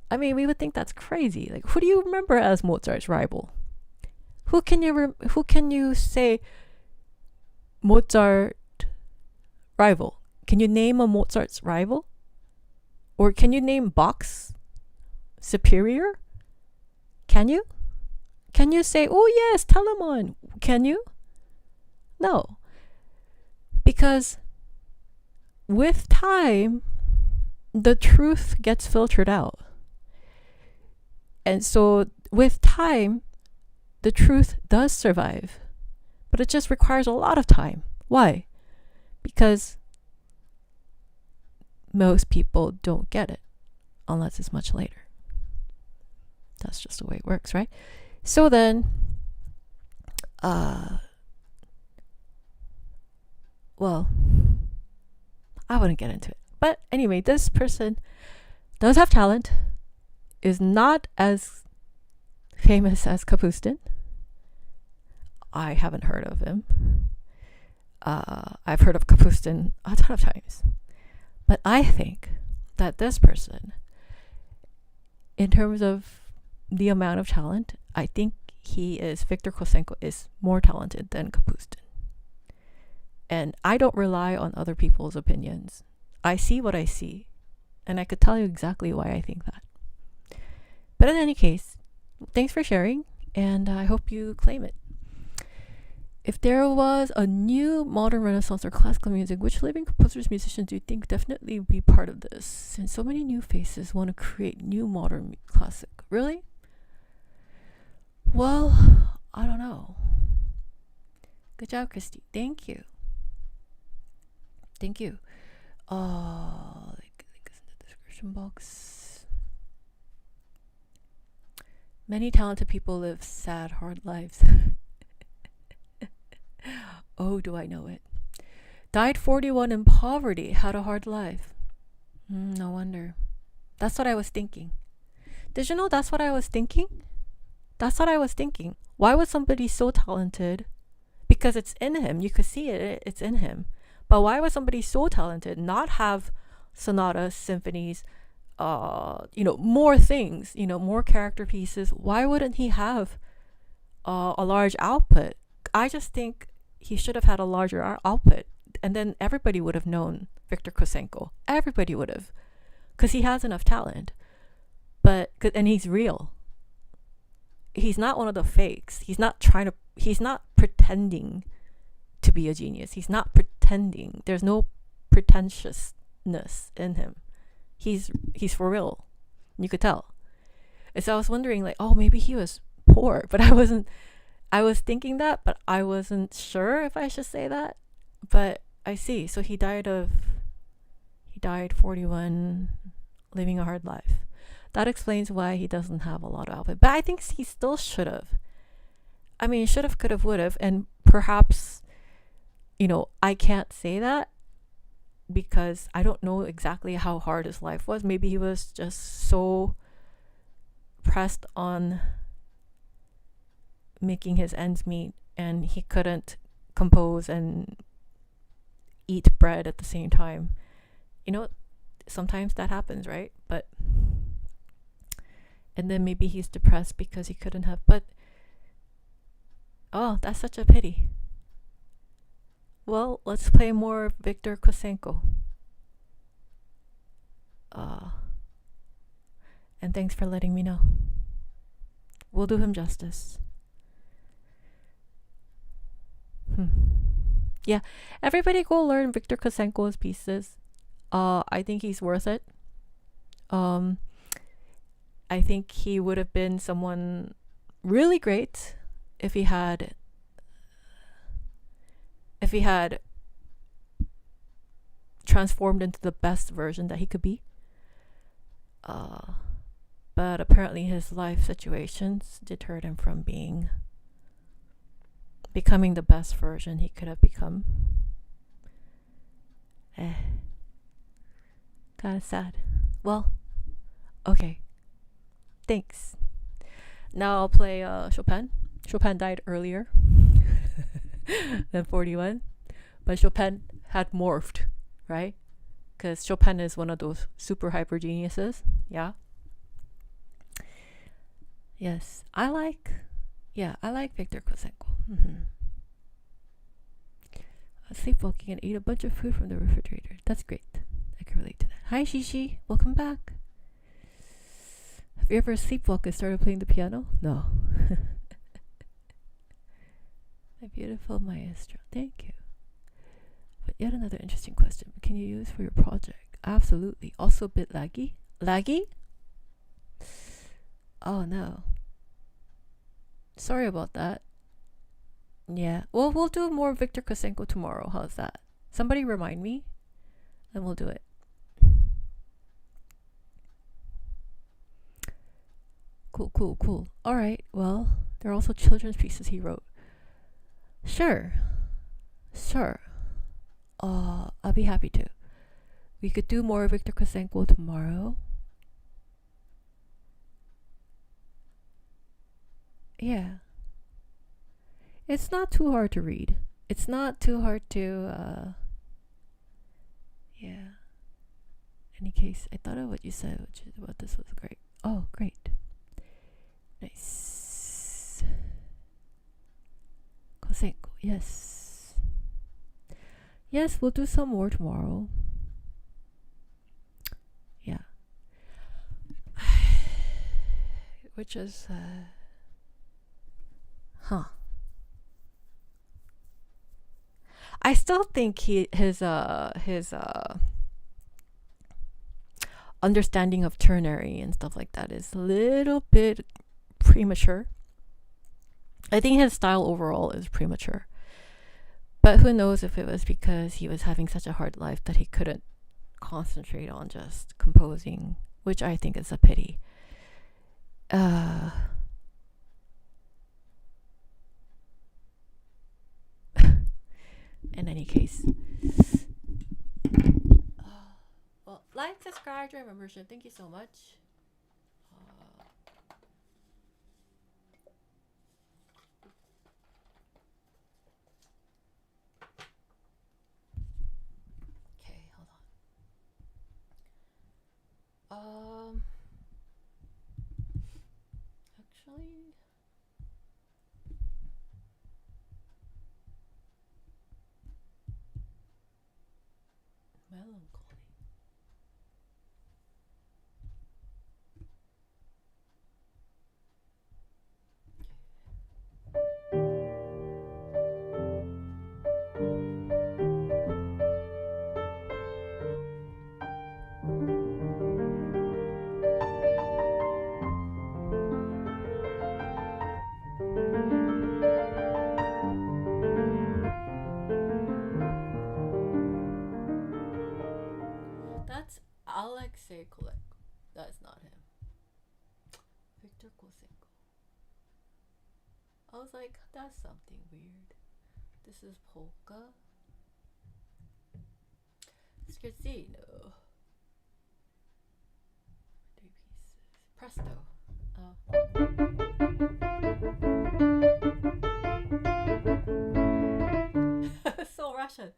I mean, we would think that's crazy. Like, who do you remember as Mozart's rival? Who can you say Mozart rival? Can you name a Mozart's rival? Or can you name Bach's superior? Can you? Can you say, oh yes, Telemann? Can you? No. Because with time, the truth gets filtered out. And so with time, the truth does survive. But it just requires a lot of time. Why? Because most people don't get it unless it's much later. That's just the way it works, right? So then, well, I wouldn't get into it. But anyway, this person does have talent, is not as famous as Kapustin. I haven't heard of him. I've heard of Kapustin a ton of times. But I think that this person, in terms of the amount of talent, I think Viktor Kosenko is more talented than Kapustin. And I don't rely on other people's opinions. I see what I see, and I could tell you exactly why I think that. But in any case, thanks for sharing, and I hope you claim it. If there was a new modern Renaissance or classical music, which living composers, musicians do you think definitely be part of this? Since so many new faces want to create new modern classic. Really? Well, I don't know. Good job, Christy. Thank you. Link is in the description box. Many talented people live sad, hard lives. Oh, do I know it. Died 41 in poverty, had a hard life. No wonder. That's what I was thinking. Did you know that's what I was thinking? That's what I was thinking. Why was somebody so talented? Because it's in him. You could see it. It's in him. But why was somebody so talented not have sonatas, symphonies, more things, more character pieces? Why wouldn't he have a large output? I just think he should have had a larger output, and then everybody would have known Viktor Kosenko. Everybody would have, because he has enough talent. And he's real. He's not one of the fakes. He's not pretending to be a genius. He's not pretending. There's no pretentiousness in him. He's for real. You could tell. So I was wondering, like, oh, maybe he was poor, but I wasn't. I was thinking that, but I wasn't sure if I should say that. But I see. So he died 41, living a hard life. That explains why he doesn't have a lot of output. But I think he still should have. I mean, should have, could have, would have, and perhaps, I can't say that because I don't know exactly how hard his life was. Maybe he was just so pressed on making his ends meet and he couldn't compose and eat bread at the same time. Sometimes that happens, right? And then maybe he's depressed because he couldn't have, but oh, that's such a pity. Well, let's play more Viktor Kosenko. And thanks for letting me know. We'll do him justice. Yeah, everybody go learn Viktor Kosenko's pieces. I think he's worth it. I think he would have been someone really great if he had transformed into the best version that he could be. But apparently his life situations deterred him from becoming the best version he could have become. Kind of sad. Well, okay. Thanks. Now I'll play Chopin. Chopin died earlier than 41, but Chopin had morphed, right? Because Chopin is one of those super hyper geniuses. Yeah. Yes, I like Viktor Kosenko. Sleepwalking and ate a bunch of food from the refrigerator. That's great. I can relate to that. Hi, Shishi. Welcome back. Have you ever sleepwalked and started playing the piano? No. My beautiful maestro. Thank you. But yet another interesting question. Can you use for your project? Absolutely. Also a bit laggy. Laggy? Oh no. Sorry about that. Yeah. Well, we'll do more Viktor Kosenko tomorrow. How's that? Somebody remind me, and we'll do it. Cool. All right. Well, there are also children's pieces he wrote. Sure. I'll be happy to. We could do more Viktor Kosenko tomorrow. Yeah. It's not too hard to read. It's not too hard to, yeah. In any case, I thought of what you said, which is about this was great. Oh, great. Nice. Kosenko, yes. Yes, we'll do some more tomorrow. Yeah. Which is, I still think his understanding of ternary and stuff like that is a little bit premature. I think his style overall is premature. But who knows if it was because he was having such a hard life that he couldn't concentrate on just composing, which I think is a pity. In any case. Well, like, subscribe, join membership. Thank you so much. Okay, hold on. Actually, melancholy. Jose Colette. That's not him. Victor Kosenko. I was like, that's something weird. This is polka. Scherzino. 3 pieces. Presto. So Russian.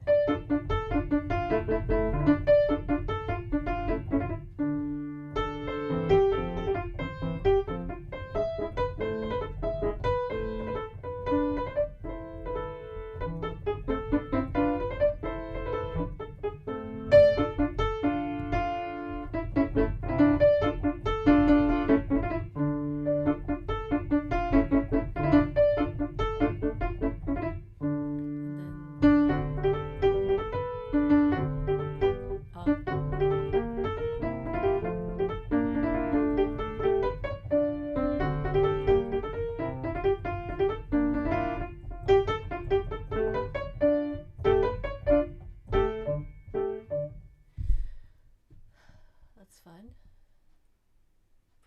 That's fun.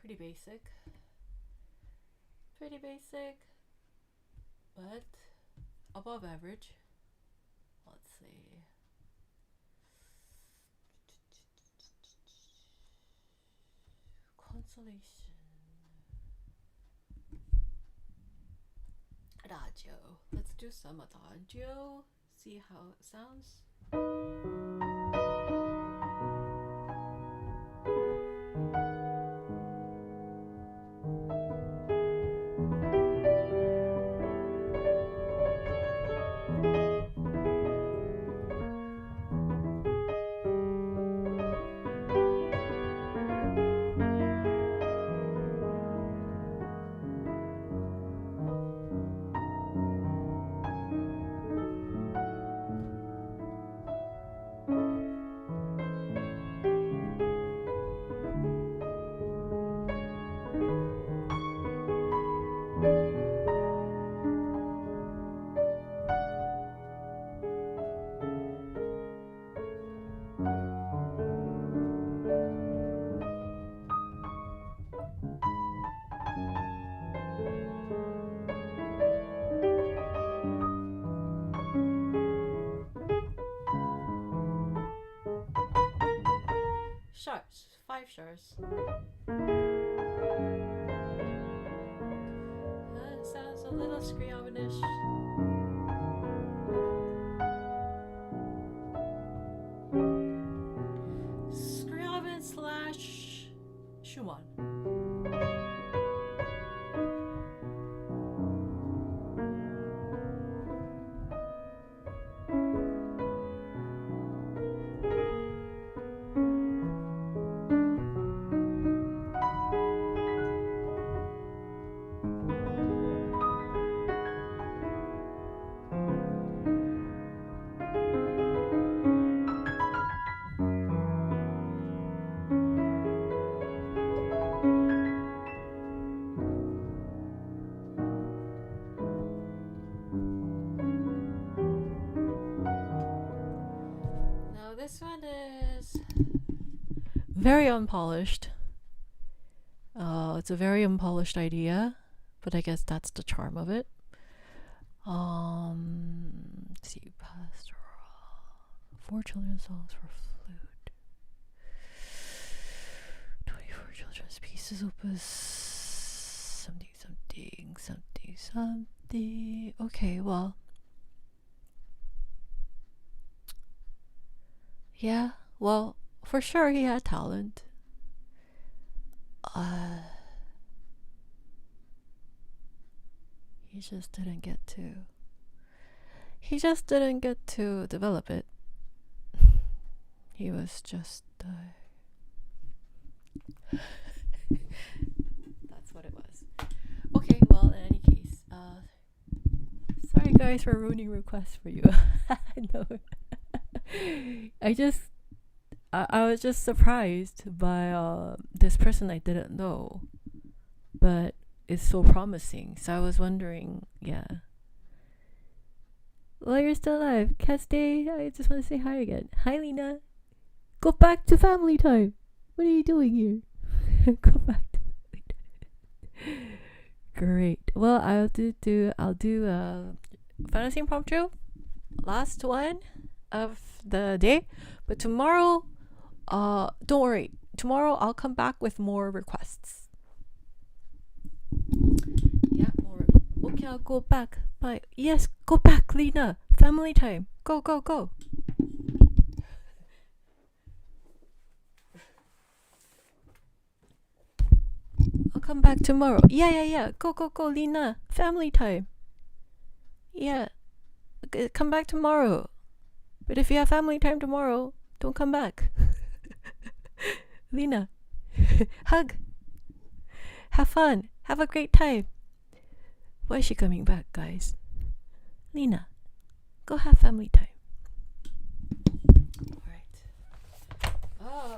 Pretty basic. Pretty basic, but above average. Let's see. Consolation. Adagio. Let's do some adagio. See how it sounds. Sharps, 5 sharps. That sounds a little Scriabinish. Scriabin / Schumann. This one is very unpolished. It's a very unpolished idea, but I guess that's the charm of it. Let's see, pastoral, 4 children's songs for flute, 24 children's pieces, opus something. Okay, well. Yeah, well, for sure he had talent. He just didn't get to develop it. He was just that's what it was. Okay, well, in any case, sorry guys for ruining requests for you. No. I was just surprised by this person I didn't know, but it's so promising. So I was wondering, yeah. Well, you're still alive. Cat Day, I just want to say hi again. Hi, Lena. Go back to family time. What are you doing here? Go back to Great. Well, I'll do fantasy impromptu, last one of the day. But tomorrow, don't worry. Tomorrow I'll come back with more requests. Yeah, more. Okay, I'll go back. Bye. Yes, go back, Lena. Family time. Go, go, go. I'll come back tomorrow. Yeah. Go, go, go, Lena. Family time. Yeah. Come back tomorrow. But if you have family time tomorrow, don't come back. Lena. Hug. Have fun. Have a great time. Why is she coming back, guys? Lena, go have family time. Alright.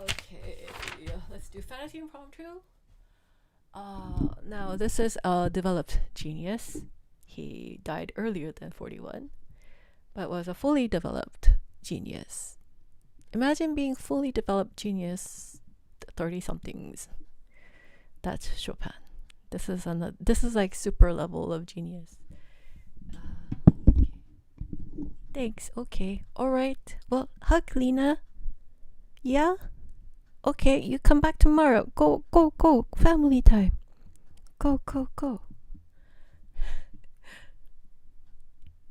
Okay. Let's do fantasy impromptu. Now this is a developed genius. He died earlier than 41, but was a fully developed genius. Imagine being fully developed genius, 30-somethings. That's Chopin. This is like super level of genius. Okay. Thanks. Okay. All right. Well, hug, Lena. Yeah. Okay. You come back tomorrow. Go, go, go. Family time. Go, go, go.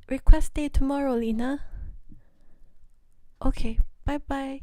Request day tomorrow, Lena. Okay. Bye, bye.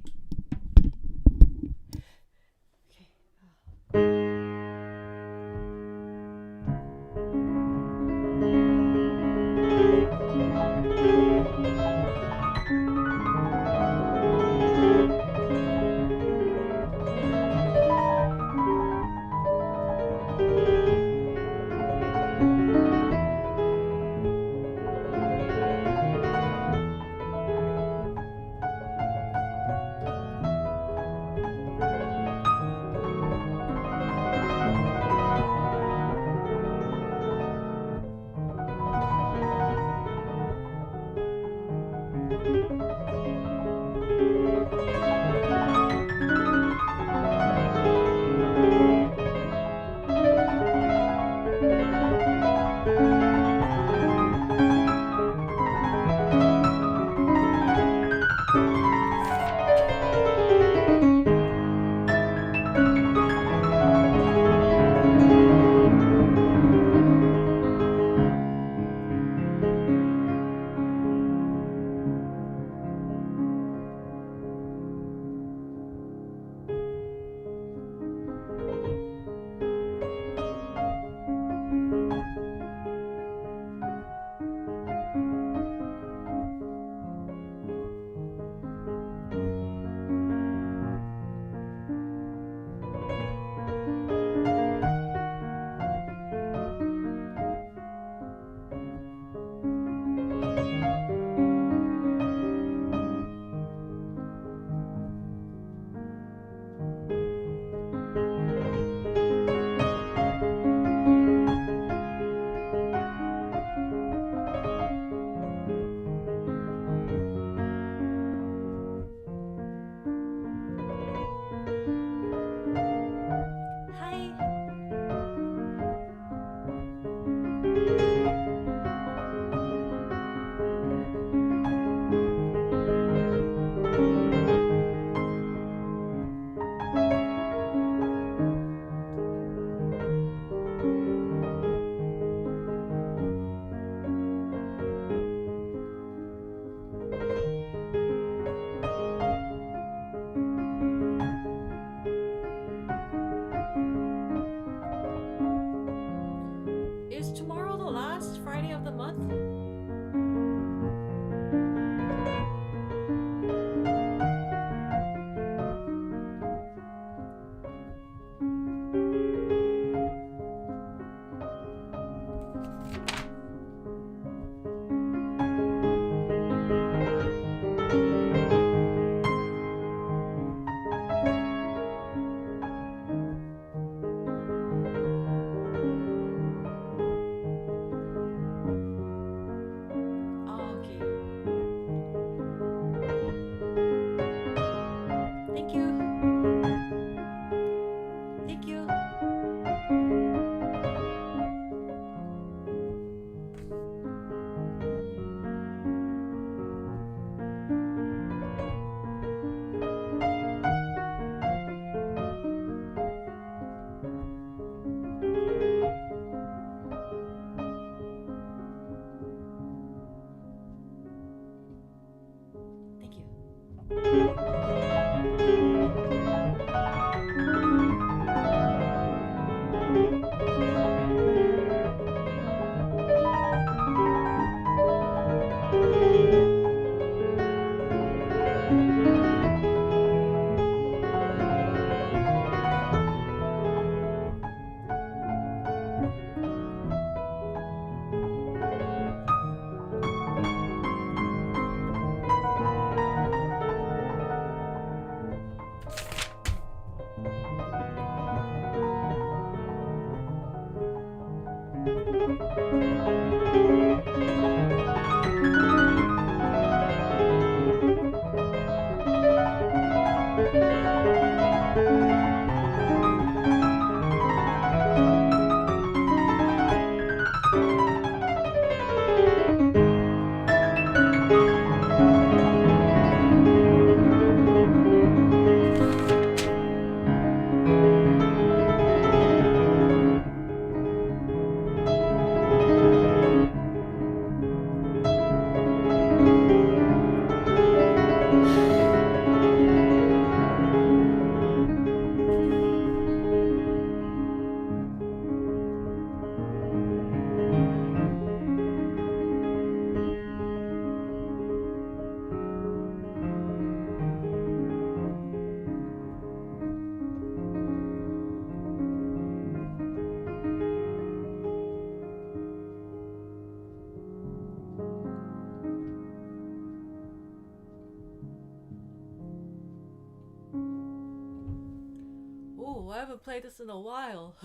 Oh, I haven't played this in a while.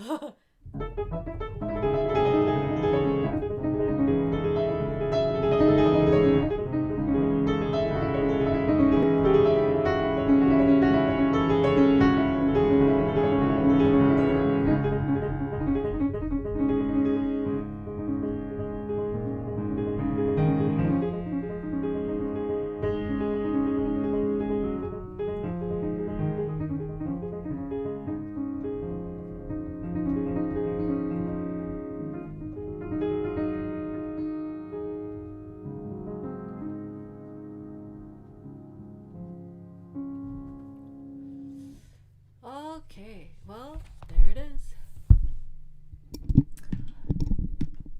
Okay, well, there it is.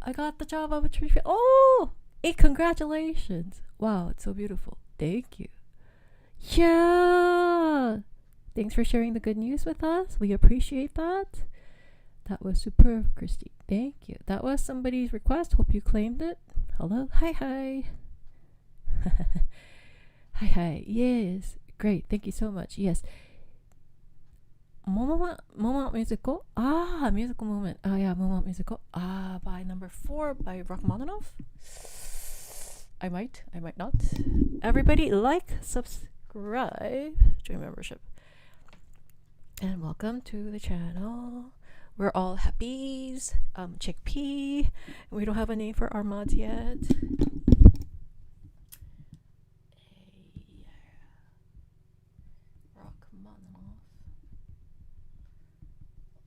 I got the job of a tree. Oh, hey, congratulations. Wow, it's so beautiful. Thank you. Yeah. Thanks for sharing the good news with us. We appreciate that. That was superb, Christy. Thank you. That was somebody's request. Hope you claimed it. Hello. Hi. Hi. Yes. Great. Thank you so much. Yes. Moment musical. Musical moment. Oh yeah, moment musical. By number 4 by Rachmaninoff. I might not. Everybody like, subscribe, join membership. And welcome to the channel. We're all happies. CHKP. We don't have a name for our mods yet. Rachmaninoff.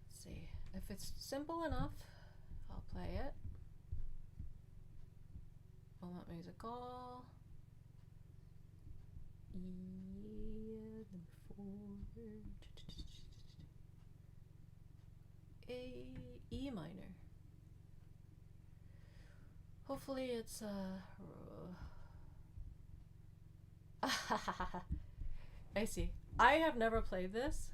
Let's see. If it's simple enough, I'll play it. Moment musical. E minor. Hopefully it's I see. I have never played this.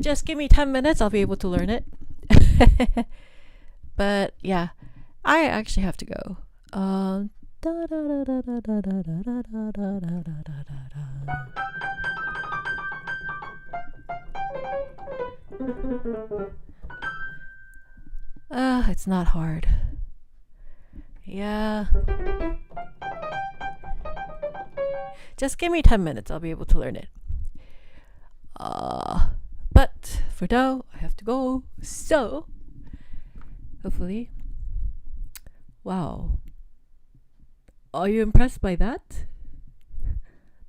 Just give me 10 minutes, I'll be able to learn it. But yeah, I actually have to go. It's not hard. Yeah. Just give me 10 minutes, I'll be able to learn it. But for now, I have to go. So, hopefully. Wow. Are you impressed by that?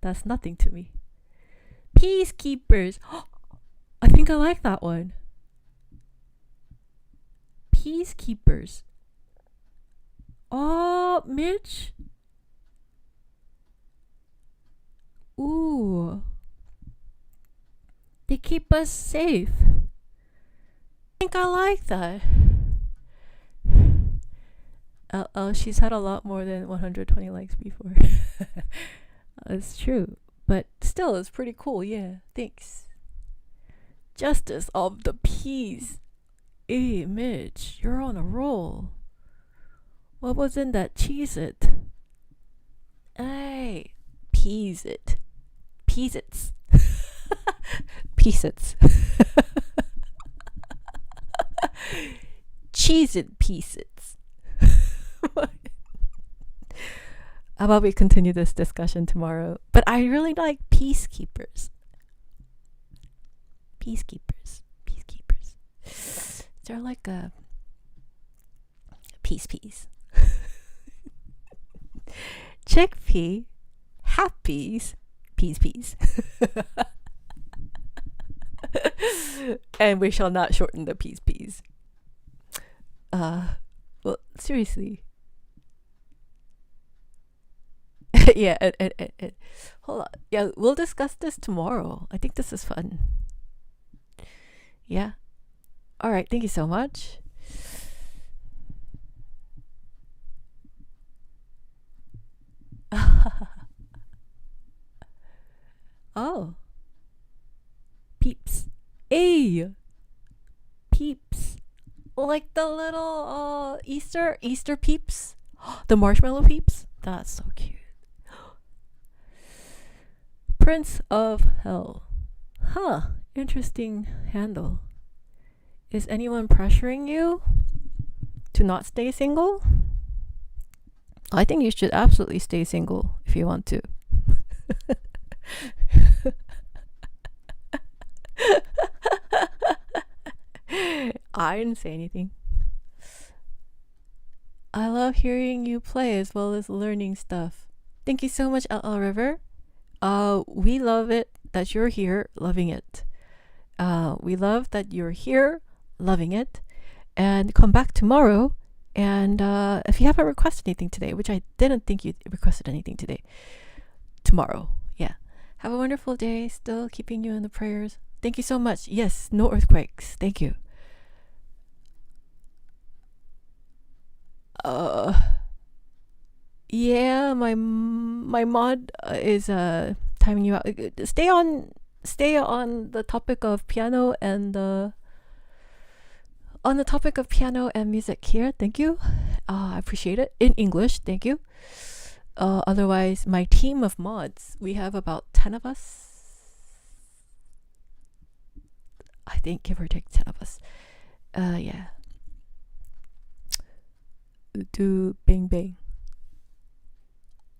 That's nothing to me. Peacekeepers. I think I like that one. Peacekeepers. Oh, Mitch. Ooh. They keep us safe. I think I like that. She's had a lot more than 120 likes before. It's true. But still, it's pretty cool. Yeah, thanks. Justice of the Peace. Hey, Mitch, you're on a roll. What was in that Cheez-It? Hey, Peas-It. Peas-Its. Peas-Its. Cheez-It Peas-Its. How about we continue this discussion tomorrow? But I really like Peacekeepers. Peacekeepers. Peacekeepers. They're like a peace. Chickpea. Happy's. Peas. And we shall not shorten the peas. Well, seriously. Yeah, hold on. Yeah, we'll discuss this tomorrow. I think this is fun. Yeah. All right. Thank you so much. Oh. Peeps. Hey. Peeps. Like the little Easter peeps. The marshmallow peeps. That's so cute. Prince of Hell. Huh. Interesting handle. Is anyone pressuring you to not stay single? I think you should absolutely stay single if you want to. I didn't say anything. I love hearing you play as well as learning stuff. Thank you so much, LL River. We love it that you're here loving it. We love that you're here loving it. And come back tomorrow. And if you haven't requested anything today, which I didn't think you requested anything today, tomorrow. Yeah. Have a wonderful day. Still keeping you in the prayers. Thank you so much. Yes, no earthquakes. Thank you. Yeah, my mod is timing you out. Stay on the topic of piano and on the topic of piano and music here. Thank you. I appreciate it. In English, thank you. Otherwise, my team of mods, we have about 10 of us. I think give or take 10 of us. Yeah. Do bing bang.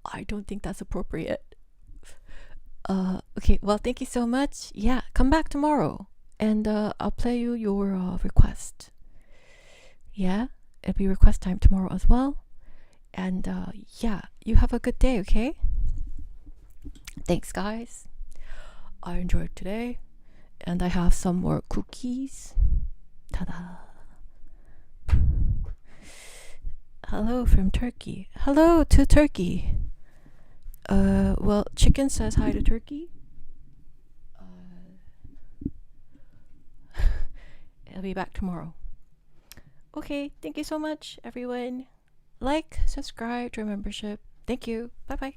I don't think that's appropriate. Okay, well, thank you so much. Yeah, come back tomorrow and I'll play you your request. Yeah, it'll be request time tomorrow as well. And yeah, you have a good day, okay? Thanks, guys. I enjoyed today. And I have some more cookies. Ta-da. Hello from Turkey. Hello to Turkey. Well, Chicken says hi to Turkey. I'll be back tomorrow. Okay, thank you so much, everyone. Like, subscribe, join membership. Thank you. Bye-bye.